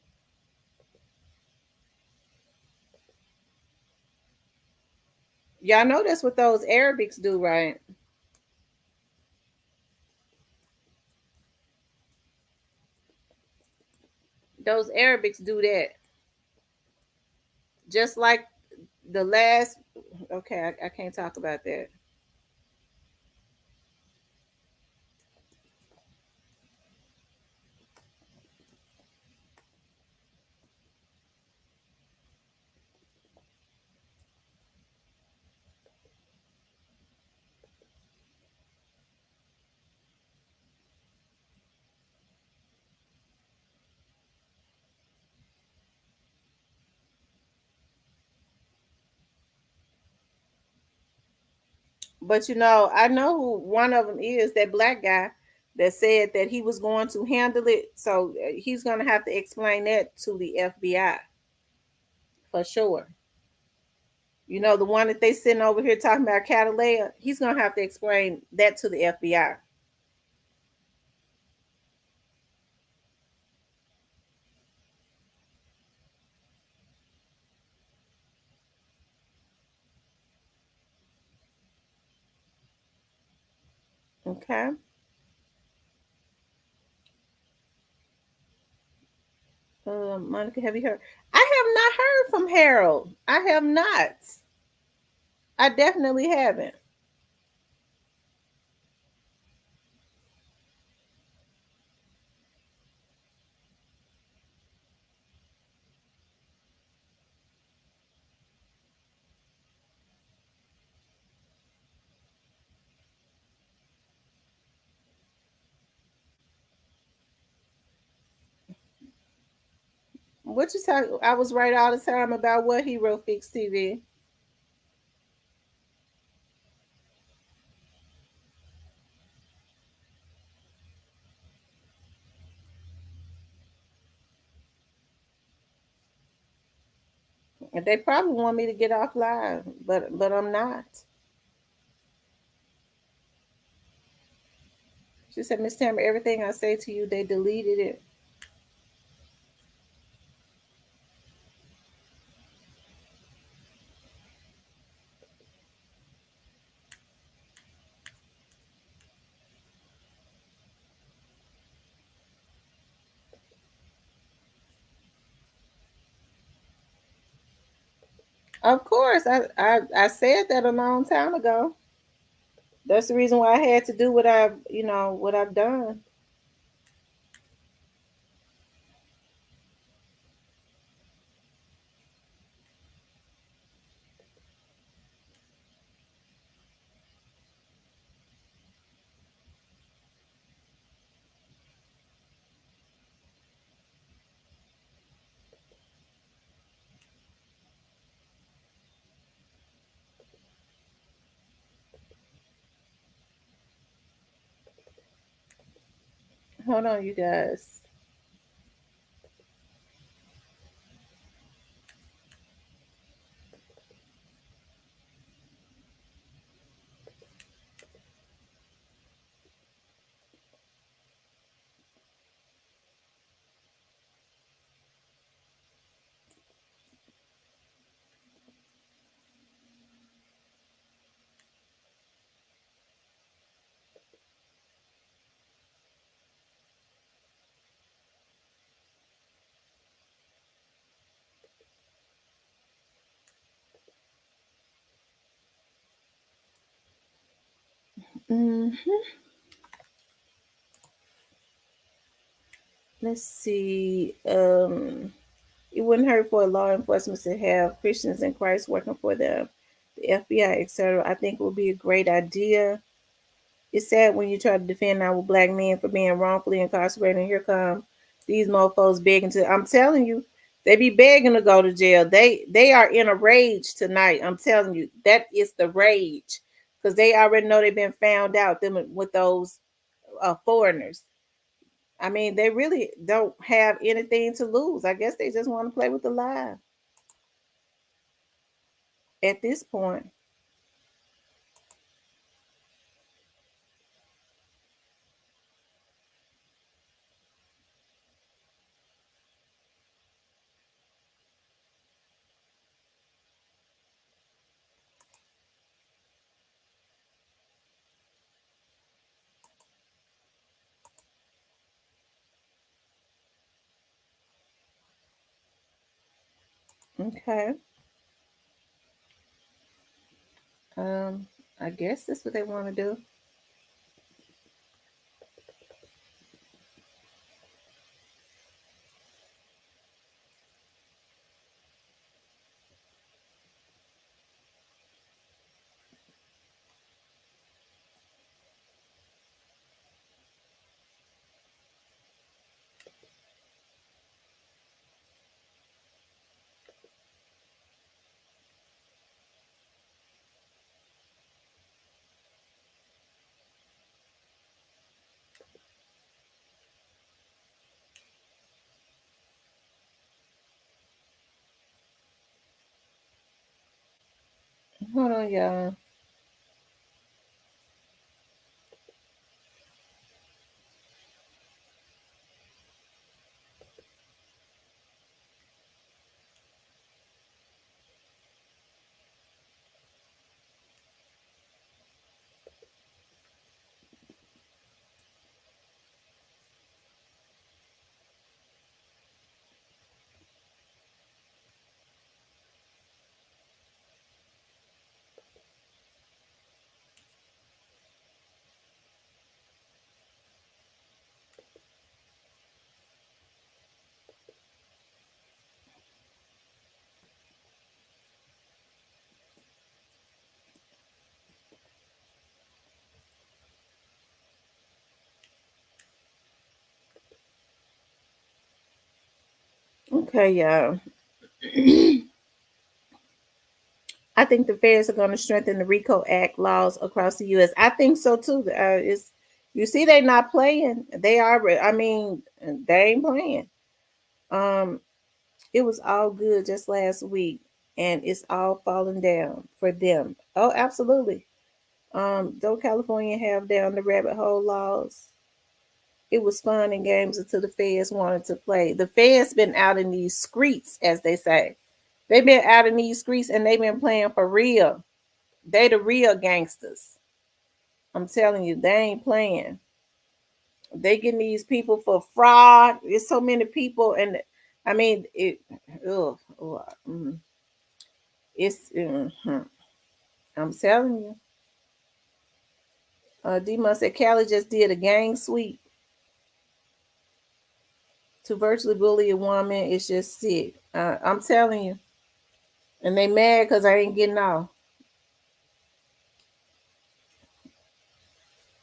Y'all know that's what those Arabics do, right? Those Arabics do that. Just like the last. Okay, I can't talk about that. But I know who one of them is, that black guy that said that he was going to handle it. So he's going to have to explain that to the FBI for sure. The one that they sitting over here talking about Catalina, he's going to have to explain that to the FBI. Okay. Monica, have you heard? I have not heard from Harold. I have not. I definitely haven't. What you talk? I was right all the time about what Hero Fix TV. They probably want me to get off live, but I'm not. She said, Miss Tamara, everything I say to you, they deleted it. Of course, I said that a long time ago. That's the reason why I had to do what I've done. Hold on, you guys. Hmm. Let's see. It wouldn't hurt for law enforcement to have Christians in Christ working for them, the FBI, etc. I think it would be a great idea. It's sad when you try to defend our black men for being wrongfully incarcerated, and here come these mofos begging to. I'm telling you, they be begging to go to jail. They are in a rage tonight. I'm telling you, that is the rage, because they already know they've been found out them with those foreigners. I mean, they really don't have anything to lose. I guess they just want to play with the lie at this point. Okay. Um, I guess that's what they want to do. Hold on, y'all. Okay, y'all. I think the feds are going to strengthen the RICO Act laws across the U.S. I think so too. It's you see, they not playing. They are. I mean, they ain't playing. Um, it was all good just last week, and it's all falling down for them. Oh, absolutely. Don't California have down the rabbit hole laws? It was fun and games until the feds wanted to play. The feds been out in these streets, as they say. They've been out in these streets and they've been playing for real. They the real gangsters. I'm telling you, they ain't playing. They getting these people for fraud. There's so many people, and I mean it. Ugh, ugh, it's. I'm telling you. D-Mon said Cali just did a gang sweep to virtually bully a woman. It's just sick. I'm telling you, and they mad because I ain't getting off.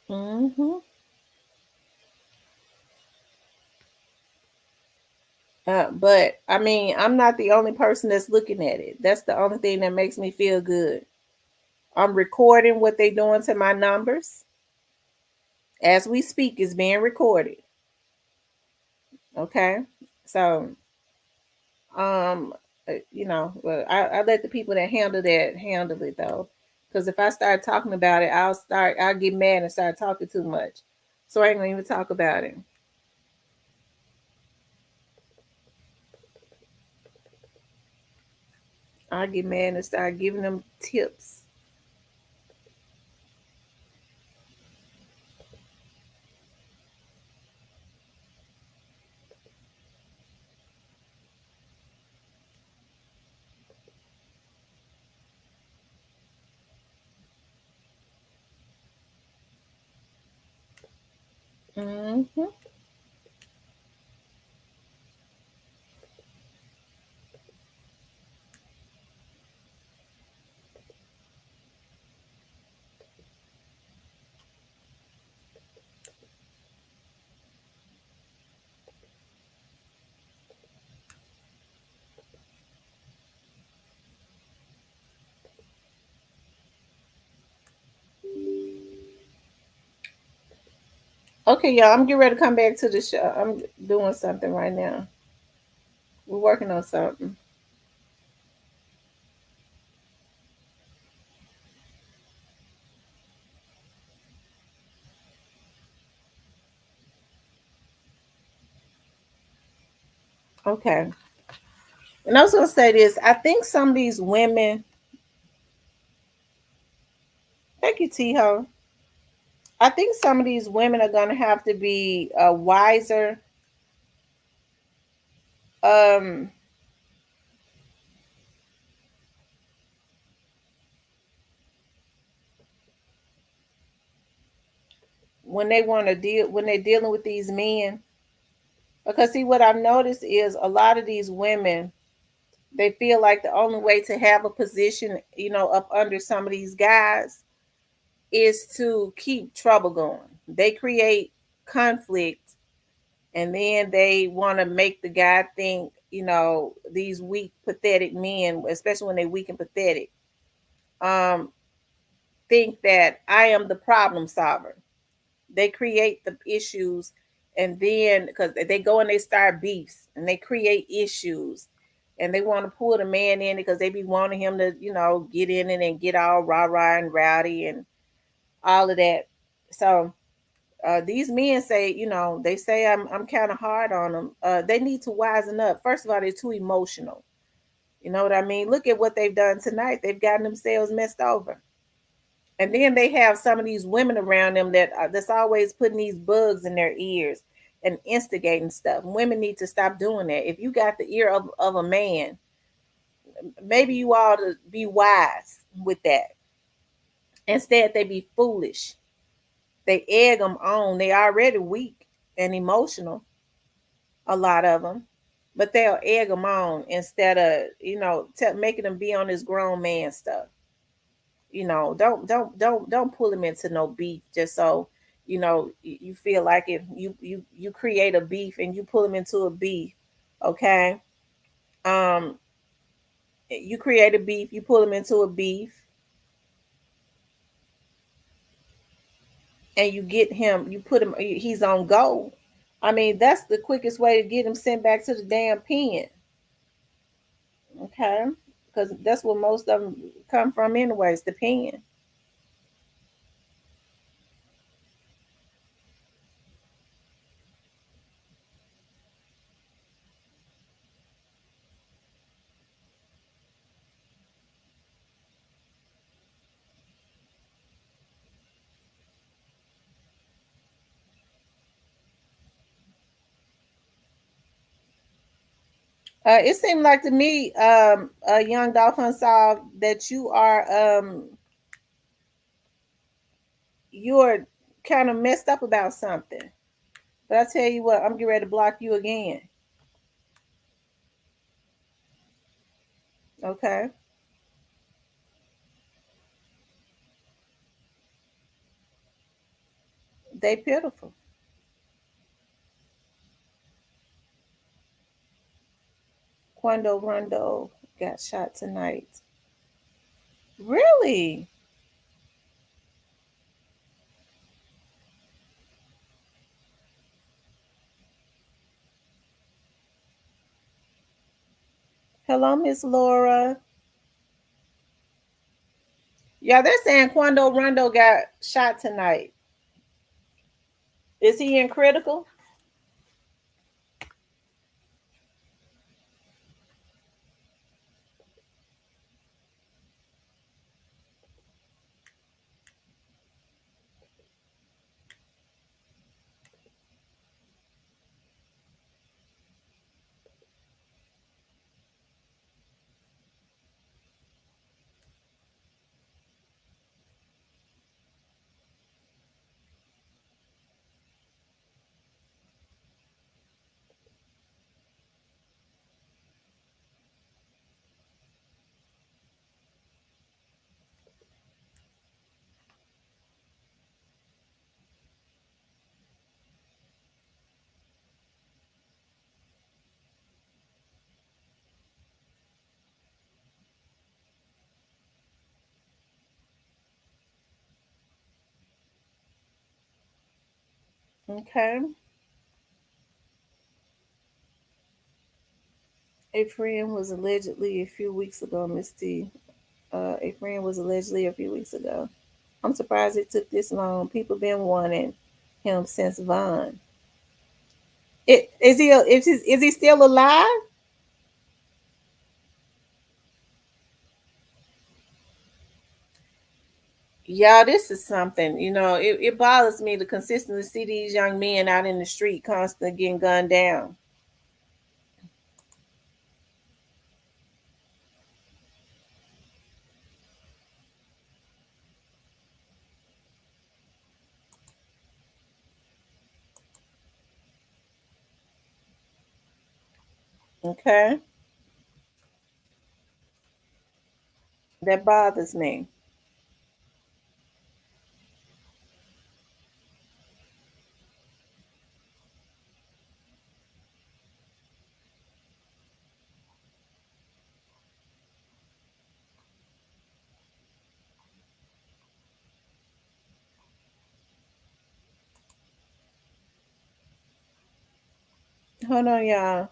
Hmm. But I mean, I'm not the only person that's looking at it. That's the only thing that makes me feel good. I'm recording what they doing to my numbers as we speak. Is being recorded. Okay, so um, well, I let the people that handle it though, because if I start talking about it, I'll get mad and start talking too much. So I ain't gonna even talk about it. I'll get mad and start giving them tips. Hmm. Okay, y'all. I'm getting ready to come back to the show. I'm doing something right now. We're working on something. Okay. And I was gonna say this. I think some of these women, thank you, T-Ho. I think some of these women are gonna have to be wiser. Um, when they want to deal when they're dealing with these men, because see what I've noticed is a lot of these women, they feel like the only way to have a position, up under some of these guys is to keep trouble going. They create conflict, and then they want to make the guy think, these weak, pathetic men, especially when they're weak and pathetic, um, think that I am the problem solver. They create the issues, and then because they go and they start beefs and they create issues, and they want to pull the man in because they be wanting him to, get in it and get all rah rah and rowdy and all of that. So these men say, they say I'm kind of hard on them. They need to wisen up. First of all, they're too emotional. You know what I mean? Look at what they've done tonight. They've gotten themselves messed over. And then they have some of these women around them that's always putting these bugs in their ears and instigating stuff. Women need to stop doing that. If you got the ear of a man, maybe you ought to be wise with that. Instead, they be foolish. They egg them on. They already weak and emotional, a lot of them, but they'll egg them on instead of making them be on this grown man stuff. Don't pull him into no beef just so you feel like if you create a beef and you pull him into a beef. Okay. um you create a beef, you pull him into a beef, and you get him, you put him, he's on go. I mean, that's the quickest way to get him sent back to the damn pen. Okay, because that's where most of them come from anyways, the pen. It seemed like to me, young dolphin saw that you're kind of messed up about something. But I tell you what, I'm getting ready to block you again. Okay, they pitiful. Quando Rondo got shot tonight. Really? Hello, Miss Laura. Yeah, they're saying Quando Rondo got shot tonight. Is he in critical? Okay. A friend was allegedly a few weeks ago, Miss T. A friend was allegedly a few weeks ago. I'm surprised it took this long. People been wanting him since Vaughn. Is he still alive? Yeah, this is something. It bothers me to consistently see these young men out in the street constantly getting gunned down. Okay, that bothers me. Hold on, y'all.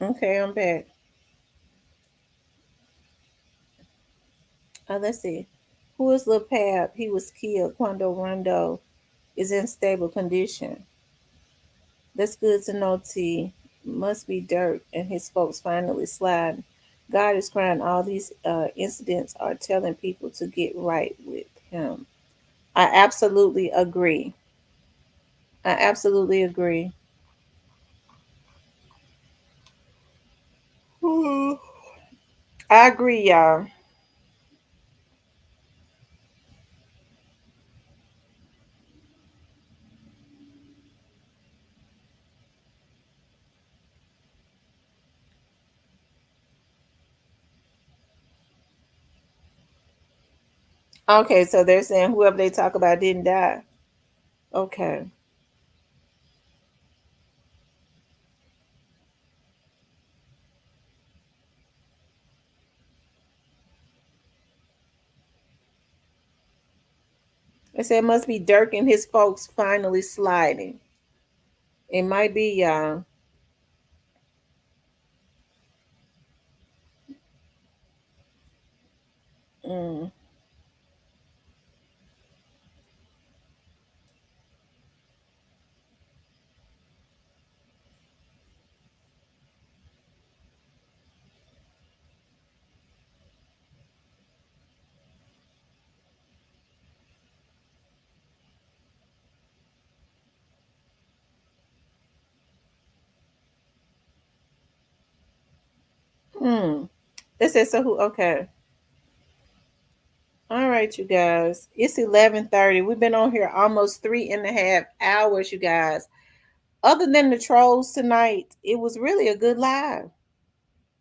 Okay, I'm back. Let's see. Who is Lil Pab? He was killed. Quando Rondo is in stable condition. That's good to know, T. Must be Dirk and his folks finally sliding. God is crying. All these incidents are telling people to get right with him. I absolutely agree. I absolutely agree. I agree, y'all. Okay, so they're saying whoever they talk about didn't die. Okay. They said it must be Dirk and his folks finally sliding. It might be, y'all. Mm. Hmm. They said so who okay. All right, you guys. It's 11:30. We've been on here almost 3.5 hours, you guys. Other than the trolls tonight, it was really a good live.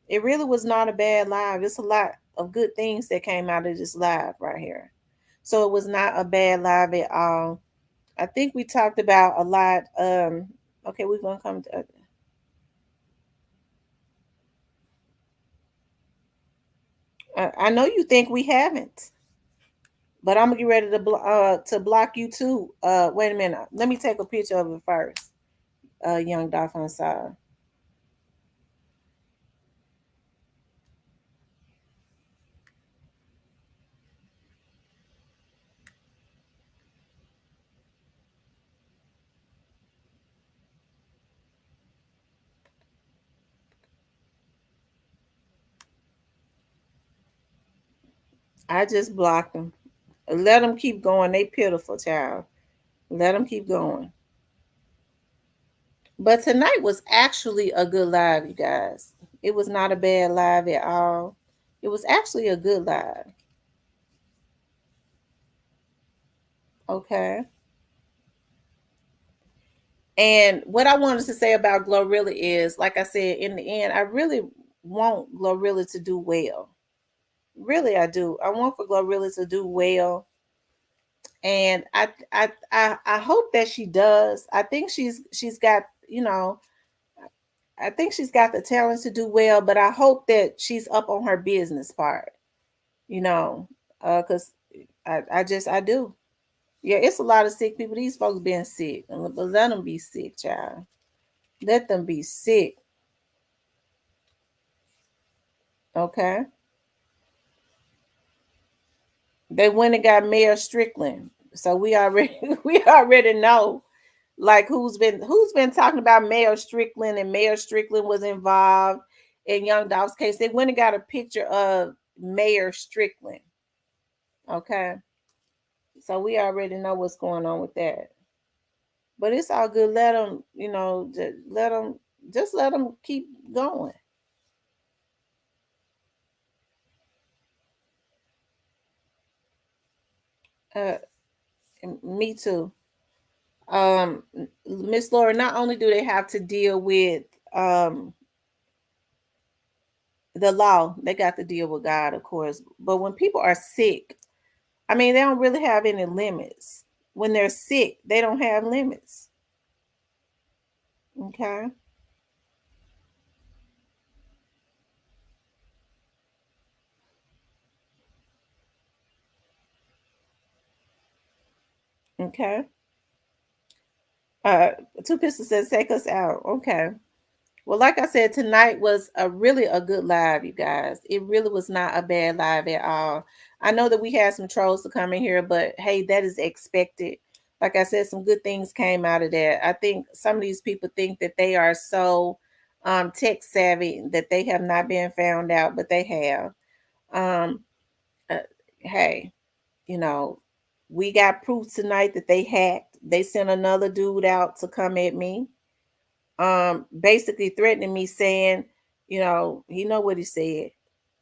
It really was not a bad live. It's a lot of good things that came out of this live right here. So it was not a bad live at all. I think we talked about a lot. Okay, we're gonna come to. I know you think we haven't, but I'm gonna get ready to block you too. Wait a minute. Let me take a picture of it first. Young Dolphin side. I just blocked them. Let them keep going. They pitiful, child. Let them keep going. But tonight was actually a good live, you guys. It was not a bad live at all. It was actually a good live. Okay. And what I wanted to say about Glorilla is, like I said, in the end, I really want Glorilla to do well. Really, I do. I want for Glorilla to do well, and I hope that she does. I think she's got I think she's got the talent to do well, but I hope that she's up on her business part. You know, because I do. Yeah, it's a lot of sick people. These folks being sick, but let them be sick, child. Let them be sick. Okay. They went and got Mayor Strickland. So we already we already know like who's been talking about Mayor Strickland, and Mayor Strickland was involved in Young Dolph's case. They went and got a picture of Mayor Strickland. Okay. So we already know what's going on with that. But it's all good. Let them, let them keep going. Uh Me too. Miss Laura, not only do they have to deal with um the law, they got to deal with God, of course. But when people are sick, I mean, they don't really have any limits. When they're sick, they don't have limits. Okay. Okay. Uh Two Pistols says take us out. Okay. Well, like I said, tonight was a good live, you guys. It really was not a bad live at all. I know that we had some trolls to come in here, but hey, that is expected. Like I said, some good things came out of that. I think some of these people think that they are so tech savvy that they have not been found out, but they have. Um, uh, hey, you know, we got proof tonight that they hacked. They sent another dude out to come at me, basically threatening me, saying, he know what he said.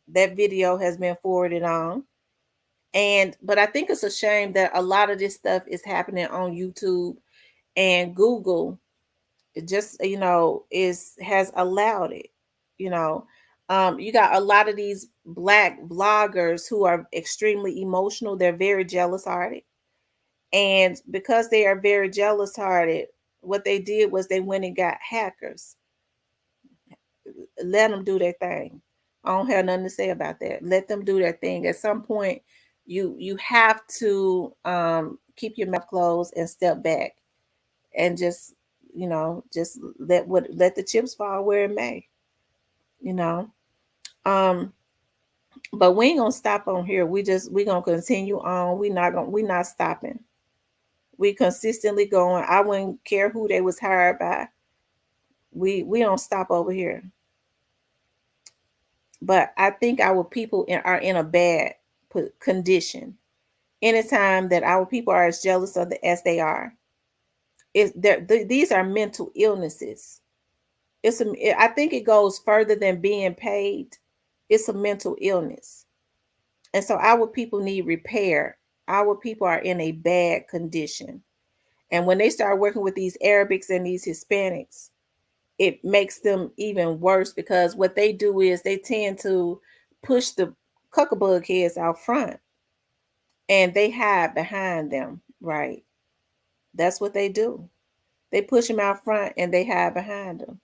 That video has been forwarded on. But I think it's a shame that a lot of this stuff is happening on YouTube, and Google just, is has allowed it. You know, you got a lot of these black vloggers who are extremely emotional. They're very jealous hearted. And because they are very jealous hearted, what they did was they went and got hackers. Let them do their thing. I don't have nothing to say about that. Let them do their thing. At some point, you have to keep your mouth closed and step back and just let the chips fall where it may. You know. Um, but we ain't gonna stop on here. We gonna continue on. We not stopping. We consistently going. I wouldn't care who they was hired by. We don't stop over here. But I think our people are in a bad condition. Anytime that our people are as jealous of as they are, these are mental illnesses. I think it goes further than being paid. It's a mental illness, and so our people need repair. Our people are in a bad condition, and when they start working with these Arabics and these Hispanics, it makes them even worse, because what they do is they tend to push the cuckabug heads out front and they hide behind them, right? That's what they do. They push them out front and they hide behind them.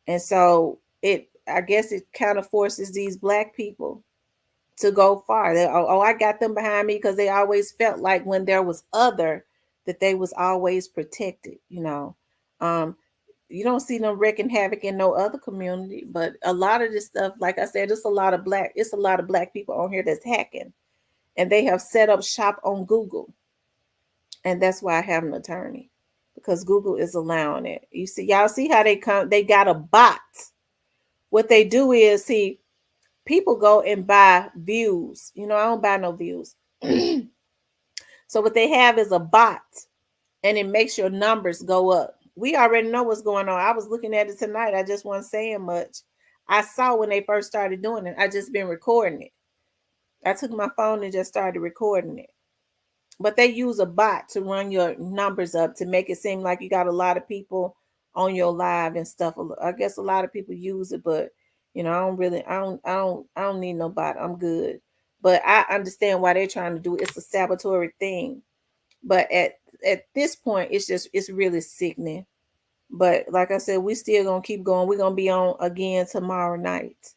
And so I guess it kind of forces these black people to go far. I got them behind me because they always felt like when there was other, that they was always protected, Um, you don't see them wreaking havoc in no other community, but a lot of this stuff, like I said, it's a lot of black people on here that's hacking, and they have set up shop on Google, and that's why I have an attorney, because Google is allowing it. Y'all see how they got a bot. What they do is, see, people go and buy views. I don't buy no views. So what they have is a bot, and it makes your numbers go up. We already know what's going on. I was looking at it tonight. I just wasn't saying much. I saw when they first started doing it. I just been recording it. I took my phone and just started recording it. But they use a bot to run your numbers up to make it seem like you got a lot of people on your live and stuff. I guess a lot of people use it, but I don't need no bot. I'm good. But I understand why they're trying to do it. It's a saboteur thing. But at this point, it's really sickening. But like I said, we still gonna keep going. We're gonna be on again tomorrow night.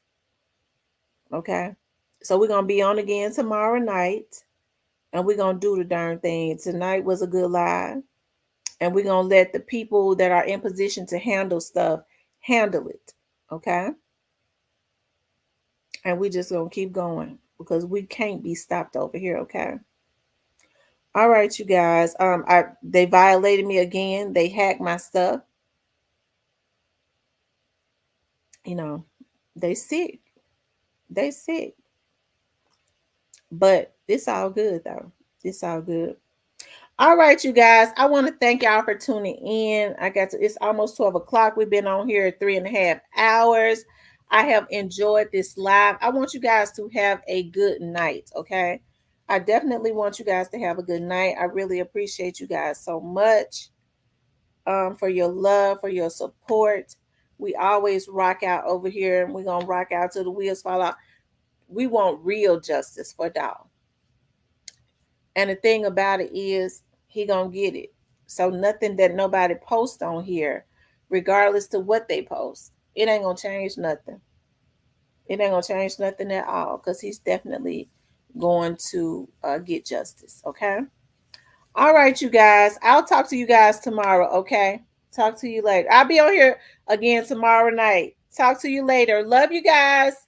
Okay. So we're gonna be on again tomorrow night, and we're gonna do the darn thing. Tonight was a good live. And we're gonna let the people that are in position to handle stuff handle it. Okay. And we just gonna keep going because we can't be stopped over here. Okay. All right, you guys. They violated me again. They hacked my stuff. You know, they sick. They sick. But it's all good though. It's all good. All right, you guys. I want to thank y'all for tuning in. It's almost 12 o'clock. We've been on here 3.5 hours. I have enjoyed this live. I want you guys to have a good night. Okay. I definitely want you guys to have a good night. I really appreciate you guys so much, for your love, for your support. We always rock out over here, and we're gonna rock out till the wheels fall out. We want real justice for Doll. And the thing about it is, he gonna get it. So nothing that nobody posts on here, regardless to what they post, it ain't gonna change nothing. It ain't gonna change nothing at all, because he's definitely going to get justice. Okay. All right, you guys. I'll talk to you guys tomorrow. Okay. Talk to you later. I'll be on here again tomorrow night. Talk to you later. Love you guys.